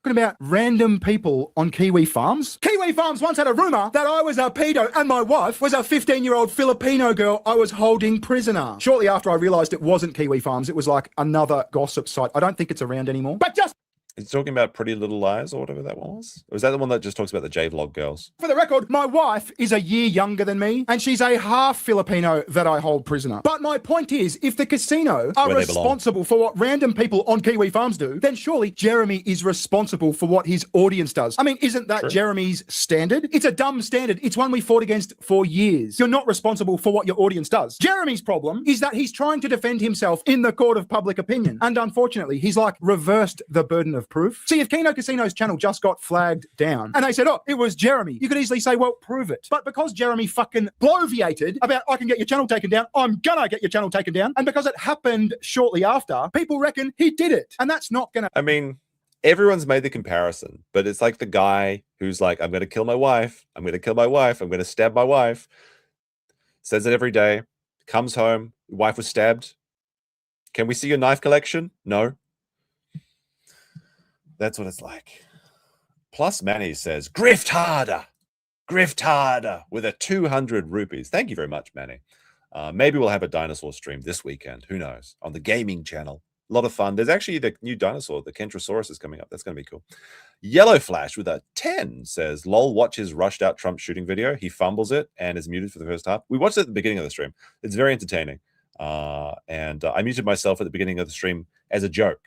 Talking about random people on Kiwi farms. Kiwi farms once had a rumor that I was a pedo and my wife was a 15-year-old Filipino girl I was holding prisoner. Shortly after I realized it wasn't Kiwi farms, it was like another gossip site. I don't think it's around anymore. But just Is he talking about Pretty Little Liars or whatever that was? Or is that the one that just talks about the J-Vlog girls? for the record, my wife is a year younger than me, and she's a half Filipino that I hold prisoner. But my point is, if the casino are Where they belong. responsible for what random people on Kiwi farms do, then surely Jeremy is responsible for what his audience does. I mean, isn't that True. Jeremy's standard? It's a dumb standard. It's one we fought against for years. You're not responsible for what your audience does. Jeremy's problem is that he's trying to defend himself in the court of public opinion. And unfortunately, he's like reversed the burden of proof. See, if Kino Casino's channel just got flagged down and they said, oh, it was Jeremy, you could easily say, well, prove it. But because Jeremy fucking bloviated about, I can get your channel taken down, I'm gonna get your channel taken down. And because it happened shortly after, people reckon he did it. And that's not gonna... I mean, everyone's made the comparison, but it's like the guy who's like, I'm going to kill my wife. I'm going to kill my wife. I'm going to stab my wife. Says it every day. Comes home. Wife was stabbed. Can we see your knife collection? No. That's what it's like. Plus Manny says, grift harder with a 200 rupees. Thank you very much, Manny. Maybe we'll have a dinosaur stream this weekend. Who knows? On the gaming channel. A lot of fun. There's actually the new dinosaur, the Kentrosaurus, is coming up. That's going to be cool. Yellow Flash with a 10 says, lol, watch his rushed out Trump shooting video. He fumbles it and is muted for the first half. We watched it at the beginning of the stream. It's very entertaining. And I muted myself at the beginning of the stream as a joke.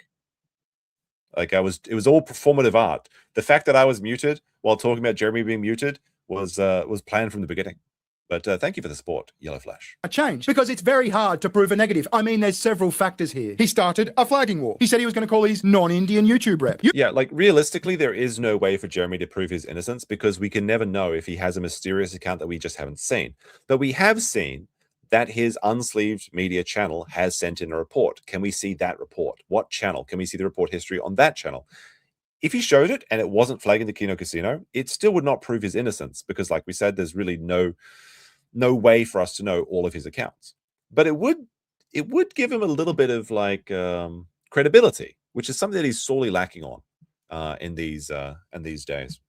Like it was all performative art. The fact that I was muted while talking about Jeremy being muted was planned from the beginning. But thank you for the support, Yellow Flash. a change because it's very hard to prove a negative. I mean, there's several factors here. He started a flagging war. He said he was going to call his non-Indian YouTube rep. Yeah, like realistically, there is no way for Jeremy to prove his innocence because we can never know if he has a mysterious account that we just haven't seen. But we have seen that his unsleeved media channel has sent in a report. Can we see that report? What channel? Can we see the report history on that channel? If he showed it and it wasn't flagging the Kino Casino, it still would not prove his innocence because, like we said, there's really no way for us to know all of his accounts. But it would give him a little bit of like credibility, which is something that he's sorely lacking on in these days.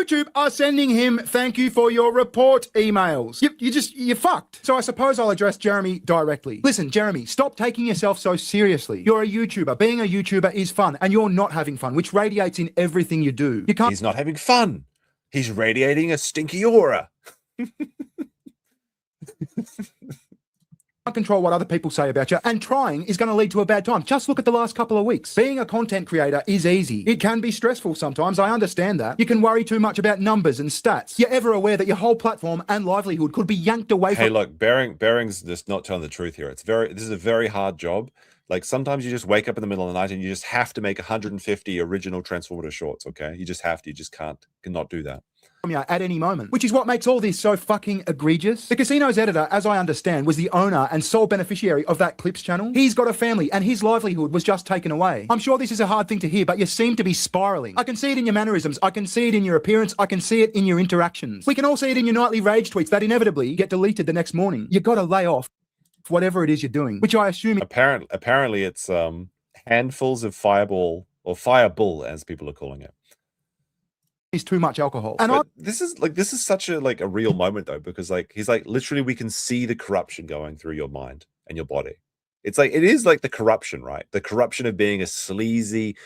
YouTube are sending him thank you for your report emails. You're fucked. So I suppose I'll address Jeremy directly. Listen, Jeremy, stop taking yourself so seriously. You're a YouTuber. Being a YouTuber is fun, and you're not having fun, which radiates in everything you do. You can't. He's not having fun. He's radiating a stinky aura. Can't control what other people say about you, and trying is going to lead to a bad time. Just look at the last couple of weeks. Being a content creator is easy. It can be stressful sometimes. I understand that. You can worry too much about numbers and stats. You're ever aware that your whole platform and livelihood could be yanked away from... Hey, look, Bering's just not telling the truth here. This is a very hard job. Like, sometimes you just wake up in the middle of the night and you just have to make 150 original transformative shorts, okay? You just have to. You just cannot do that. At any moment, which is what makes all this so fucking egregious. The casino's editor, as I understand, was the owner and sole beneficiary of that Clips channel. He's got a family and his livelihood was just taken away. I'm sure this is a hard thing to hear, but you seem to be spiraling. I can see it in your mannerisms. I can see it in your appearance. I can see it in your interactions. We can all see it in your nightly rage tweets that inevitably get deleted the next morning. You gotta lay off whatever it is you're doing, which I assume... Apparently it's handfuls of fireball, or firebull, as people are calling it. Is too much alcohol. And this is such a like a real moment though, because like he's like, literally we can see the corruption going through your mind and your body. It's like, it is like the corruption, right? The corruption of being a sleazy,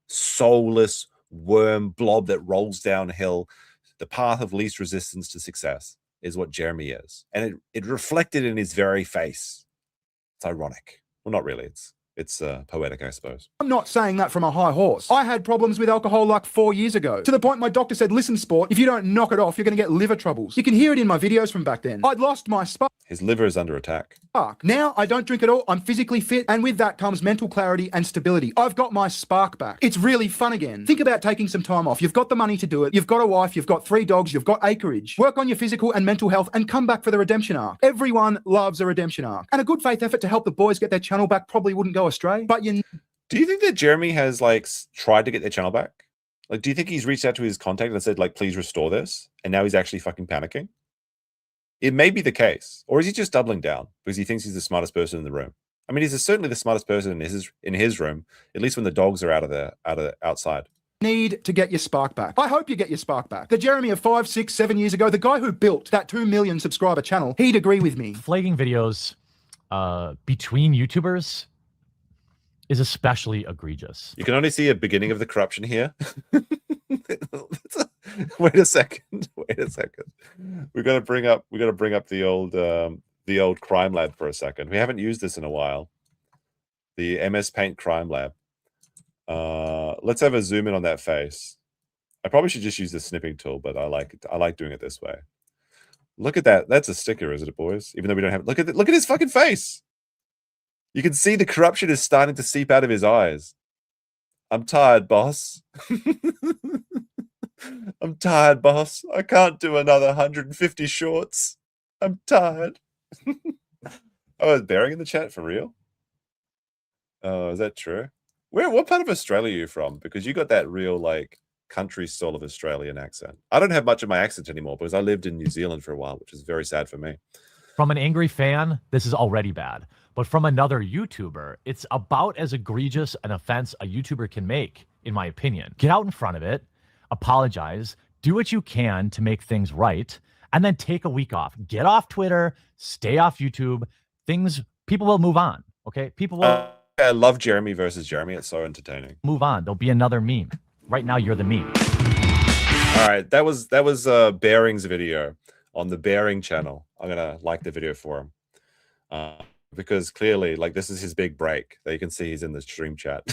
soulless worm blob that rolls downhill. The path of least resistance to success is what Jeremy is. And it reflected in his very face. It's ironic. Well, not really. It's poetic, I suppose. I'm not saying that from a high horse. I had problems with alcohol like 4 years ago, to the point my doctor said, listen, sport, if you don't knock it off, you're going to get liver troubles. You can hear it in my videos from back then. I'd lost my spark. His liver is under attack. Now I don't drink at all. I'm physically fit, and with that comes mental clarity and stability. I've got my spark back. It's really fun again. Think about taking some time off. You've got the money to do it. You've got a wife. You've got 3 dogs. You've got acreage. Work on your physical and mental health and come back for the redemption arc. Everyone loves a redemption arc. And a good faith effort to help the boys get their channel back probably wouldn't go astray. But do you think that Jeremy has like tried to get their channel back? Like, do you think he's reached out to his contact and said like, please restore this? And now he's actually fucking panicking? It may be the case. Or is he just doubling down because he thinks he's the smartest person in the room? I mean, he's certainly the smartest person in his room, at least when the dogs are outside. Need to get your spark back. I hope you get your spark back. The Jeremy of 5, 6, 7 years ago, the guy who built that 2 million subscriber channel, he'd agree with me. Flagging videos between YouTubers is especially egregious. You can only see a beginning of the corruption here. Wait a second. We're gonna bring up the old crime lab for a second. We haven't used this in a while. The MS Paint crime lab. Let's have a zoom in on that face. I probably should just use the snipping tool, but I like doing it this way. Look at that. That's a sticker, isn't it, boys? Even though we don't have look at his fucking face. You can see the corruption is starting to seep out of his eyes. I'm tired, boss. I'm tired, boss. I can't do another 150 shorts. I'm tired. Oh, is Bering in the chat for real? Oh, is that true? What part of Australia are you from? Because you got that real like country style of Australian accent. I don't have much of my accent anymore because I lived in New Zealand for a while, which is very sad for me. From an angry fan, this is already bad. But from another YouTuber, it's about as egregious an offense a YouTuber can make, in my opinion. Get out in front of it, apologize, do what you can to make things right, and then take a week off. Get off Twitter, stay off YouTube. People will move on, okay? People will... I love Jeremy versus Jeremy. It's so entertaining. Move on. There'll be another meme. Right now, you're the meme. All right, that was Bering's video on the Bering channel. I'm gonna like the video for him because clearly, like, this is his big break. That you can see he's in the stream chat.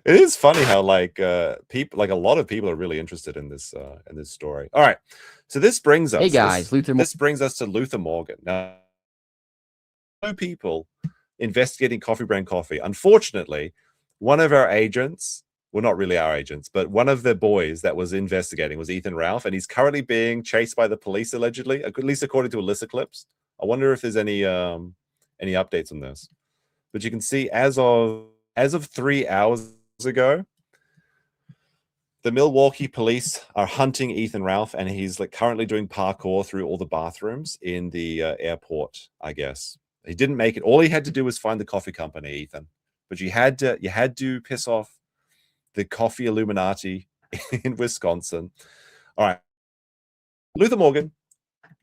It is funny how like people, like a lot of people, are really interested in this story. All right, so this brings us. Hey guys, this brings us to Luther Morgan. Now, people investigating Coffee Brand Coffee. Unfortunately, one of our agents well, not really our agents, but one of the boys that was investigating was Ethan Ralph, and he's currently being chased by the police allegedly, at least according to Alyssa clips. I wonder if there's any updates on this. But you can see as of 3 hours ago, the Milwaukee police are hunting Ethan Ralph, and he's like currently doing parkour through all the bathrooms in the airport, I guess. He didn't make it. All he had to do was find the coffee company, Ethan. But you had to piss off the coffee Illuminati in Wisconsin. All right. Luther Morgan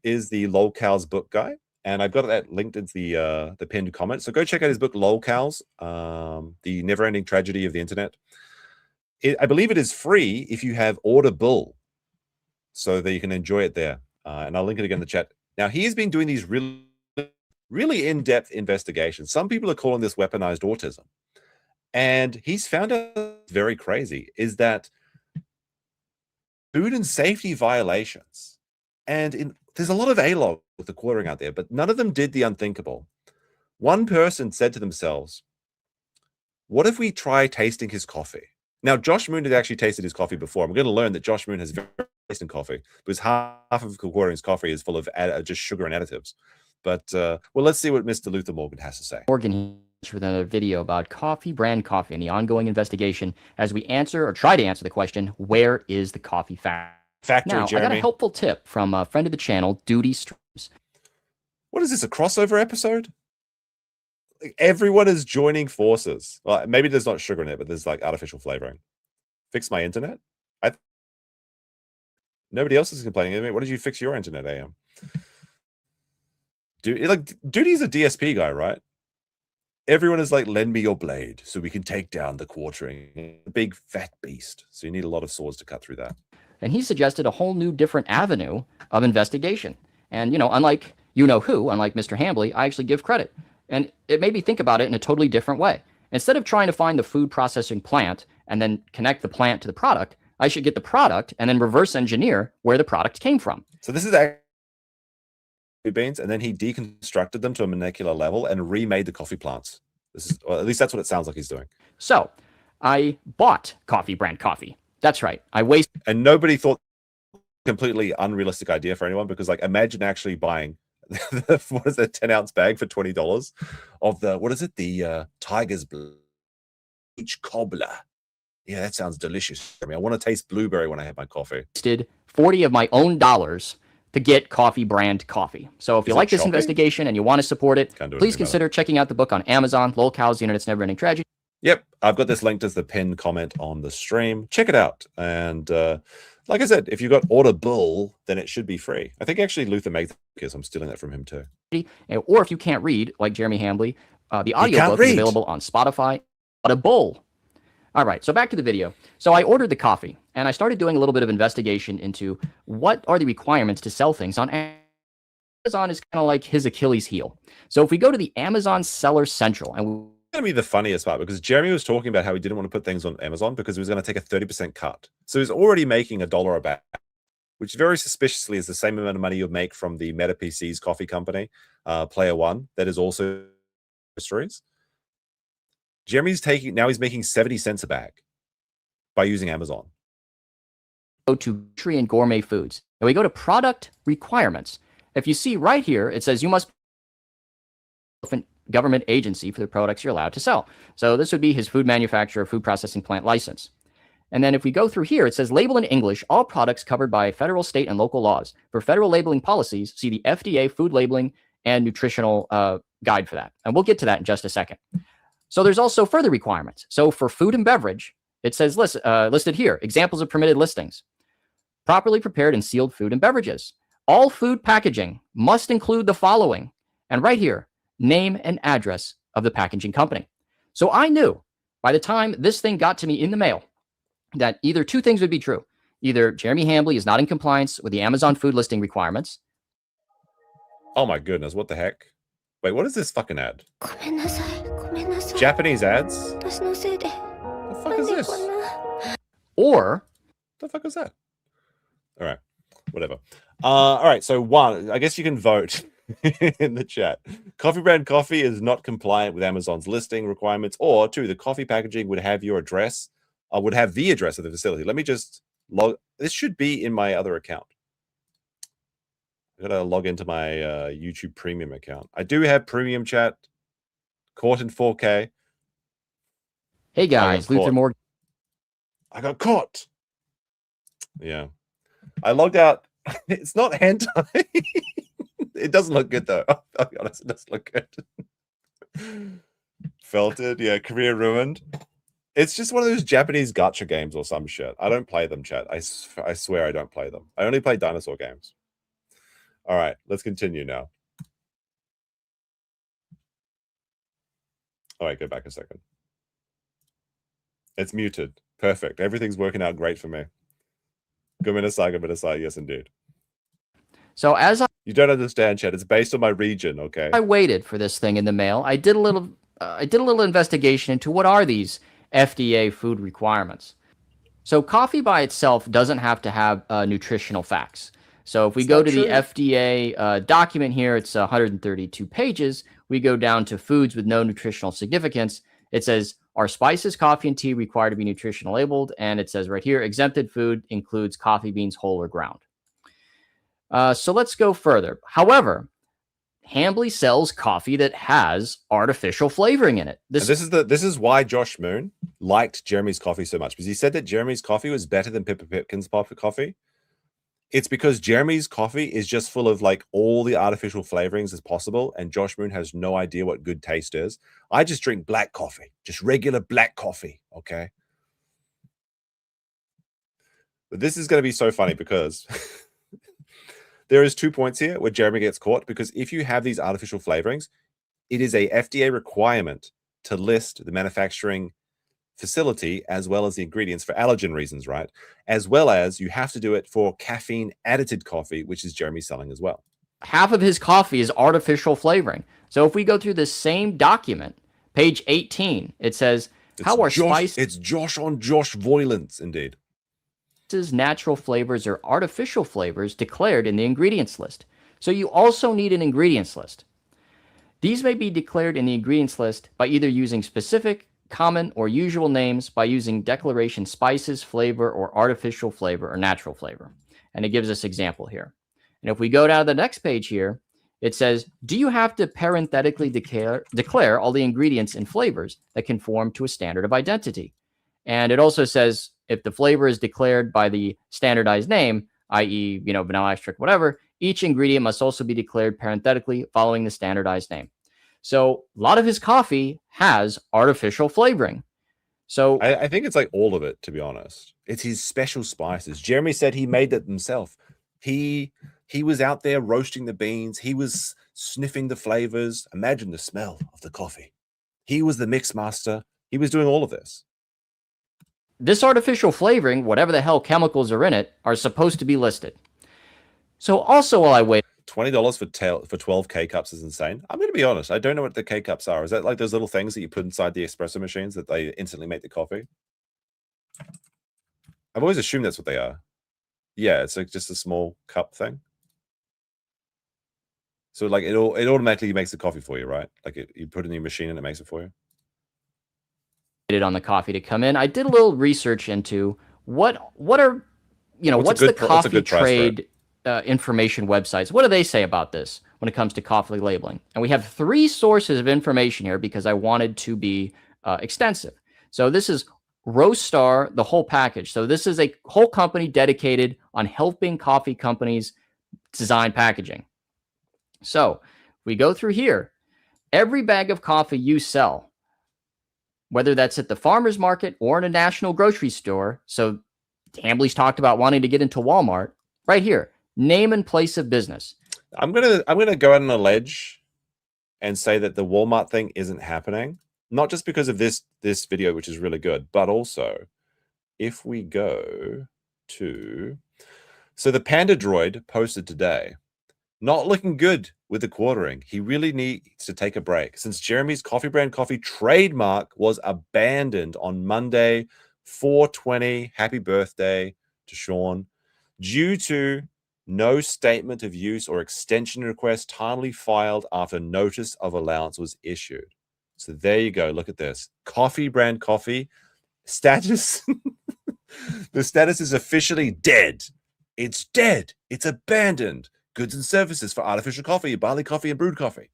is the Lolcows book guy, and I've got that linked in the pinned comment. So go check out his book, Lolcows, The Never-Ending Tragedy of the Internet. I believe it is free if you have Audible, so that you can enjoy it there. And I'll link it again in the chat. Now, he's been doing these really in-depth investigations. Some people are calling this weaponized autism. And he's found out very crazy is that food and safety violations, and there's a lot of A-log with the quartering out there, but none of them did the unthinkable. One person said to themselves, what if we try tasting his coffee? Now, Josh Moon had actually tasted his coffee before. I'm going to learn that Josh Moon has very taste in coffee because half of Quartering's coffee is full of just sugar and additives. But, well, let's see what Mr. Luther Morgan has to say. Morgan with another video about coffee brand coffee and the ongoing investigation as we answer or try to answer the question, where is the coffee factory? Now, Jeremy. I got a helpful tip from a friend of the channel, Duty Streams. What is this, a crossover episode? Like, everyone is joining forces. Well, maybe there's not sugar in it, but there's like artificial flavoring. Fix my internet? Nobody else is complaining. I mean, what did you fix your internet, AM? Duty's a DSP guy, right? Everyone is like, lend me your blade so we can take down the Quartering. A big fat beast. So you need a lot of swords to cut through that. And he suggested a whole new different avenue of investigation. And, you know, unlike unlike Mr. Hambly, I actually give credit. And it made me think about it in a totally different way. Instead of trying to find the food processing plant and then connect the plant to the product, I should get the product and then reverse engineer where the product came from. So this is actually beans, and then he deconstructed them to a molecular level and remade the coffee plants. This is, well, at least that's what it sounds like he's doing. So I bought coffee brand coffee. That's right. I wasted. And nobody thought completely unrealistic idea for anyone, because like imagine actually buying what is that 10-ounce bag for $20 of the, what is it, the Tiger's Bleach Cobbler. Yeah, that sounds delicious. I mean, I want to taste blueberry when I have my coffee. Wasted 40 of my own dollars to get coffee brand coffee. So if you like this investigation and you want to support it, please consider checking out the book on Amazon, Lolcows, The Internet's Never-Ending Tragedy. Yep, I've got this linked as the pinned comment on the stream. Check it out. And like I said, if you've got Audible, then it should be free. I think actually Luther makes it because I'm stealing that from him too. Or if you can't read, like Jeremy Hambly, the audiobook is available on Spotify. Audible. All right, so back to the video. So I ordered the coffee, and I started doing a little bit of investigation into what are the requirements to sell things on Amazon. Amazon is kind of like his Achilles heel. So if we go to the Amazon Seller Central, and going to be the funniest part, because Jeremy was talking about how he didn't want to put things on Amazon because he was going to take a 30% cut. So he's already making $1 a bag, which very suspiciously is the same amount of money you'll make from the Meta PC's coffee company, Player One, that is also groceries. Jeremy's he's making 70 cents a bag by using Amazon. Go to Tree and Gourmet Foods, and we go to product requirements. If you see right here, it says you must be a government agency for the products you're allowed to sell. So this would be his food manufacturer, food processing plant license. And then if we go through here, it says label in English all products covered by federal, state, and local laws. For federal labeling policies, see the FDA food labeling and nutritional guide for that. And we'll get to that in just a second. So there's also further requirements. So for food and beverage, it says listed here, examples of permitted listings. Properly prepared and sealed food and beverages. All food packaging must include the following. And right here, name and address of the packaging company. So I knew by the time this thing got to me in the mail that either two things would be true. Either Jeremy Hambly is not in compliance with the Amazon food listing requirements. Oh my goodness, what the heck? Wait, what is this fucking ad? Japanese ads? The fuck is this? Or the fuck is that? All right, whatever. All right, so one, I guess you can vote in the chat. Coffee brand coffee is not compliant with Amazon's listing requirements, or two, the coffee packaging would have your address would have the address of the facility. Let me just log. This should be in my other account. I gotta log into my YouTube Premium account. I do have Premium Chat, caught in 4K. Hey guys, Luther Morgan. I got caught. Yeah, I logged out. It's not hentai. It doesn't look good though. I'll be honest, it doesn't look good. Felted, yeah, career ruined. It's just one of those Japanese gacha games or some shit. I don't play them, chat. I swear I don't play them. I only play dinosaur games. All right, let's continue now. All right, go back a second. It's muted. Perfect. Everything's working out great for me. Gominasai, yes, indeed. So as you don't understand, Chad. It's based on my region, okay? I waited for this thing in the mail. I did a little investigation into what are these FDA food requirements. So coffee by itself doesn't have to have nutritional facts. So if we go to the FDA document here, it's 132 pages. We go down to foods with no nutritional significance. It says, are spices, coffee, and tea required to be nutritional labeled? And it says right here, exempted food includes coffee beans, whole or ground. So let's go further. However, Hambly sells coffee that has artificial flavoring in it. This is why Josh Moon liked Jeremy's coffee so much, because he said that Jeremy's coffee was better than Pippa Pipkin's coffee. It's because Jeremy's coffee is just full of like all the artificial flavorings as possible, and Josh Moon has no idea what good taste is. I just drink black coffee, just regular black coffee, okay? But this is going to be so funny because there is 2 points here where Jeremy gets caught, because if you have these artificial flavorings, it is a FDA requirement to list the manufacturing facility as well as the ingredients for allergen reasons, right? As well as you have to do it for caffeine added coffee, which is Jeremy selling as well. Half of his coffee is artificial flavoring. So if we go through the same document, page 18, it says, It's Josh on Josh violence, indeed. Natural flavors or artificial flavors declared in the ingredients list. So you also need an ingredients list. These may be declared in the ingredients list by either using specific, common, or usual names, by using declaration spices, flavor, or artificial flavor, or natural flavor. And it gives us example here. And if we go down to the next page here, it says, do you have to parenthetically declare all the ingredients and flavors that conform to a standard of identity? And it also says, if the flavor is declared by the standardized name, i.e., vanilla extract, whatever, each ingredient must also be declared parenthetically following the standardized name. So a lot of his coffee has artificial flavoring. So I think it's like all of it, to be honest. It's his special spices. Jeremy said he made it himself. He was out there roasting the beans. He was sniffing the flavors. Imagine the smell of the coffee. He was the mix master. He was doing all of this. This artificial flavoring, whatever the hell chemicals are in it, are supposed to be listed. So also while I wait, $20 for 12 K-cups is insane. I'm going to be honest. I don't know what the K-cups are. Is that like those little things that you put inside the espresso machines that they instantly make the coffee? I've always assumed that's what they are. Yeah, it's like just a small cup thing. So like it automatically makes the coffee for you, right? Like you put it in your machine and it makes it for you. On the coffee to come in, I did a little research into what are what's the coffee trade information websites. What do they say about this when it comes to coffee labeling? And we have 3 sources of information here because I wanted to be extensive. So this is Roastar, the whole package. So this is a whole company dedicated on helping coffee companies design packaging. So we go through here. Every bag of coffee you sell, whether that's at the farmer's market or in a national grocery store. So Hambly's talked about wanting to get into Walmart. Right here, name and place of business. I'm gonna go out on a ledge and say that the Walmart thing isn't happening. Not just because of this video, which is really good, but also if we go to... So the Panda Droid posted today, not looking good with the quartering. He really needs to take a break. Since Jeremy's coffee brand coffee trademark was abandoned on Monday, 4/20, happy birthday to Sean, due to no statement of use or extension request timely filed after notice of allowance was issued. So there you go. Look at this. Coffee brand coffee Status. The status is officially dead. It's dead. It's abandoned. Goods and services for artificial coffee, barley coffee, and brewed coffee.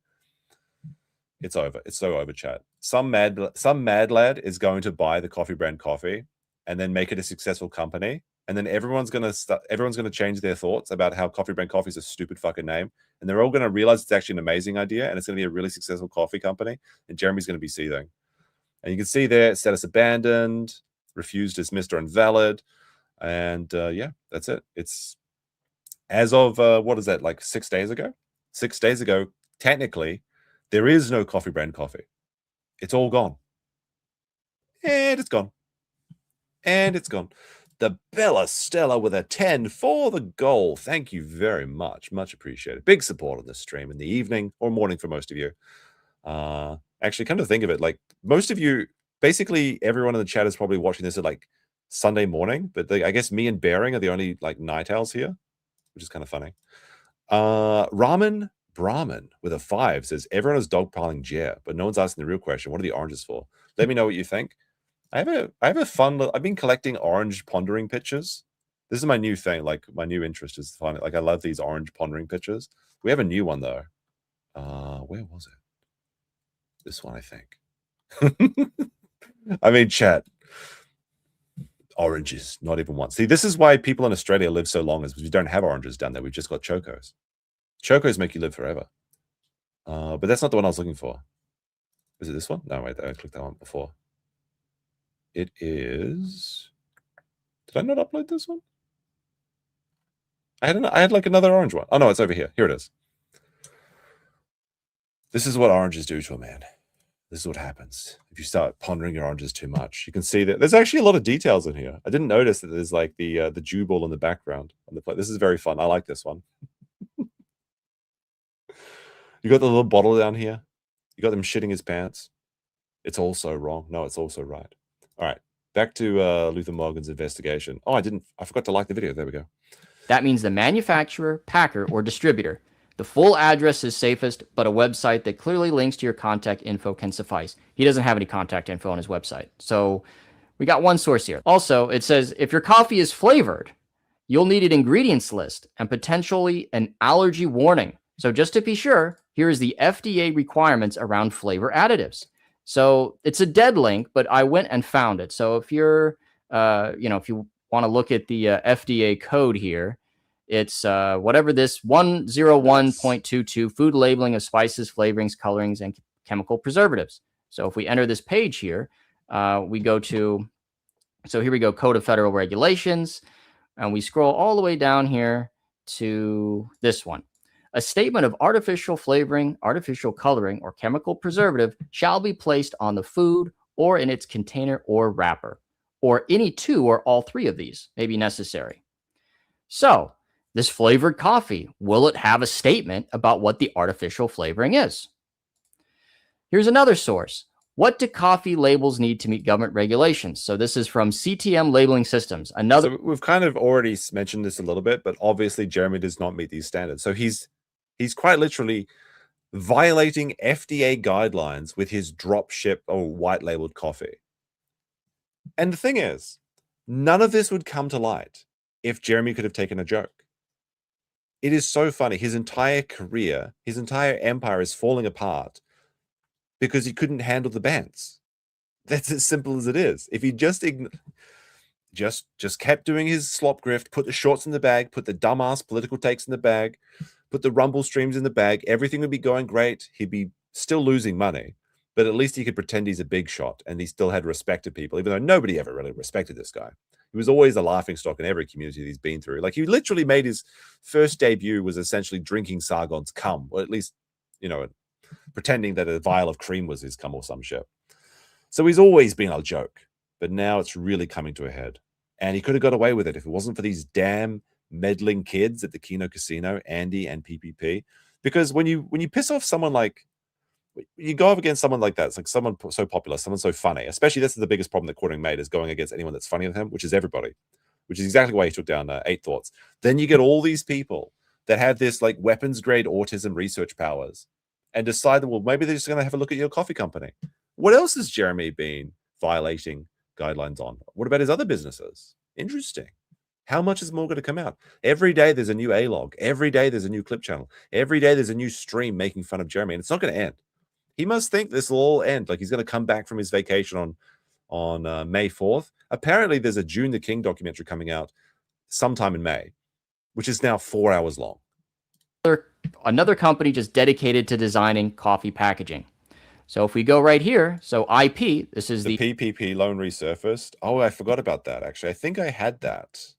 It's over. It's so over, chat. Some mad lad is going to buy the coffee brand coffee and then make it a successful company. And then everyone's gonna change their thoughts about how coffee brand coffee is a stupid fucking name. And they're all gonna realize it's actually an amazing idea and it's gonna be a really successful coffee company. And Jeremy's gonna be seething. And you can see there, status abandoned, refused, dismissed, or invalid. And yeah, that's it. It's as of what is that, like 6 days ago? 6 days ago, technically, there is no coffee brand coffee. It's all gone. And it's gone. And it's gone. The Bella Stella with a 10 for the goal. Thank you very much. Much appreciated. Big support on this stream in the evening or morning for most of you. Actually, come to think of it, like most of you, basically everyone in the chat is probably watching this at like Sunday morning, but I guess me and Bearing are the only like night owls here, which is kind of funny. Ramen Brahmin with a 5 says, everyone is dogpiling Jer, but no one's asking the real question. What are the oranges for? Let me know what you think. I have a fun, I've been collecting orange pondering pictures. This is my new thing. Like my new interest is finding, like I love these orange pondering pictures. We have a new one though. Where was it? This one, I think. I mean, chat. Oranges, not even one. See, this is why people in Australia live so long, is because we don't have oranges down there. We've just got chocos. Chocos make you live forever. But that's not the one I was looking for. Is it this one? No, wait, I clicked that one before. It is. Did I not upload this one? I had like another orange one. Oh no, it's over here. Here it is. This is what oranges do to a man. This is what happens if you start pondering your oranges too much. You can see that there's actually a lot of details in here. I didn't notice that there's like the dew ball in the background on the plate. This is very fun. I like this one. You got the little bottle down here. You got him shitting his pants. It's all so wrong. No, it's also right. All right, back to Luther Morgan's investigation. Oh, I forgot to like the video. There we go. That means the manufacturer, packer, or distributor. The full address is safest, but a website that clearly links to your contact info can suffice. He doesn't have any contact info on his website. So we got one source here. Also, it says if your coffee is flavored, you'll need an ingredients list and potentially an allergy warning. So just to be sure, here is the FDA requirements around flavor additives. So it's a dead link, but I went and found it. So if you're, if you want to look at the FDA code here, it's whatever this 101.22 food labeling of spices, flavorings, colorings, and chemical preservatives. So if we enter this page here, we go to, so here we go, Code of Federal Regulations, and we scroll all the way down here to this one. A statement of artificial flavoring, artificial coloring, or chemical preservative shall be placed on the food or in its container or wrapper, or any two or all three of these may be necessary. So this flavored coffee, will it have a statement about what the artificial flavoring is? Here's another source. What do coffee labels need to meet government regulations? So this is from CTM Labeling Systems. So we've kind of already mentioned this a little bit, but obviously Jeremy does not meet these standards. So he's quite literally violating FDA guidelines with his drop ship or white labeled coffee. And the thing is, none of this would come to light if Jeremy could have taken a joke. It is so funny. His entire career, his entire empire is falling apart because he couldn't handle the bans. That's as simple as it is. If he just kept doing his slop grift, put the shorts in the bag, put the dumbass political takes in the bag, put the rumble streams in the bag, everything would be going great. He'd be still losing money, but at least he could pretend he's a big shot and he still had respect to people, even though nobody ever really respected this guy. He was always a laughingstock in every community he's been through. Like he literally made his first debut was essentially drinking Sargon's cum, or at least, pretending that a vial of cream was his cum or some shit. So he's always been a joke, but now it's really coming to a head. And he could have got away with it if it wasn't for these damn meddling kids at the Kino Casino, Andy and PPP. Because when you piss off someone like, you go up against someone like that, it's like someone so popular, someone so funny, especially this is the biggest problem that Quartering made, is going against anyone that's funnier than him, which is everybody, which is exactly why he took down 8 Thoughts. Then you get all these people that have this like weapons grade autism research powers and decide that, well, maybe they're just going to have a look at your coffee company. What else has Jeremy been violating guidelines on. What about his other businesses? Interesting. How much is more going to come out? Every day there's a new A-log. Every day there's a new clip channel. Every day there's a new stream making fun of Jeremy, and it's not going to end. He must think this will all end. Like he's going to come back from his vacation on May 4th. Apparently there's a June the King documentary coming out sometime in May, which is now 4 hours long. Another company just dedicated to designing coffee packaging. So if we go right here, so IP, this is the PPP loan resurfaced. Oh, I forgot about that. Actually, I think I had that.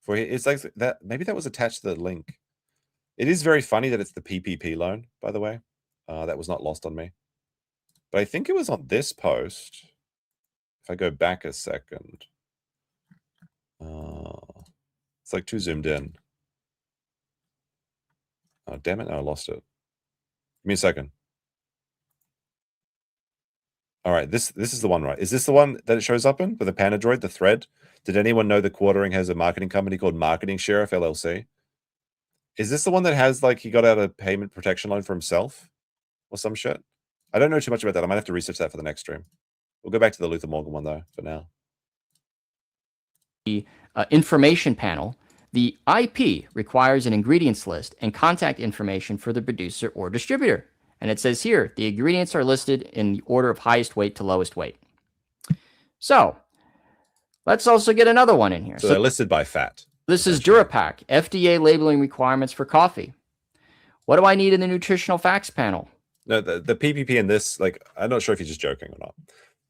It's like that. Maybe that was attached to the link. It is very funny that it's the PPP loan, by the way. That was not lost on me. But I think it was on this post. If I go back a second. It's like too zoomed in. Oh, damn it. No, I lost it. Give me a second. All right, this is the one, right? Is this the one that it shows up in with the Panda Droid, the thread? Did anyone know the Quartering has a marketing company called Marketing Sheriff LLC? Is this the one that has, like, he got out a payment protection loan for himself or some shit? I don't know too much about that. I might have to research that for the next stream. We'll go back to the Luther Morgan one, though, for now. The information panel. The IP requires an ingredients list and contact information for the producer or distributor. And it says here, the ingredients are listed in the order of highest weight to lowest weight. So let's also get another one in here. So they're listed by fat. This is Durapack, FDA labeling requirements for coffee. What do I need in the nutritional facts panel? No, the PPP in this, like, I'm not sure if you're just joking or not,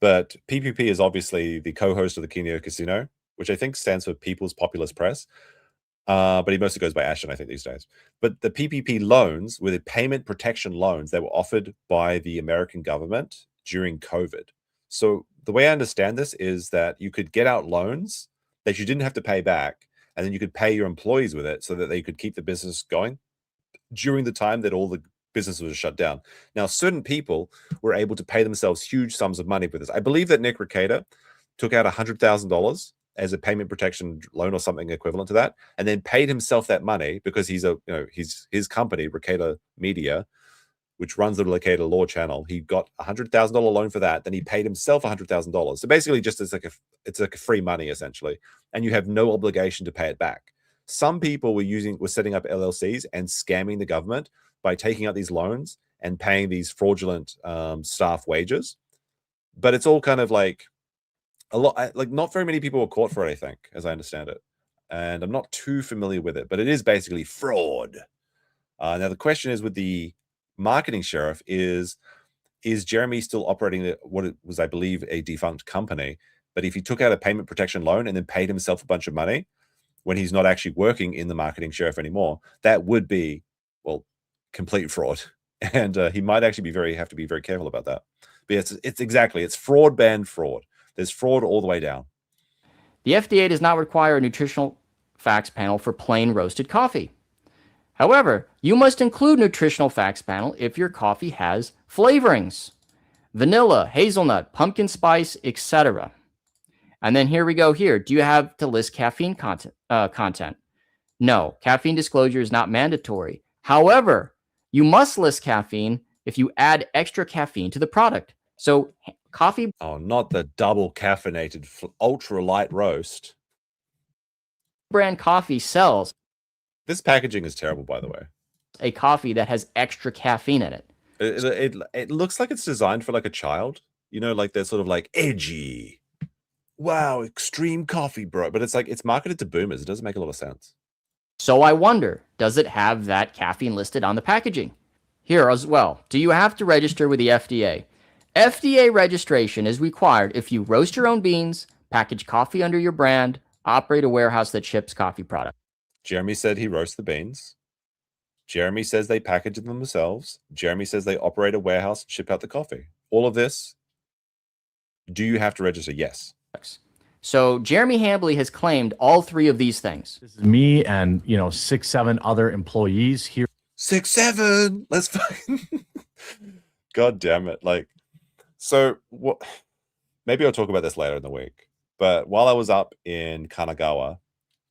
but PPP is obviously the co-host of the Kino Casino, which I think stands for People's Populist Press. But he mostly goes by Ashton, I think, these days. But the PPP loans were the payment protection loans that were offered by the American government during COVID. So the way I understand this is that you could get out loans that you didn't have to pay back, and then you could pay your employees with it so that they could keep the business going during the time that all the businesses were shut down. Now, certain people were able to pay themselves huge sums of money with this. I believe that Nick Recator took out $100,000 as a payment protection loan or something equivalent to that, and then paid himself that money because he's his company, Recator Media, which runs the Recator Law channel. He got $100,000 loan for that. Then he paid himself $100,000. So basically, just it's like a free money essentially, and you have no obligation to pay it back. Some people were setting up LLCs and scamming the government by taking out these loans and paying these fraudulent staff wages. But it's all kind of like not very many people were caught for it, I think, as I understand it. And I'm not too familiar with it, but it is basically fraud. Now, the question is with the marketing sheriff is Jeremy still operating what it was, I believe, a defunct company? But if he took out a payment protection loan and then paid himself a bunch of money when he's not actually working in the marketing sheriff anymore, that would be, well, complete fraud. And he might actually have to be very careful about that. But it's fraud, banned fraud. There's fraud all the way down. The FDA does not require a nutritional facts panel for plain roasted coffee. However, you must include nutritional facts panel if your coffee has flavorings, vanilla, hazelnut, pumpkin spice, etc. And then here we go here. Do you have to list caffeine content? No, caffeine disclosure is not mandatory. However, you must list caffeine if you add extra caffeine to the product. So coffee. Oh, not the double caffeinated ultra light roast. Brand coffee sells. This packaging is terrible, by the way. A coffee that has extra caffeine in it. It looks like it's designed for like a child. You know, like they're sort of like edgy. Wow, extreme coffee, bro. But it's like it's marketed to boomers. It doesn't make a lot of sense. So I wonder, does it have that caffeine listed on the packaging? Here as well, do you have to register with the FDA? FDA registration is required if you roast your own beans, package coffee under your brand, operate a warehouse that ships coffee products. Jeremy said he roasts the beans. Jeremy says they package them themselves. Jeremy says they operate a warehouse and ship out the coffee. All of this, do you have to register? Yes. So Jeremy Hambly has claimed all three of these things. This is me and 6-7 other employees here. 6-7. Let's find. God damn it! So what? Maybe I'll talk about this later in the week. But while I was up in Kanagawa,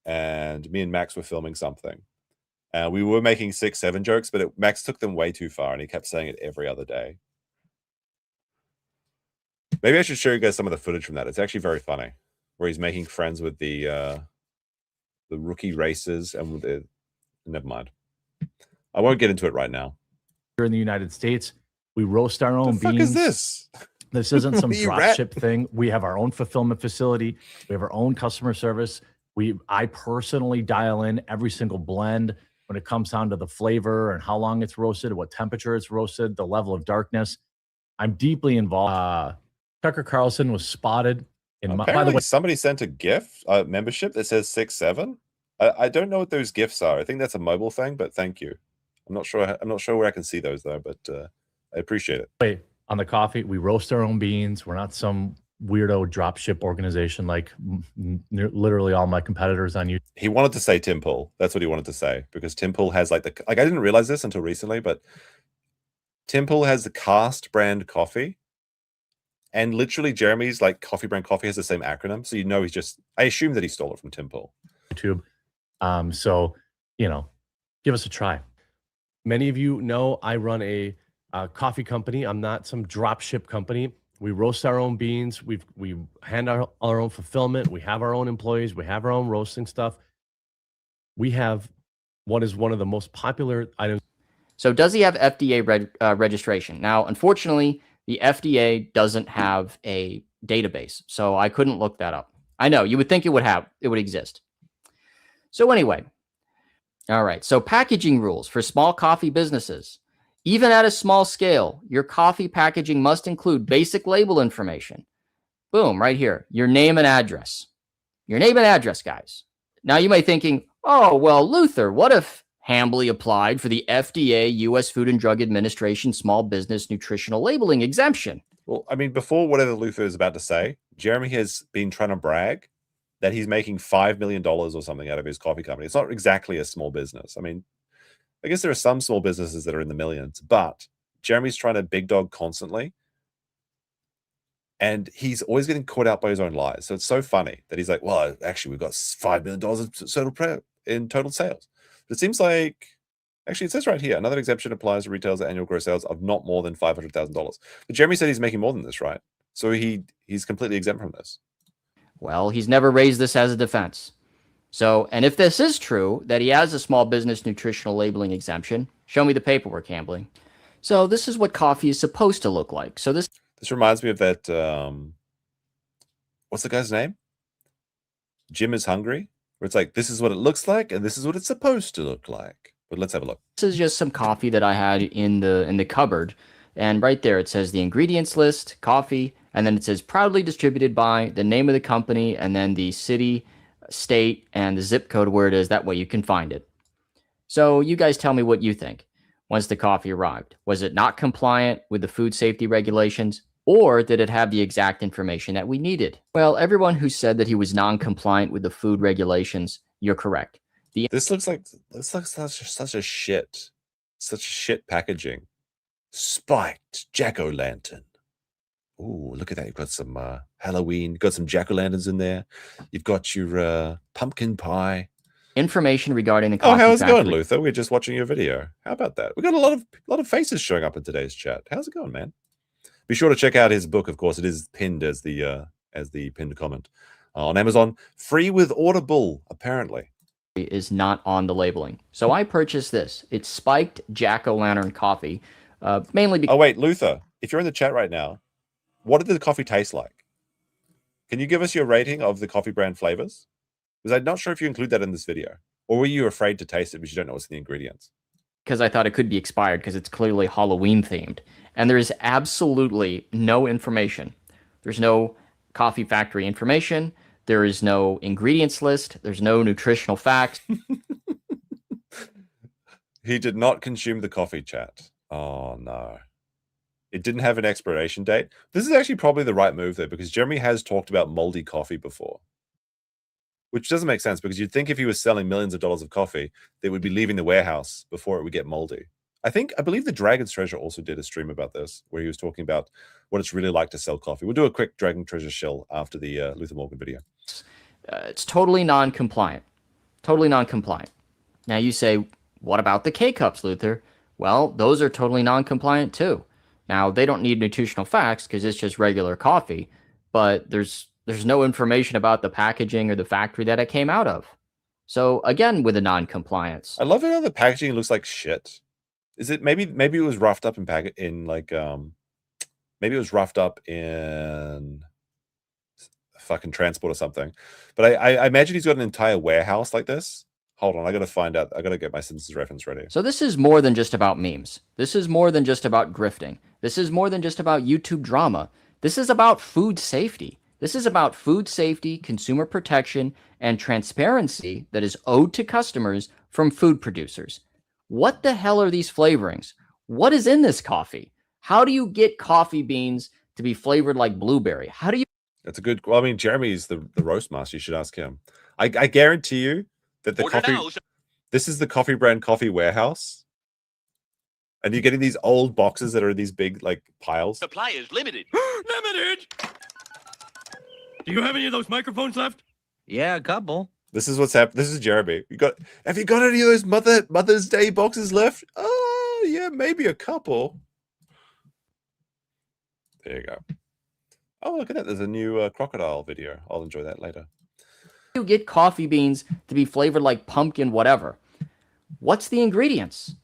and me and Max were filming something, and we were making 6-7 jokes, but Max took them way too far, and he kept saying it every other day. Maybe I should show you guys some of the footage from that. It's actually very funny, where he's making friends with the rookie racers and with the. Never mind. I won't get into it right now. Here in the United States, we roast our own The fuck beans. is this? This isn't some You drop rat. ship thing. We have our own fulfillment facility. We have our own customer service. I personally dial in every single blend when it comes down to the flavor and how long it's roasted, what temperature it's roasted, the level of darkness. I'm deeply involved. Tucker Carlson was spotted in by the Apparently, way. somebody sent a gift membership that says 6-7. I don't know what those gifts are. I think that's a mobile thing, but thank you. I'm not sure where I can see those though, but I appreciate it. Wait, on the coffee, we roast our own beans. We're not some weirdo drop ship organization like literally all my competitors on YouTube. He wanted to say Tim Pool. That's what he wanted to say, because Tim Pool has I didn't realize this until recently, but Tim Pool has the Cast brand coffee, and literally Jeremy's coffee brand coffee has the same acronym, so I assume that he stole it from Tim Pool. YouTube. So, give us a try. Many of you know I run a coffee company. I'm not some drop ship company. We roast our own beans. We hand our own fulfillment. We have our own employees. We have our own roasting stuff. We have what is one of the most popular items. So does he have FDA registration? Now, unfortunately, the FDA doesn't have a database, so I couldn't look that up. I know, you would think it would exist. So anyway, all right. So packaging rules for small coffee businesses. Even at a small scale, your coffee packaging must include basic label information. Boom, right here. Your name and address. Your name and address, guys. Now you may be thinking, oh, well, Luther, what if Hambly applied for the FDA, U.S. Food and Drug Administration Small Business Nutritional Labeling exemption? Well, I mean, before whatever Luther is about to say, Jeremy has been trying to brag that he's making $5 million or something out of his coffee company. It's not exactly a small business. I mean, I guess there are some small businesses that are in the millions, but Jeremy's trying to big dog constantly, and he's always getting caught out by his own lies. So it's so funny that he's like, well, actually, we've got $5 million in total sales. But it seems like, actually, it says right here, another exemption applies to retailers at annual gross sales of not more than $500,000. But Jeremy said he's making more than this, right? So he's completely exempt from this. Well, he's never raised this as a defense. So, and if this is true, that he has a small business nutritional labeling exemption, show me the paperwork, Hambly. So this is what coffee is supposed to look like. So this reminds me of that, what's the guy's name? Jim is Hungry, where it's like, this is what it looks like, and this is what it's supposed to look like. But let's have a look. This is just some coffee that I had in the cupboard. And right there, it says the ingredients list, coffee, and then it says proudly distributed by, the name of the company, and then the city, state, and the zip code where it is. That way you can find it. So you guys tell me what you think. Once the coffee arrived, was it not compliant with the food safety regulations, or did it have the exact information that we needed? Well, everyone who said that he was non-compliant with the food regulations, you're correct. This looks like such a shit packaging. Spiked jack-o'-lantern. Ooh, look at that. You've got some Halloween. You've got some jack-o'-lanterns in there. You've got your pumpkin pie. Information regarding the coffee how's it going, factory. Luther? We're just watching your video. How about that? We got a lot of faces showing up in today's chat. How's it going, man? Be sure to check out his book. Of course, it is pinned as the pinned comment on Amazon. Free with Audible, apparently. Is not on the labeling. So I purchased this. It's spiked jack-o'-lantern coffee, mainly because... Oh, wait, Luther, if you're in the chat right now, what did the coffee taste like? Can you give us your rating of the coffee brand flavors? Because I'm not sure if you include that in this video. Or were you afraid to taste it because you don't know what's in the ingredients? Because I thought it could be expired because it's clearly Halloween themed. And there is absolutely no information. There's no coffee factory information. There is no ingredients list. There's no nutritional facts. He did not consume the coffee, chat. Oh, no. It didn't have an expiration date. This is actually probably the right move, though, because Jeremy has talked about moldy coffee before. Which doesn't make sense, because you'd think if he was selling millions of dollars of coffee, they would be leaving the warehouse before it would get moldy. I believe the Dragon's Treasure also did a stream about this, where he was talking about what it's really like to sell coffee. We'll do a quick Dragon Treasure shell after the Luther Morgan video. It's totally non-compliant. Totally non-compliant. Now you say, what about the K-Cups, Luther? Well, those are totally non-compliant too. Now, they don't need nutritional facts because it's just regular coffee, but there's no information about the packaging or the factory that it came out of. So again, with a non-compliance. I love it how the packaging looks like shit. Is it maybe it was roughed up in maybe it was roughed up in fucking transport or something. But I imagine he's got an entire warehouse like this. Hold on, I gotta find out. I gotta get my Simpsons reference ready. So this is more than just about memes. This is more than just about grifting. This is more than just about YouTube drama. This is about food safety. This is about food safety, consumer protection, and transparency that is owed to customers from food producers. What the hell are these flavorings? What is in this coffee? How do you get coffee beans to be flavored like blueberry? How do you... That's a good... Well, I mean, Jeremy's the roast master. You should ask him. I guarantee you that the coffee... This is the coffee brand coffee warehouse. And you're getting these old boxes that are in these big, like, piles. Supply is limited. Limited! Do you have any of those microphones left? Yeah, a couple. This is what's happening. This is Jeremy. Have you got any of those Mother's Day boxes left? Oh, yeah, maybe a couple. There you go. Oh, look at that. There's a new crocodile video. I'll enjoy that later. You get coffee beans to be flavored like pumpkin whatever. What's the ingredients?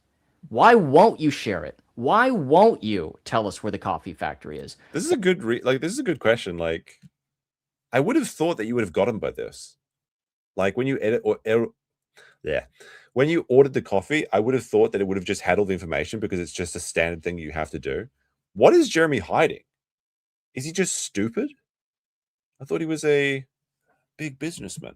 Why won't you share it? Why won't you tell us where the coffee factory is? This is a good this is a good question. Like, I would have thought that you would have gotten by this. Like when you when you ordered the coffee, I would have thought that it would have just had all the information because it's just a standard thing you have to do. What is Jeremy hiding? Is he just stupid? I thought he was a big businessman.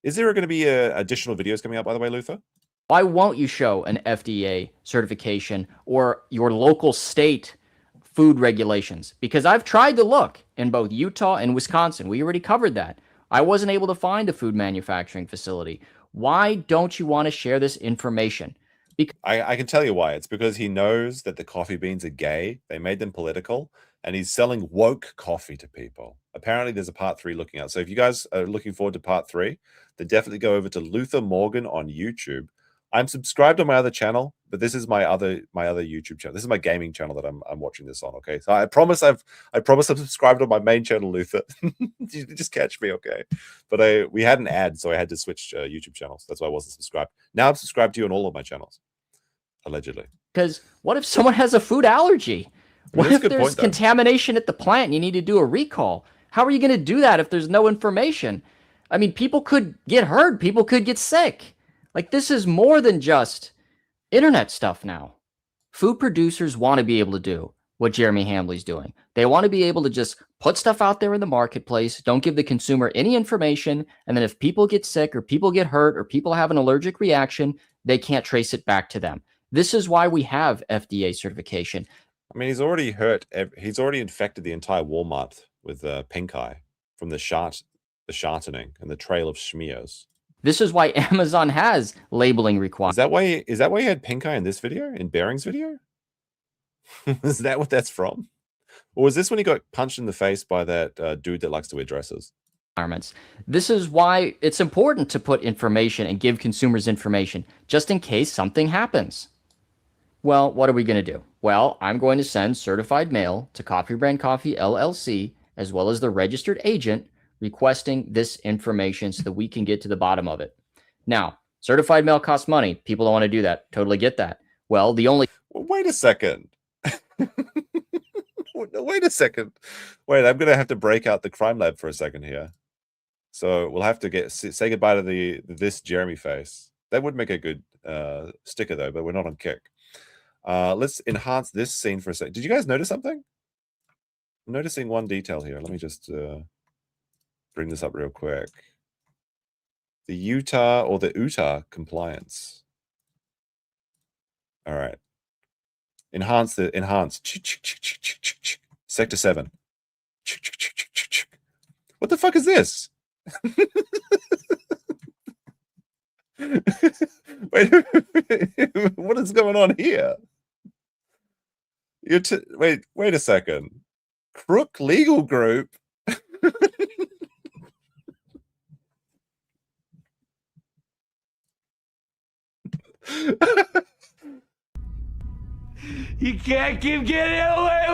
Is there going to be additional videos coming out, by the way, Luther? Why won't you show an FDA certification or your local state food regulations? Because I've tried to look in both Utah and Wisconsin. We already covered that. I wasn't able to find a food manufacturing facility. Why don't you want to share this information? Because I can tell you why. It's because he knows that the coffee beans are gay. They made them political. And he's selling woke coffee to people. Apparently, there's a part 3 looking out. So if you guys are looking forward to part 3, then definitely go over to Luther Morgan on YouTube. I'm subscribed on my other channel, but this is my other YouTube channel. This is my gaming channel that I'm watching this on. Okay, so I promise I'm subscribed on my main channel, Luther. You just catch me, okay? But we had an ad, so I had to switch YouTube channels. That's why I wasn't subscribed. Now I'm subscribed to you on all of my channels, allegedly. Because what if someone has a food allergy? What if there's contamination at the plant and you need to do a recall? How are you going to do that if there's no information? I mean, people could get hurt. People could get sick. Like, this is more than just internet stuff now. Food producers want to be able to do what Jeremy Hambly's doing. They want to be able to just put stuff out there in the marketplace, don't give the consumer any information, and then if people get sick or people get hurt or people have an allergic reaction, they can't trace it back to them. This is why we have FDA certification. I mean, he's already infected the entire Walmart with pink eye from the shartening and the trail of smears. This is why Amazon has labeling requirements. Is that why he had pink eye in this video? In Bearing's video? Is that what that's from? Or was this when he got punched in the face by that dude that likes to wear dresses? This is why it's important to put information and give consumers information just in case something happens. Well, what are we going to do? Well, I'm going to send certified mail to Coffee Brand Coffee LLC, as well as the registered agent, requesting this information so that we can get to the bottom of it. Now, certified mail costs money. People don't want to do that. Totally get that. Well, wait a second. Wait a second. Wait, I'm going to have to break out the crime lab for a second here. So we'll have to say goodbye to this Jeremy face. That would make a good sticker, though, but we're not on Kick. Let's enhance this scene for a second. Did you guys notice something? I'm noticing one detail here. Let me just bring this up real quick. The Utah or the Utah compliance. All right. Enhance. Sector 7. What the fuck is this? Wait, what is going on here? Wait a second. Crook Legal Group. You can't keep getting away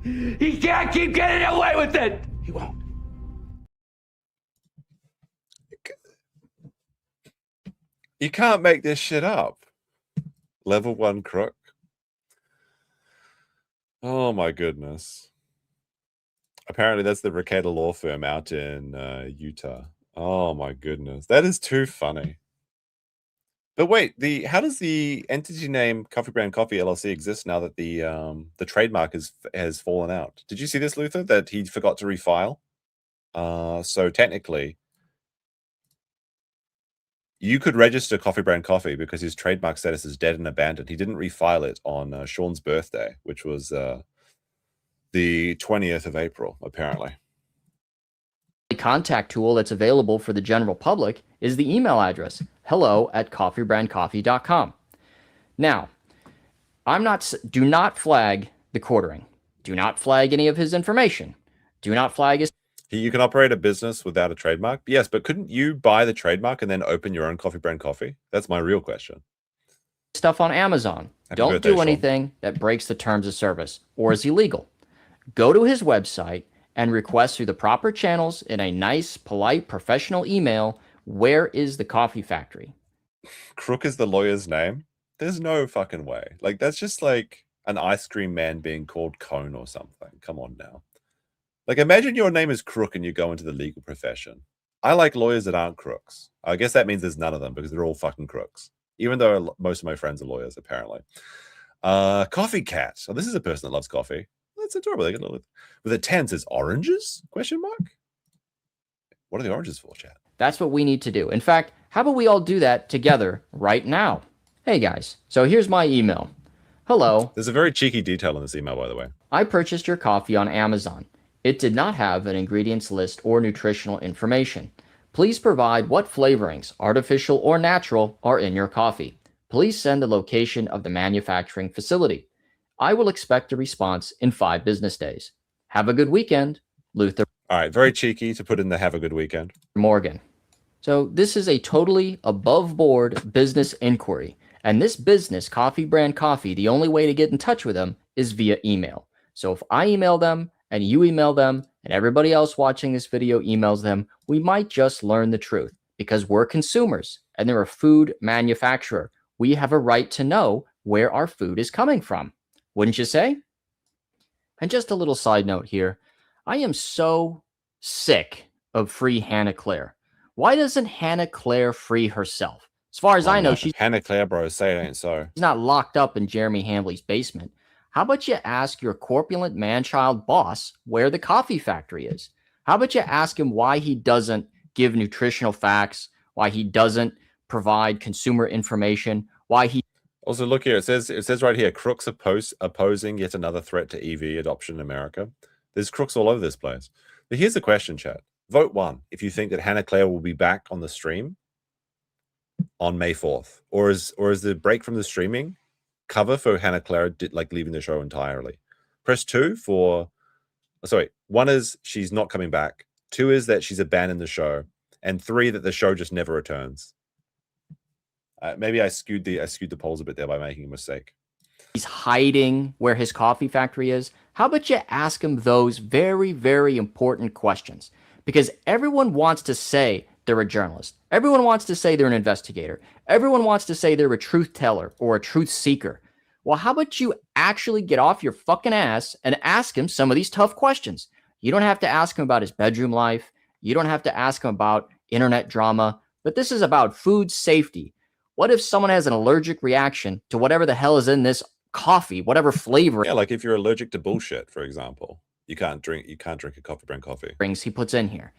with it! He can't keep getting away with it! He won't. You can't make this shit up. Level 1 crook. Oh my goodness. Apparently that's the Ricada law firm out in Utah. Oh my goodness. That is too funny. But wait, how does the entity name Coffee Brand Coffee LLC exist now that the trademark has fallen out? Did you see this, Luther, that he forgot to refile? So technically, you could register Coffee Brand Coffee because his trademark status is dead and abandoned. He didn't refile it on Sean's birthday, which was the 20th of April, apparently. The contact tool that's available for the general public is the email address, hello@coffeebrandcoffee.com. Now, do not flag the Quartering. Do not flag any of his information. Do not flag his... You can operate a business without a trademark? Yes, but couldn't you buy the trademark and then open your own Coffee Brand Coffee? That's my real question. Stuff on Amazon. Happy Don't birthday, do Sean. anything that breaks the terms of service or is illegal. Go to his website and request through the proper channels in a nice, polite, professional email, where is the coffee factory? Crook is the lawyer's name? There's no fucking way. Like, that's just like an ice cream man being called Cone or something. Come on now. Like, imagine your name is Crook and you go into the legal profession. I like lawyers that aren't crooks. I guess that means there's none of them because they're all fucking crooks. Even though most of my friends are lawyers, apparently. Coffee Cat. So this is a person that loves coffee. That's adorable. They get a little, with a 10 says oranges? Question mark? What are the oranges for, chat? That's what we need to do. In fact, how about we all do that together right now? Hey guys, so here's my email. Hello. There's a very cheeky detail in this email, by the way. I purchased your coffee on Amazon. It did not have an ingredients list or nutritional information. Please provide what flavorings, artificial or natural, are in your coffee. Please send the location of the manufacturing facility. I will expect a response in 5 business days. Have a good weekend, Luther. All right, very cheeky to put in the have a good weekend. Morgan. So this is a totally above board business inquiry. And this business, Coffee Brand Coffee, the only way to get in touch with them is via email. So if I email them and you email them and everybody else watching this video emails them, we might just learn the truth because we're consumers and they're a food manufacturer. We have a right to know where our food is coming from. Wouldn't you say? And just a little side note here. I am so sick of free Hannah Claire. Why doesn't Hannah Claire free herself? As far as I know, she's Hannah Claire, bro. Say it ain't so. not locked up in Jeremy Hambly's basement. How about you ask your corpulent man-child boss where the coffee factory is? How about you ask him why he doesn't give nutritional facts, why he doesn't provide consumer information, why he... Also, look here. It says right here, crooks opposing yet another threat to EV adoption in America. There's crooks all over this place. But here's the question, chat. Vote 1 if you think that Hannah Claire will be back on the stream on May 4th. Or is the break from the streaming cover for Hannah Claire leaving the show entirely? Press 2 for... Sorry, 1 is she's not coming back. 2 is that she's abandoned the show. And 3 that the show just never returns. Maybe I skewed the polls a bit there by making a mistake. He's hiding where his coffee factory is. How about you ask him those very, very important questions? Because everyone wants to say they're a journalist. Everyone wants to say they're an investigator. Everyone wants to say they're a truth teller or a truth seeker. Well, how about you actually get off your fucking ass and ask him some of these tough questions? You don't have to ask him about his bedroom life. You don't have to ask him about internet drama. But this is about food safety. What if someone has an allergic reaction to whatever the hell is in this coffee, whatever flavor? Yeah, like if you're allergic to bullshit, for example, you can't drink a Coffee Brand Coffee. He puts in here.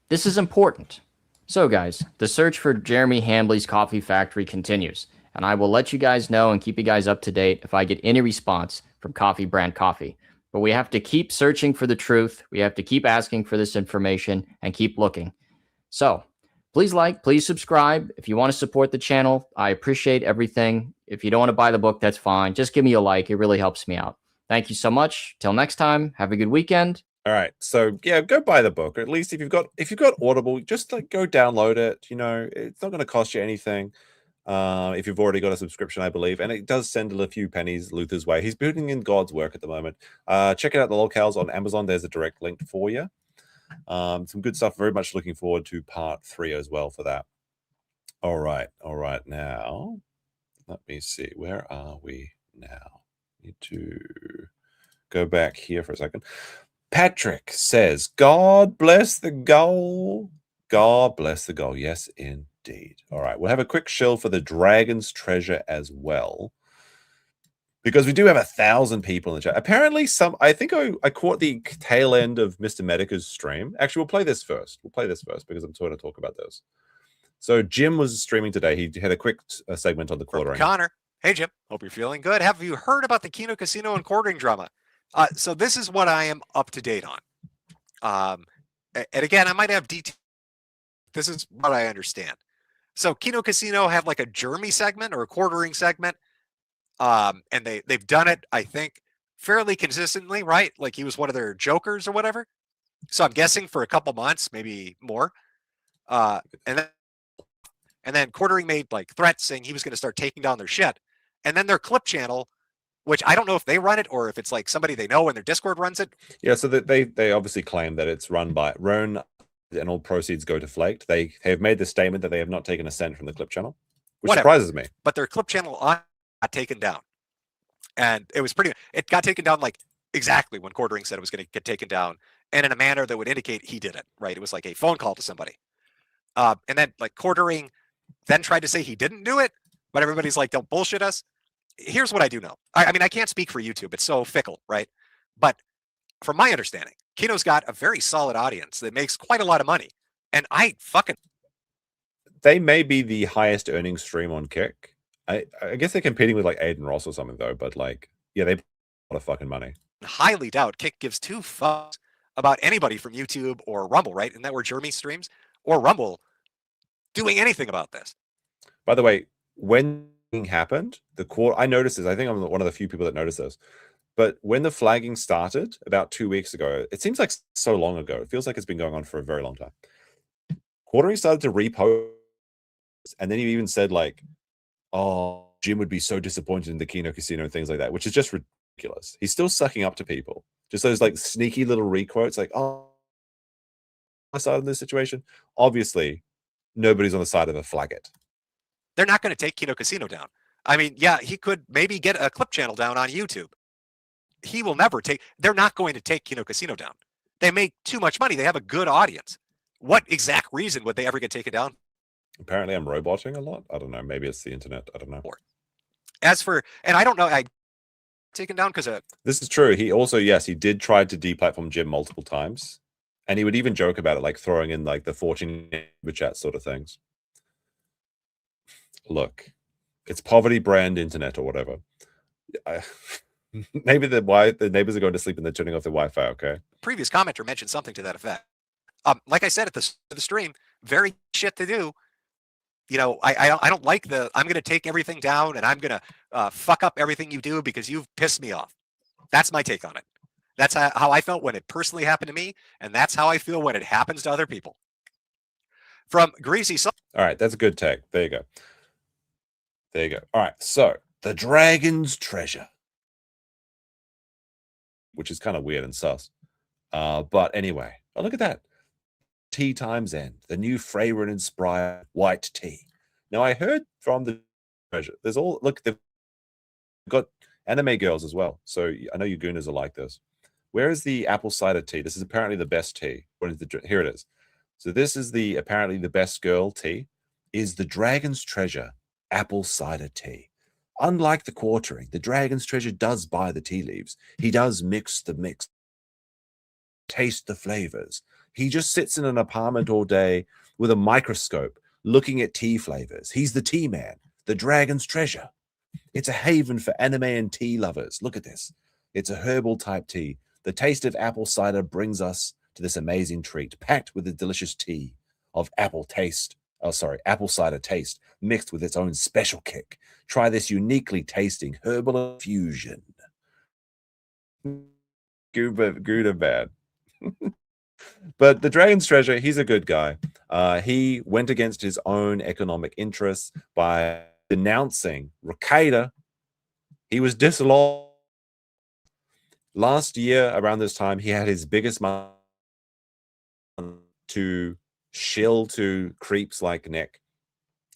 This is important. So guys, the search for Jeremy Hambly's coffee factory continues, and I will let you guys know and keep you guys up to date if I get any response from Coffee Brand Coffee. But we have to keep searching for the truth. We have to keep asking for this information and keep looking. So please please subscribe. If you want to support the channel, I appreciate everything. If you don't want to buy the book, that's fine. Just give me a like. It really helps me out. Thank you so much. Till next time, have a good weekend. All right. So yeah, go buy the book. Or at least if you've got Audible, just go download it. You know, it's not going to cost you anything. if you've already got a subscription, I believe. And it does send a few pennies Luther's way. He's putting in God's work at the moment. Check it out, the locales on Amazon. There's a direct link for you. Some good stuff. Very much looking forward to part 3 as well for that. All right. Now, let me see. Where are we now? Need to go back here for a second. Patrick says, God bless the goal. God bless the goal. Yes, indeed. All right. We'll have a quick shill for the Dragon's Treasure as well, because we do have 1,000 people in the chat. Apparently, I think I caught the tail end of Mr. Medica's stream. Actually, we'll play this first. Because I'm trying to talk about this. So Jim was streaming today. He had a quick segment on the quartering. Connor. Hey, Jim. Hope you're feeling good. Have you heard about the Kino Casino and quartering drama? So this is what I am up to date on. And again, I might have details. This is what I understand. So Kino Casino have like a Jeremy segment or a quartering segment. And they've done it, I think, fairly consistently, right? Like he was one of their jokers or whatever. So I'm guessing for a couple months, maybe more. And then quartering made like threats saying he was going to start taking down their shit. And then their clip channel, which I don't know if they run it or if it's like somebody they know in their Discord runs it. Yeah, so they obviously claim that it's run by Roan and all proceeds go to Flaked. They have made the statement that they have not taken a cent from the clip channel, which surprises me. But their clip channel got taken down. And it got taken down like exactly when quartering said it was going to get taken down, and in a manner that would indicate he did it, right? It was like a phone call to somebody. And then like quartering then tried to say he didn't do it, but everybody's like, don't bullshit us. Here's what I do know. I mean, I can't speak for YouTube. It's so fickle, right? But from my understanding, Kino's got a very solid audience that makes quite a lot of money. And they may be the highest earning stream on Kick. I guess they're competing with like Aiden Ross or something though, but like, yeah, they pay a lot of fucking money. Highly doubt Kick gives 2 fucks about anybody from YouTube or Rumble, right? Isn't that where Jeremy streams? Or Rumble doing anything about this. By the way, when it happened, I noticed this. I think I'm one of the few people that noticed this. But when the flagging started about 2 weeks ago, it seems like so long ago. It feels like it's been going on for a very long time. Quartering started to repost, and then he even said like, oh, Jim would be so disappointed in the Kino Casino and things like that, which is just ridiculous. He's still sucking up to people. Just those like sneaky little requotes like, oh, I side in this situation. Obviously, nobody's on the side of a flag it. They're not going to take Kino Casino down. I mean, yeah, he could maybe get a clip channel down on YouTube. He will never they're not going to take Kino Casino down. They make too much money. They have a good audience. What exact reason would they ever get taken down? Apparently I'm roboting a lot. I don't know. Maybe it's the internet. I don't know. As for, and I don't know, I taken down because this is true. He also, yes, he did try to deplatform Jim multiple times. And he would even joke about it, like throwing in like the fortune chat sort of things. Look, it's poverty brand internet or whatever. Maybe the neighbors are going to sleep and they're turning off their Wi-Fi, okay? Previous commenter mentioned something to that effect. Like I said at the stream, very shit to do. You know, I don't like I'm going to take everything down and I'm going to fuck up everything you do because you've pissed me off. That's my take on it. That's how I felt when it personally happened to me, and that's how I feel when it happens to other people. From Greasy Soul. All right, that's a good take. There you go. There you go. All right, so the Dragon's Treasure, which is kind of weird and sus. But anyway, oh, look at that. Tea Times End, the new fragrant inspired white tea. Now, I heard from the treasure, there's all, look, they've got anime girls as well. So I know you gooners are like this. Where is the apple cider tea? This is apparently the best tea. Here it is. So this is apparently the best girl tea, is the Dragon's Treasure apple cider tea. Unlike the Quartering, the Dragon's Treasure does buy the tea leaves. He does mix the mix, taste the flavors. He just sits in an apartment all day with a microscope looking at tea flavors. He's the tea man, the Dragon's Treasure. It's a haven for anime and tea lovers. Look at this. It's a herbal type tea. The taste of apple cider brings us to this amazing treat, packed with a delicious tea of apple cider taste, mixed with its own special kick. Try this uniquely tasting herbal infusion. Gouda bad. But the Dragon's Treasure, he's a good guy. He went against his own economic interests by denouncing Ricada. He was dislodged. Last year, around this time, he had his biggest month to shill to creeps like Nick.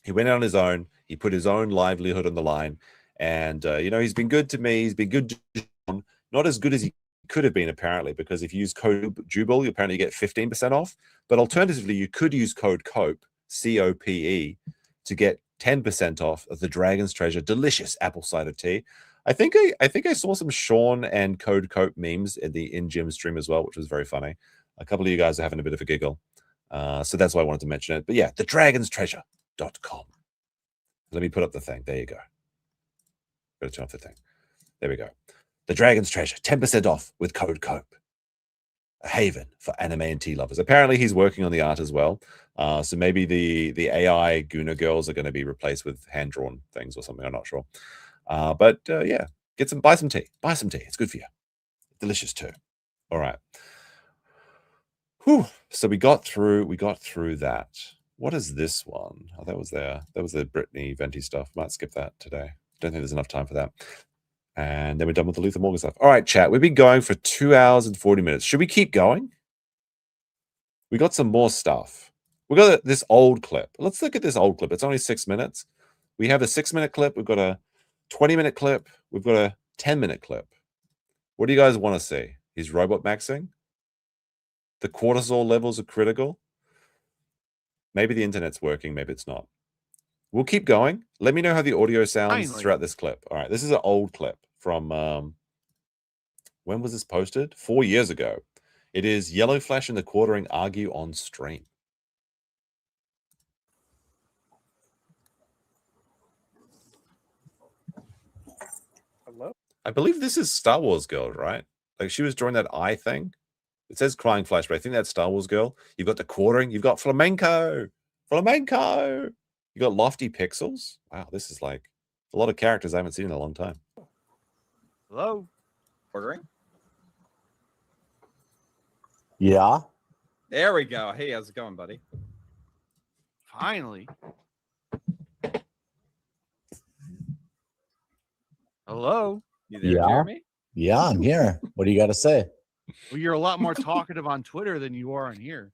He went on his own. He put his own livelihood on the line. And, he's been good to me. He's been good to John. Not as good as he could have been, apparently, because if you use code Jubal, you apparently get 15% off. But alternatively, you could use code COPE, COPE, to get 10% off of the Dragon's Treasure delicious apple cider tea. I think I saw some Sean and Code Cope memes in Jim's stream as well, which was very funny. A couple of you guys are having a bit of a giggle. So that's why I wanted to mention it. But yeah, thedragonstreasure.com. Let me put up the thing. There you go. Gotta turn off the thing. There we go. The Dragon's Treasure, 10% off with code COPE. A haven for anime and tea lovers. Apparently he's working on the art as well. So maybe the AI Guna girls are going to be replaced with hand-drawn things or something. I'm not sure. But yeah, buy some tea. Buy some tea. It's good for you. Delicious too. All right. Whew. So we got through that. What is this one? Oh, that was the Brittany Venti stuff. Might skip that today. Don't think there's enough time for that. And then we're done with the Luther Morgan stuff. All right, chat. We've been going for 2 hours and 40 minutes. Should we keep going? We got some more stuff. We got this old clip. Let's look at this old clip. It's only 6 minutes. We have a 6-minute clip. We've got a 20-minute clip. We've got a 10-minute clip. What do you guys want to see? He's robot maxing? The cortisol levels are critical? Maybe the internet's working. Maybe it's not. We'll keep going. Let me know how the audio sounds throughout this clip. All right. This is an old clip from, when was this posted? 4 years ago. It is Yellow Flash and the Quartering argue on stream. Hello? I believe this is Star Wars Girl, right? Like she was drawing that eye thing. It says Crying Flash, but I think that's Star Wars Girl. You've got the Quartering. You've got Flamenco. Flamenco. You got Lofty Pixels. Wow, this is like a lot of characters I haven't seen in a long time. Hello? Quartering? Yeah. There we go. Hey, how's it going, buddy? Finally. Hello? You there, Jeremy? Yeah, I'm here. What do you got to say? Well, you're a lot more talkative on Twitter than you are on here.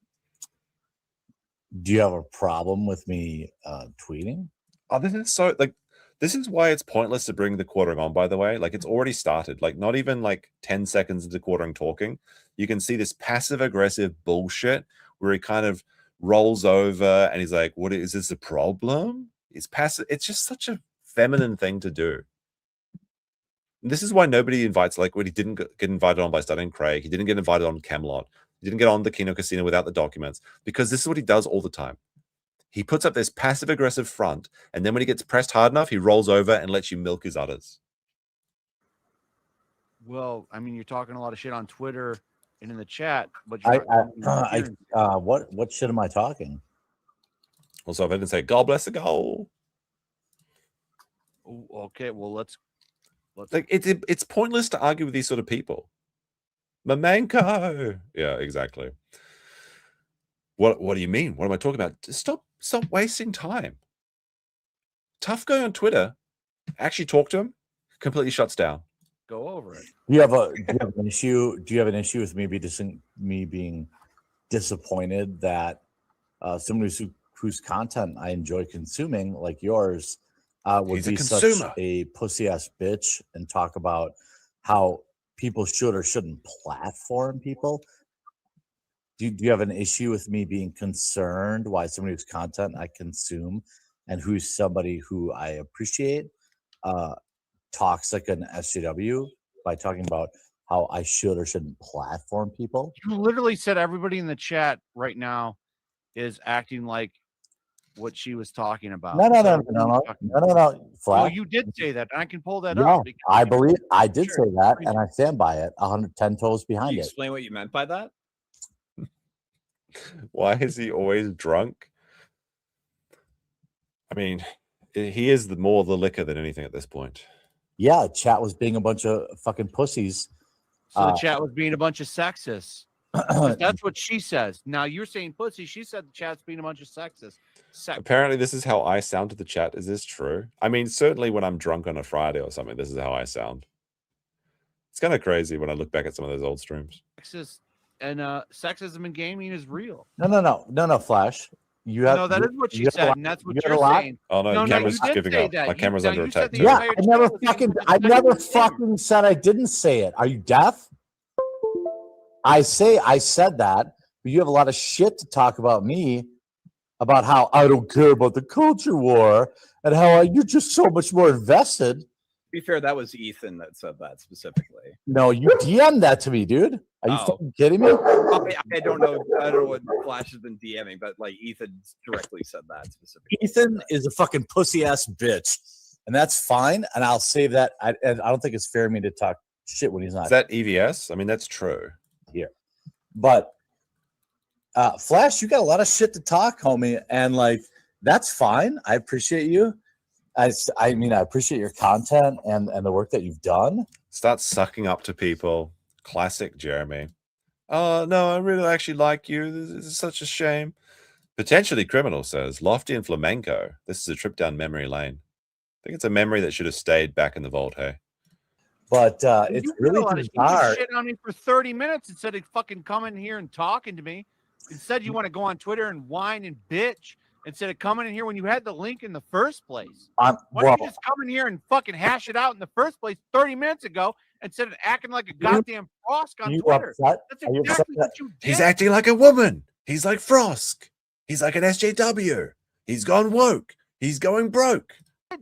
Do you have a problem with me tweeting? Oh, this is so like this is why it's pointless to bring the Quartering on, by the way. Like it's already started. Like not even like 10 seconds into Quartering talking. You can see this passive aggressive bullshit where he kind of rolls over and he's like, what is this a problem? It's passive. It's just such a feminine thing to do. And this is why nobody invites, like when he didn't get invited on by Studying Craig, he didn't get invited on Camelot, he didn't get on the Kino Casino without the documents, because this is what he does all the time. He puts up this passive aggressive front, and then when he gets pressed hard enough, he rolls over and lets you milk his udders. Well, I mean, you're talking a lot of shit on Twitter and in the chat, but what shit am I talking? Also, if I didn't say God bless the goal. Okay, well let's like it's pointless to argue with these sort of people. Memenco. Yeah, exactly. What do you mean? What am I talking about? Stop wasting time. Tough guy on Twitter. Actually talk to him. Completely shuts down. Go over it. Do you have an issue? Do you have an issue with me being disappointed that someone whose content I enjoy consuming, like yours, would be such a pussy ass bitch and talk about how people should or shouldn't platform people? Do you have an issue with me being concerned why somebody whose content I consume and who's somebody who I appreciate talks like an SJW by talking about how I should or shouldn't platform people? You literally said everybody in the chat right now is acting like what she was talking about. No. Well, you did say that, and I can pull that Yeah, up. I believe I did say that, and I stand by it. 110 toes behind Can you it. explain what you meant by that? Why is he always drunk? I mean, he is more the liquor than anything at this point. Yeah, chat was being a bunch of fucking pussies. So the chat was being a bunch of sexists. That's what she says. Now you're saying pussy. She said the chat's being a bunch of sexist. Apparently, this is how I sound to the chat. Is this true? I mean, certainly when I'm drunk on a Friday or something, this is how I sound. It's kind of crazy when I look back at some of those old streams. Sexist and sexism in gaming is real. No, Flash. You have No, that is what she you have a said, lot- and that's what you have you're a lot- saying. Oh no, you camera's did giving say up. that. My camera's under you said attack. the too. Yeah, entire I never chat was saying fucking, the I never same thing. fucking said I didn't say it. Are you deaf? I said that, but you have a lot of shit to talk about me, about how I don't care about the culture war, and how you're just so much more invested. To be fair, that was Ethan that said that specifically. No, you DM'd that to me, dude. Are you fucking kidding me? I don't know what Flash has been DMing, but like Ethan directly said that specifically. Ethan is a fucking pussy ass bitch, and that's fine. And I'll save that. And I don't think it's fair of me to talk shit when he's not. Is that EVS? I mean, that's true. Here, but Flash, you got a lot of shit to talk, homie, and like that's fine. I appreciate you. I mean, I appreciate your content and the work that you've done. Start sucking up to people. Classic Jeremy. Oh no, I really actually like you. This is such a shame. Potentially criminal says Lofty and Flamenco. This is a trip down memory lane. I think it's a memory that should have stayed back in the vault. Hey, but it's really bizarre. You shit on me for 30 minutes instead of fucking coming here and talking to me. Instead, you want to go on Twitter and whine and bitch instead of coming in here when you had the link in the first place. Why don't you just come in here and fucking hash it out in the first place 30 minutes ago instead of acting like a goddamn Frosk on Twitter? Upset? That's exactly what you did. he's acting like a woman. He's like Frosk. He's like an SJW. He's gone woke. He's going broke.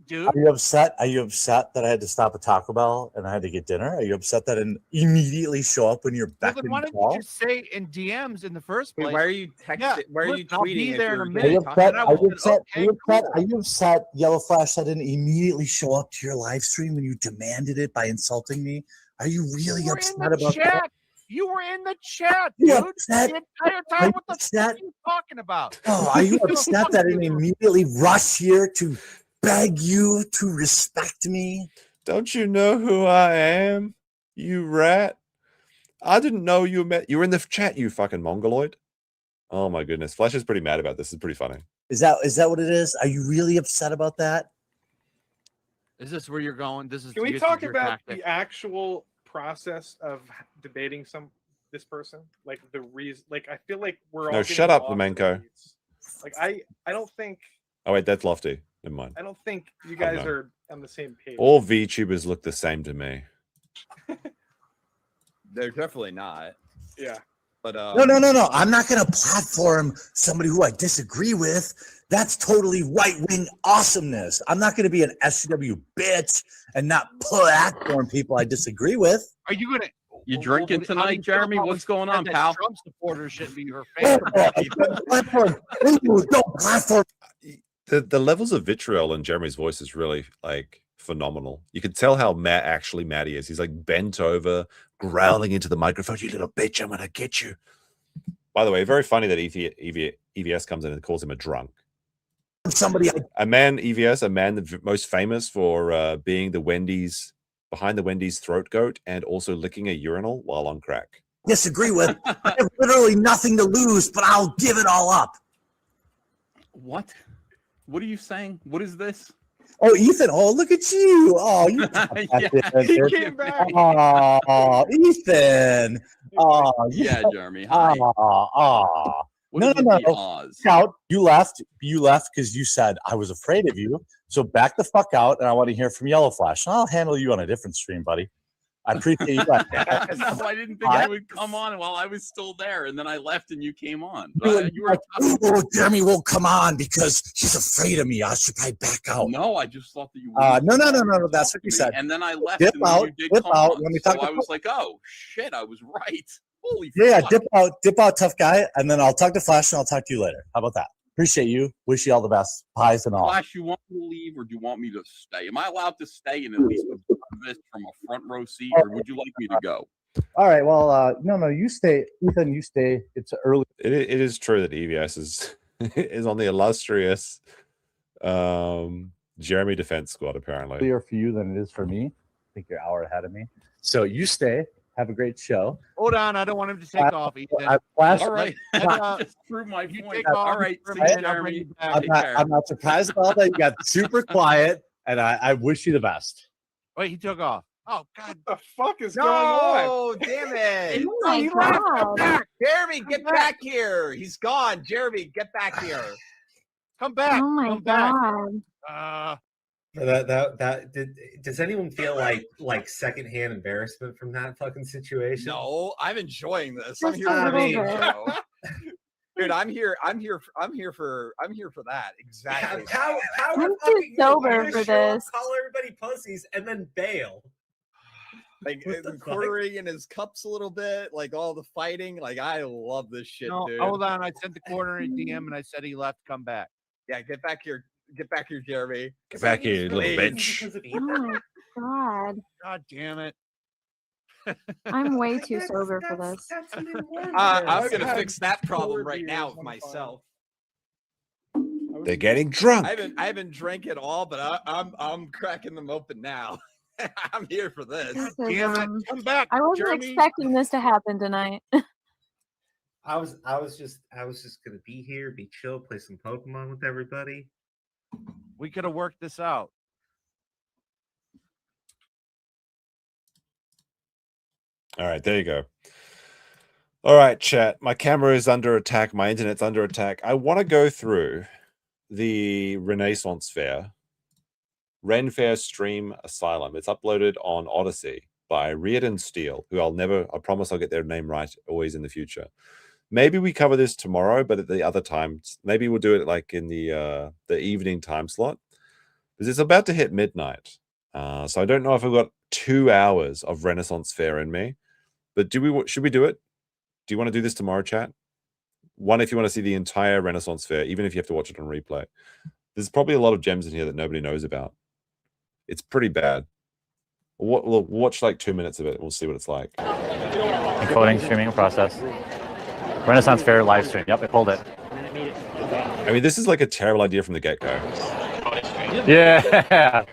Dude. Are you upset? Are you upset that I had to stop at Taco Bell and I had to get dinner? Are you upset that I didn't immediately show up when you're Well, back then in why didn't call? you just say in DMs in the first place? Wait, why are you texting? Yeah, why are you I'll be tweeting? there in a Are you minute. upset? And I Are you would've upset? said, Are you upset? cool. Are you upset? Yellow Flash, I didn't immediately show up to your live stream when you demanded it by insulting me. Are you really You were upset in the about chat. that? You were in the chat, You dude. upset? The entire Are time. you What the upset? fuck are you talking about? Oh, are you What the upset fuck that I you didn't doing? immediately rush here to beg you to respect me? Don't you know who I am, you rat? I didn't know you were in the chat, you fucking mongoloid. Oh my goodness. Flash is pretty mad about this. It's pretty funny. Is that what it is? Are you really upset about that? Is this where you're going? This is. Can we this talk is your about tactic. the actual process of debating this person? Like the reason, like I feel like we're all No, getting shut up, lost in Flamenco. the weeds. Like I don't think Oh wait, that's Lofty. Never mind. I don't think you I guys don't know. are on the same page. All VTubers look the same to me. They're definitely not. Yeah. But No. I'm not gonna platform somebody who I disagree with. That's totally right-wing awesomeness. I'm not gonna be an SCW bitch and not platform people I disagree with. Are you gonna? You drinking How do tonight, you feel Jeremy? about What's when going she said on, that pal? Trump supporters shouldn't be her Don't favorite. platform. Don't platform. The levels of vitriol in Jeremy's voice is really like phenomenal. You can tell how actually mad he is. He's like bent over, growling into the microphone. You little bitch, I'm gonna get you. By the way, very funny that EVS comes in and calls him a drunk. Somebody, a man, EVS, a man most famous for being the Wendy's behind the Wendy's throat goat and also licking a urinal while on crack. disagree with. I have literally nothing to lose, but I'll give it all up. What? What are you saying? What is this? Oh, Ethan! Oh, look at you! Oh, you he came back. Oh, Ethan! Oh, Yeah, Jeremy. Hi. Oh. What No, is with no, the no. Oz? Scout, you left. You left because you said I was afraid of you. So back the fuck out, and I want to hear from Yellow Flash. I'll handle you on a different stream, buddy. I appreciate you. No, I didn't think I would come on while I was still there, and then I left and you came on. You were Oh, Jeremy won't come on because he's afraid of me. I should probably back out. No, I just thought that you. No. That's what you said. And then I left. Dip and then out. You did Dip come out. on. Let me So talk. I was like, oh shit, I was right. Holy Yeah, fuck. dip out, tough guy, and then I'll talk to Flash and I'll talk to you later. How about that? Appreciate you. Wish you all the best. Pies and all. Flash, you want me to leave or do you want me to stay? Am I allowed to stay and at least observe this from a front row seat, or would you like me to go? All right. Well, no, you stay, Ethan. You stay. It's early. It is true that EVS is is on the illustrious Jeremy Defense Squad. Apparently, Earlier for you than it is for me. I think you're an hour ahead of me. So you stay. Have a great show. Hold on, I don't want him to take off, Ethan. All right. Just prove my You point. take off All right. for a See, minute, I'll bring Jeremy. you back. I'm not surprised about that. You got super quiet, and I wish you the best. Wait, he took off. Oh God! What the fuck is going on? No, damn it! Oh my Come God. back. Jeremy, get back here. He's gone. Jeremy, get back here. Come back. Oh my Come back. god. Does anyone feel like secondhand embarrassment from that fucking situation? No, I'm enjoying this. Just I'm here a for little the bit. show. Dude, I'm here for that. Exactly. How I'm too fucking sober you for show up, this. Call everybody pussies and then bail. Like What the fuck? quartering in his cups a little bit, like all the fighting. Like I love this shit, No, dude. hold on. I sent the corner in DM and I said he left. Come back. Yeah, get back here. Get back here, Jeremy. Get back here, you little Please. bitch. Oh my god. God damn it. I'm way too sober for this. I'm gonna fix that problem right now myself. They're getting drunk. I haven't drank at all, but I'm cracking them open now. I'm here for this. This is, Come back. I wasn't Jeremy. expecting this to happen tonight. I was just gonna be here, be chill, play some Pokemon with everybody. We could have worked this out. All right, there you go. All right, chat. My camera is under attack. My internet's under attack. I want to go through the Renaissance Fair, Ren Fair Stream Asylum. It's uploaded on Odyssey by Reardon Steele, who I promise I'll get their name right always in the future. Maybe we cover this tomorrow, but at the other times, maybe we'll do it like in the evening time slot, because it's about to hit midnight. So I don't know if I've got 2 hours of Renaissance Fair in me, but should we do it? Do you want to do this tomorrow, chat? One, if you want to see the entire Renaissance Fair, even if you have to watch it on replay. There's probably a lot of gems in here that nobody knows about. It's pretty bad. We'll watch like 2 minutes of it. We'll see what it's like. Encoding, streaming, process. Renaissance Fair live stream. Yep, I pulled it. I mean, this is like a terrible idea from the get-go. Yeah.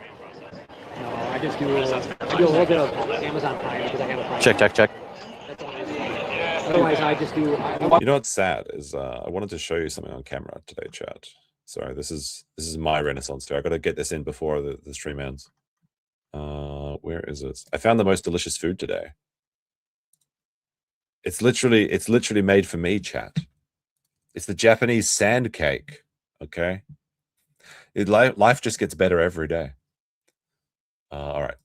No, I just do a little bit of Amazon Prime because I have a Prime. Check. Otherwise, I just do. You know what's sad is I wanted to show you something on camera today, chat. Sorry, this is my Renaissance Fair. I got to get this in before the stream ends. Where is it? I found the most delicious food today. It's literally made for me, chat. It's the Japanese sand cake. Okay, life just gets better every day. All right.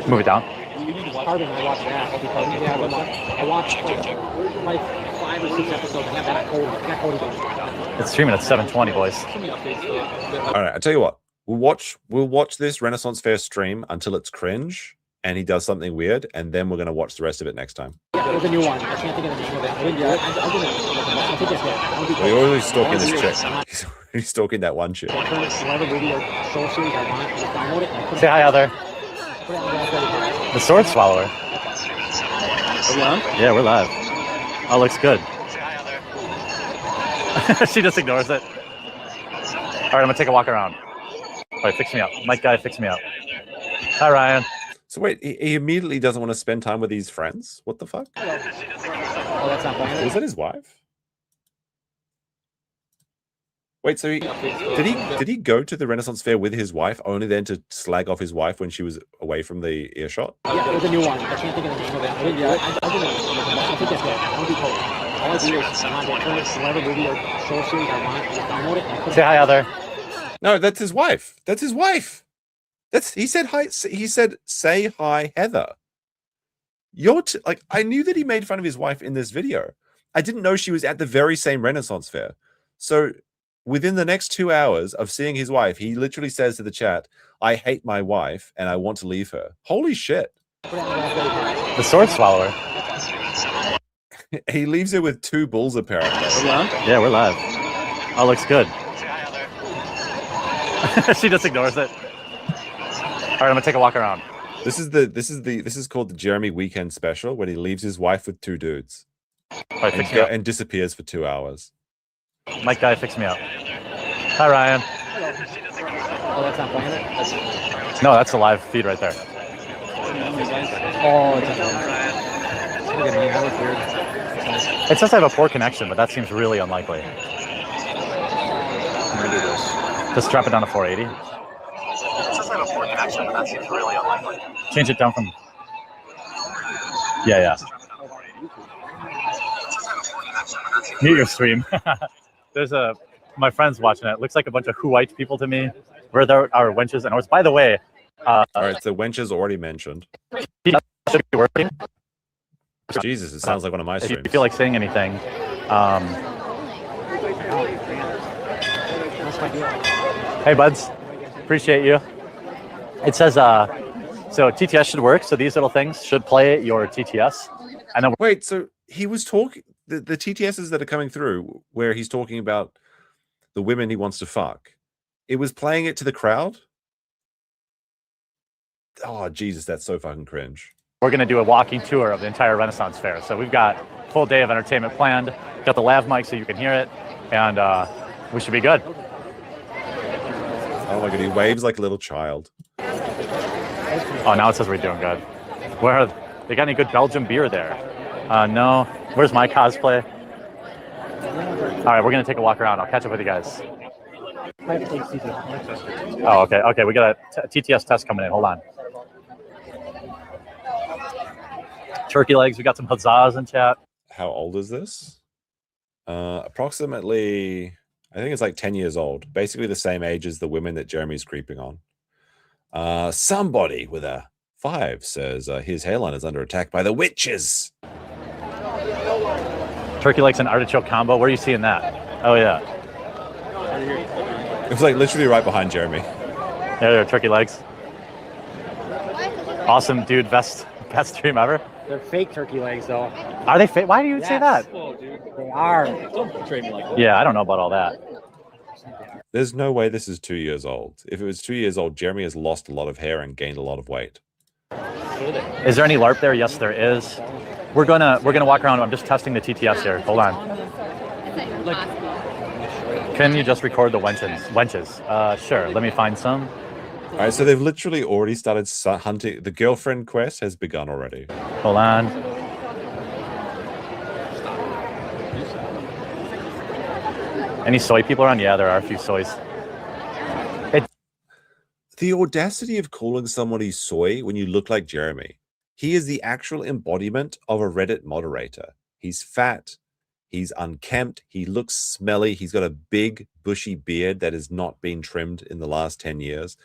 Move it down. Carbon, I watched that because I watched like 5 or 6 episodes. I have that Cody. It's streaming at 720, boys. All right, I tell you what. We'll watch this Renaissance Fair stream until it's cringe and he does something weird, and then we're gonna watch the rest of it next time. Yeah, there's a new one. I can't think of the name of it. I think it's it. We're already stalking this chick. He's already stalking that one chick. Say Say hi, Heather. The Sword Swallower. Are we on? Yeah, we're live. Oh, looks good. She just ignores it. All right, I'm gonna take a walk around. All right, fix me up. Mike guy, fix me up. Hi, Ryan. So wait, he immediately doesn't want to spend time with his friends? What the fuck? Oh, that's not bad. Was that his wife? Wait, so did he go to the Renaissance Fair with his wife only then to slag off his wife when she was away from the earshot? Yeah, there's a new one. I can't think of the name of it. I think it's it. I'll be told. All I do is on the current celebrity video show series I want, I download it. And I put Say hi, Heather. No, that's his wife. That's his wife. He said hi. He said, "Say hi, Heather." Like, I knew that he made fun of his wife in this video. I didn't know she was at the very same Renaissance Fair. So within the next 2 hours of seeing his wife, he literally says to the chat, "I hate my wife and I want to leave her." Holy shit. The Sword Swallower. He leaves her with 2 bulls, apparently. Yeah, we're live. Oh, looks good. She just ignores it. All right, I'm gonna take a walk around. This is called the Jeremy Weekend Special, when he leaves his wife with 2 dudes. Right, fix me up. And disappears for 2 hours. Mike guy, fix me up. Hi, Ryan. Oh, that's not playing it? No, that's a live feed right there. Oh, it's not. It says I have a poor connection, but that seems really unlikely. I'm gonna do this. Just drop it down to 480. It says I have a poor connection, but that seems really unlikely. Change it down from. Yeah. Mute your stream. There's my friend's watching it. Looks like a bunch of white people to me. Where there are wenches and horses. By the way, all right, so wenches already mentioned. Should be working. Jesus, it sounds like one of my streams. If you feel like saying anything, hey buds, appreciate you. It says so TTS should work. So these little things should play your TTS. And then wait, so he was talking the TTSs that are coming through where he's talking about the women he wants to fuck. It was playing it to the crowd. Oh Jesus, that's so fucking cringe. We're going to do a walking tour of the entire Renaissance Fair. So we've got a full day of entertainment planned. Got the lav mic so you can hear it. And we should be good. Oh my God, he waves like a little child. Oh, now it says we're doing good. They got any good Belgian beer there? No. Where's my cosplay? All right, we're going to take a walk around. I'll catch up with you guys. Oh, okay. Okay, we got a TTS test coming in. Hold on. Turkey legs. We got some huzzahs in chat. How old is this? Approximately, I think it's like 10 years old. Basically the same age as the women that Jeremy's creeping on. Somebody with a 5 says his hairline is under attack by the witches. Turkey legs and artichoke combo. Where are you seeing that? Oh, yeah. It was like literally right behind Jeremy. There are turkey legs. Awesome, dude. Best stream ever. They're fake turkey legs, though. Are they fake? Why do you say that? They are. Yeah, I don't know about all that. There's no way this is 2 years old. If it was 2 years old, Jeremy has lost a lot of hair and gained a lot of weight. Is there any LARP there? Yes, there is. We're gonna walk around. I'm just testing the TTS here. Hold on. Can you just record the wenches? Sure. Let me find some. All right, so they've literally already started hunting. The girlfriend quest has begun already. Hold on. Any soy people around? Yeah, there are a few soys. The audacity of calling somebody soy when you look like Jeremy. He is the actual embodiment of a Reddit moderator. He's fat. He's unkempt. He looks smelly. He's got a big, bushy beard that has not been trimmed in the last 10 years.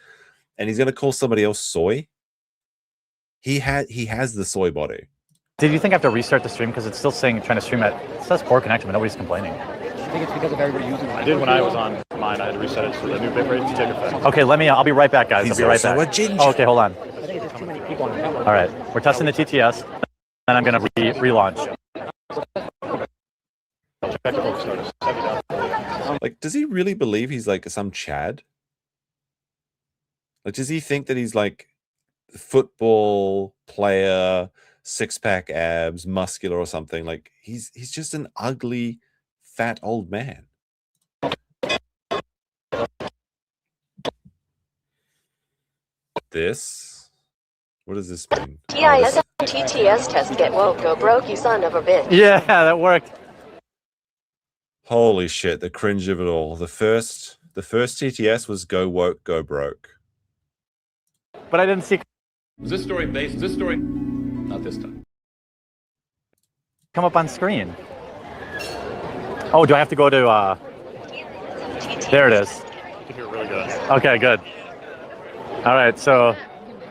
And he's going to call somebody else soy? He has the soy body. Did you think I have to restart the stream? Because it's still saying trying to stream at... It says poor connection, but nobody's complaining. I think it's because of everybody using it. I did when I was on mine. I had to reset it so the new bitrate to take effect. Okay, I'll be right back, guys. I'll be right back. Oh, okay, hold on. I think it's just too many people on the network. All right, we're testing the TTS, and I'm going to relaunch. Like, does he really believe he's like some Chad? Like, does he think that he's like football player, 6-pack abs, muscular or something? Like, he's just an ugly, fat old man. What does this mean? TTS test get woke, go broke, you son of a bitch. Yeah, that worked. Holy shit, the cringe of it all. The first TTS was go woke, go broke. But I didn't see. Was this story based? This story? Not this time. Come up on screen. Oh, do I have to go to? There it is. I can hear it really good. Okay, good. All right, so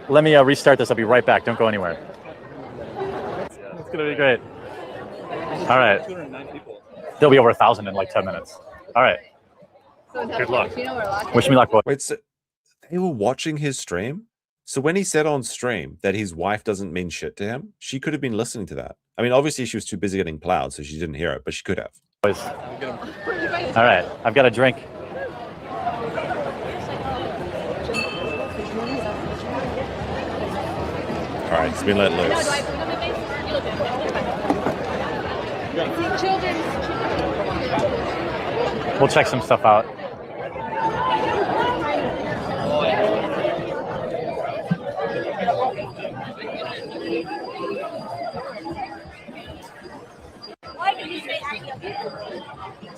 let me restart this. I'll be right back. Don't go anywhere. It's gonna be great. All right. There'll be over 1,000 in like 10 minutes. All right. Good luck. Wish me luck, boy. Wait, so they were watching his stream? So when he said on stream that his wife doesn't mean shit to him, she could have been listening to that. I mean, obviously she was too busy getting plowed, so she didn't hear it, but she could have. All right, I've got a drink. All right, it's been let loose. We'll check some stuff out.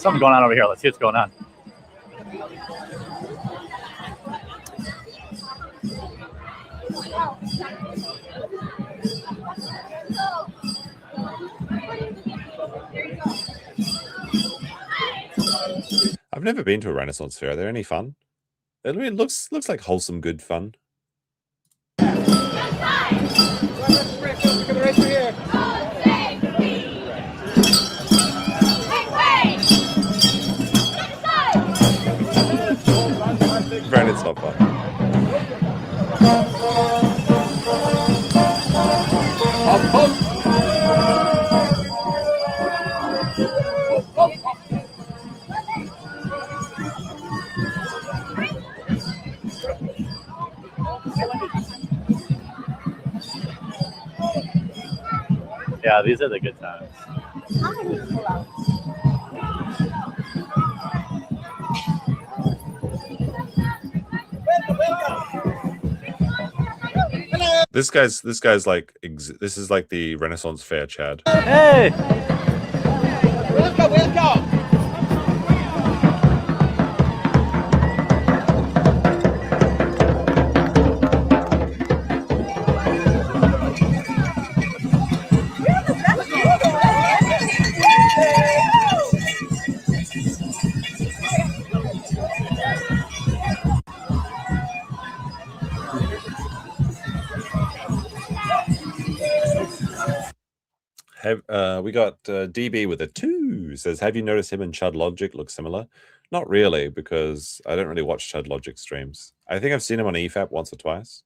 Something going on over here. Let's see what's going on. I've never been to a Renaissance fair. Are there any fun? I mean, it looks like wholesome, good fun. Brandon's not fun. Yeah, these are the good times. This guy's like this is like the Renaissance fair, Chad. Hey! Welcome. We got DB with a 2 says, have you noticed him and Chud Logic look similar? Not really, because I don't really watch Chud Logic streams. I think I've seen him on EFAP once or twice,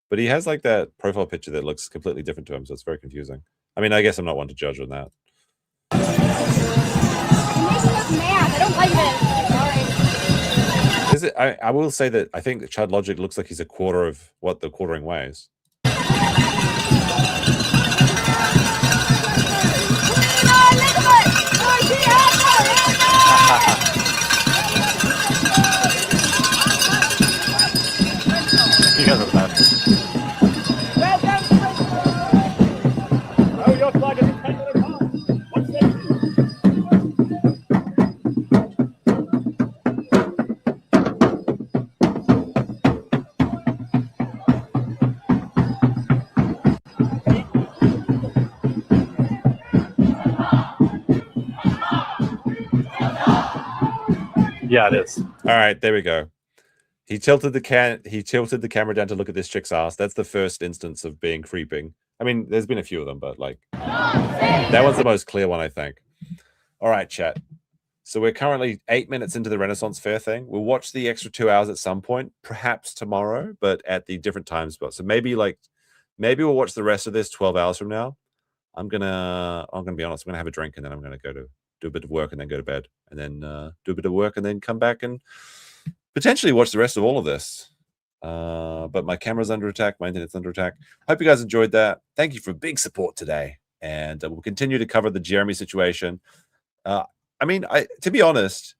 but he has like that profile picture that looks completely different to him, so it's very confusing. I mean, I guess I'm not one to judge on that. It makes me look mad. I don't like it. Sorry. Is it? I will say that I think that Chud Logic looks like he's a quarter of what the quartering weighs. You guys are the best. Oh, your flag is 10 minutes long. What's this? Yeah, it is. All right, there we go. He tilted the camera down to look at this chick's ass. That's the first instance of being creeping. I mean, there's been a few of them, but like that one's the most clear one, I think. All right, chat. So we're currently 8 minutes into the Renaissance Fair thing. We'll watch the extra 2 hours at some point, perhaps tomorrow, but at the different time spots. So maybe we'll watch the rest of this 12 hours from now. I'm gonna be honest. I'm gonna have a drink and then I'm gonna go to do a bit of work and then go to bed and then do a bit of work and then come back and potentially watch the rest of all of this. But my camera's under attack. My internet's under attack. Hope you guys enjoyed that. Thank you for big support today. And we'll continue to cover the Jeremy situation. I mean, to be honest,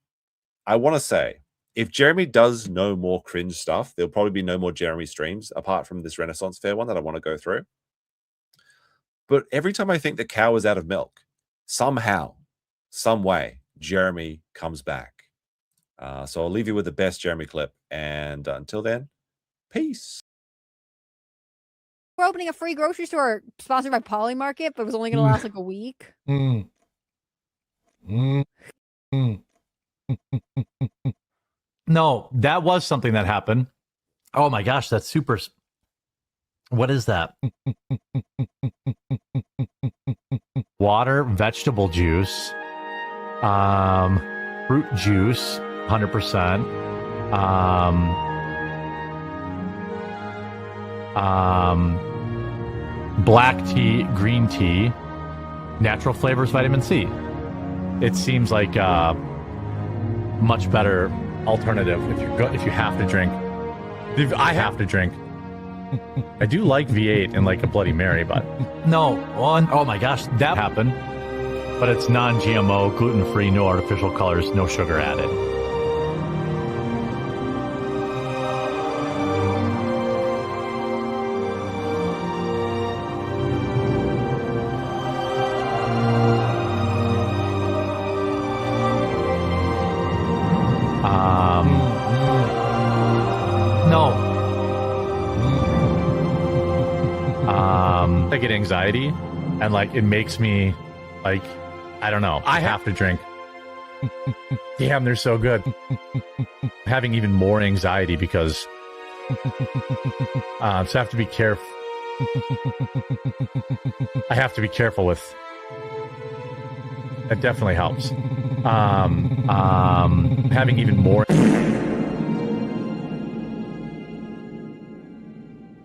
I want to say, if Jeremy does no more cringe stuff, there'll probably be no more Jeremy streams apart from this Renaissance Fair one that I want to go through. But every time I think the cow is out of milk, somehow, some way, Jeremy comes back. So I'll leave you with the best Jeremy clip. And until then, peace. We're opening a free grocery store sponsored by Polymarket, but it was only going to last like a week. No, that was something that happened. Oh my gosh, that's super. What is that? Water, vegetable juice, fruit juice, 100%. Black tea, green tea, natural flavors, vitamin C. It seems like a much better alternative if you have to drink. I have to drink. I do like V8 and like a Bloody Mary, but no one. Oh my gosh, that happened. But it's non-GMO, gluten-free, no artificial colors, no sugar added. I get anxiety, and like it makes me like, I don't know. I have to drink. Damn, they're so good. Having even more anxiety because so I have to be careful. I have to be careful with. It definitely helps. Having even more.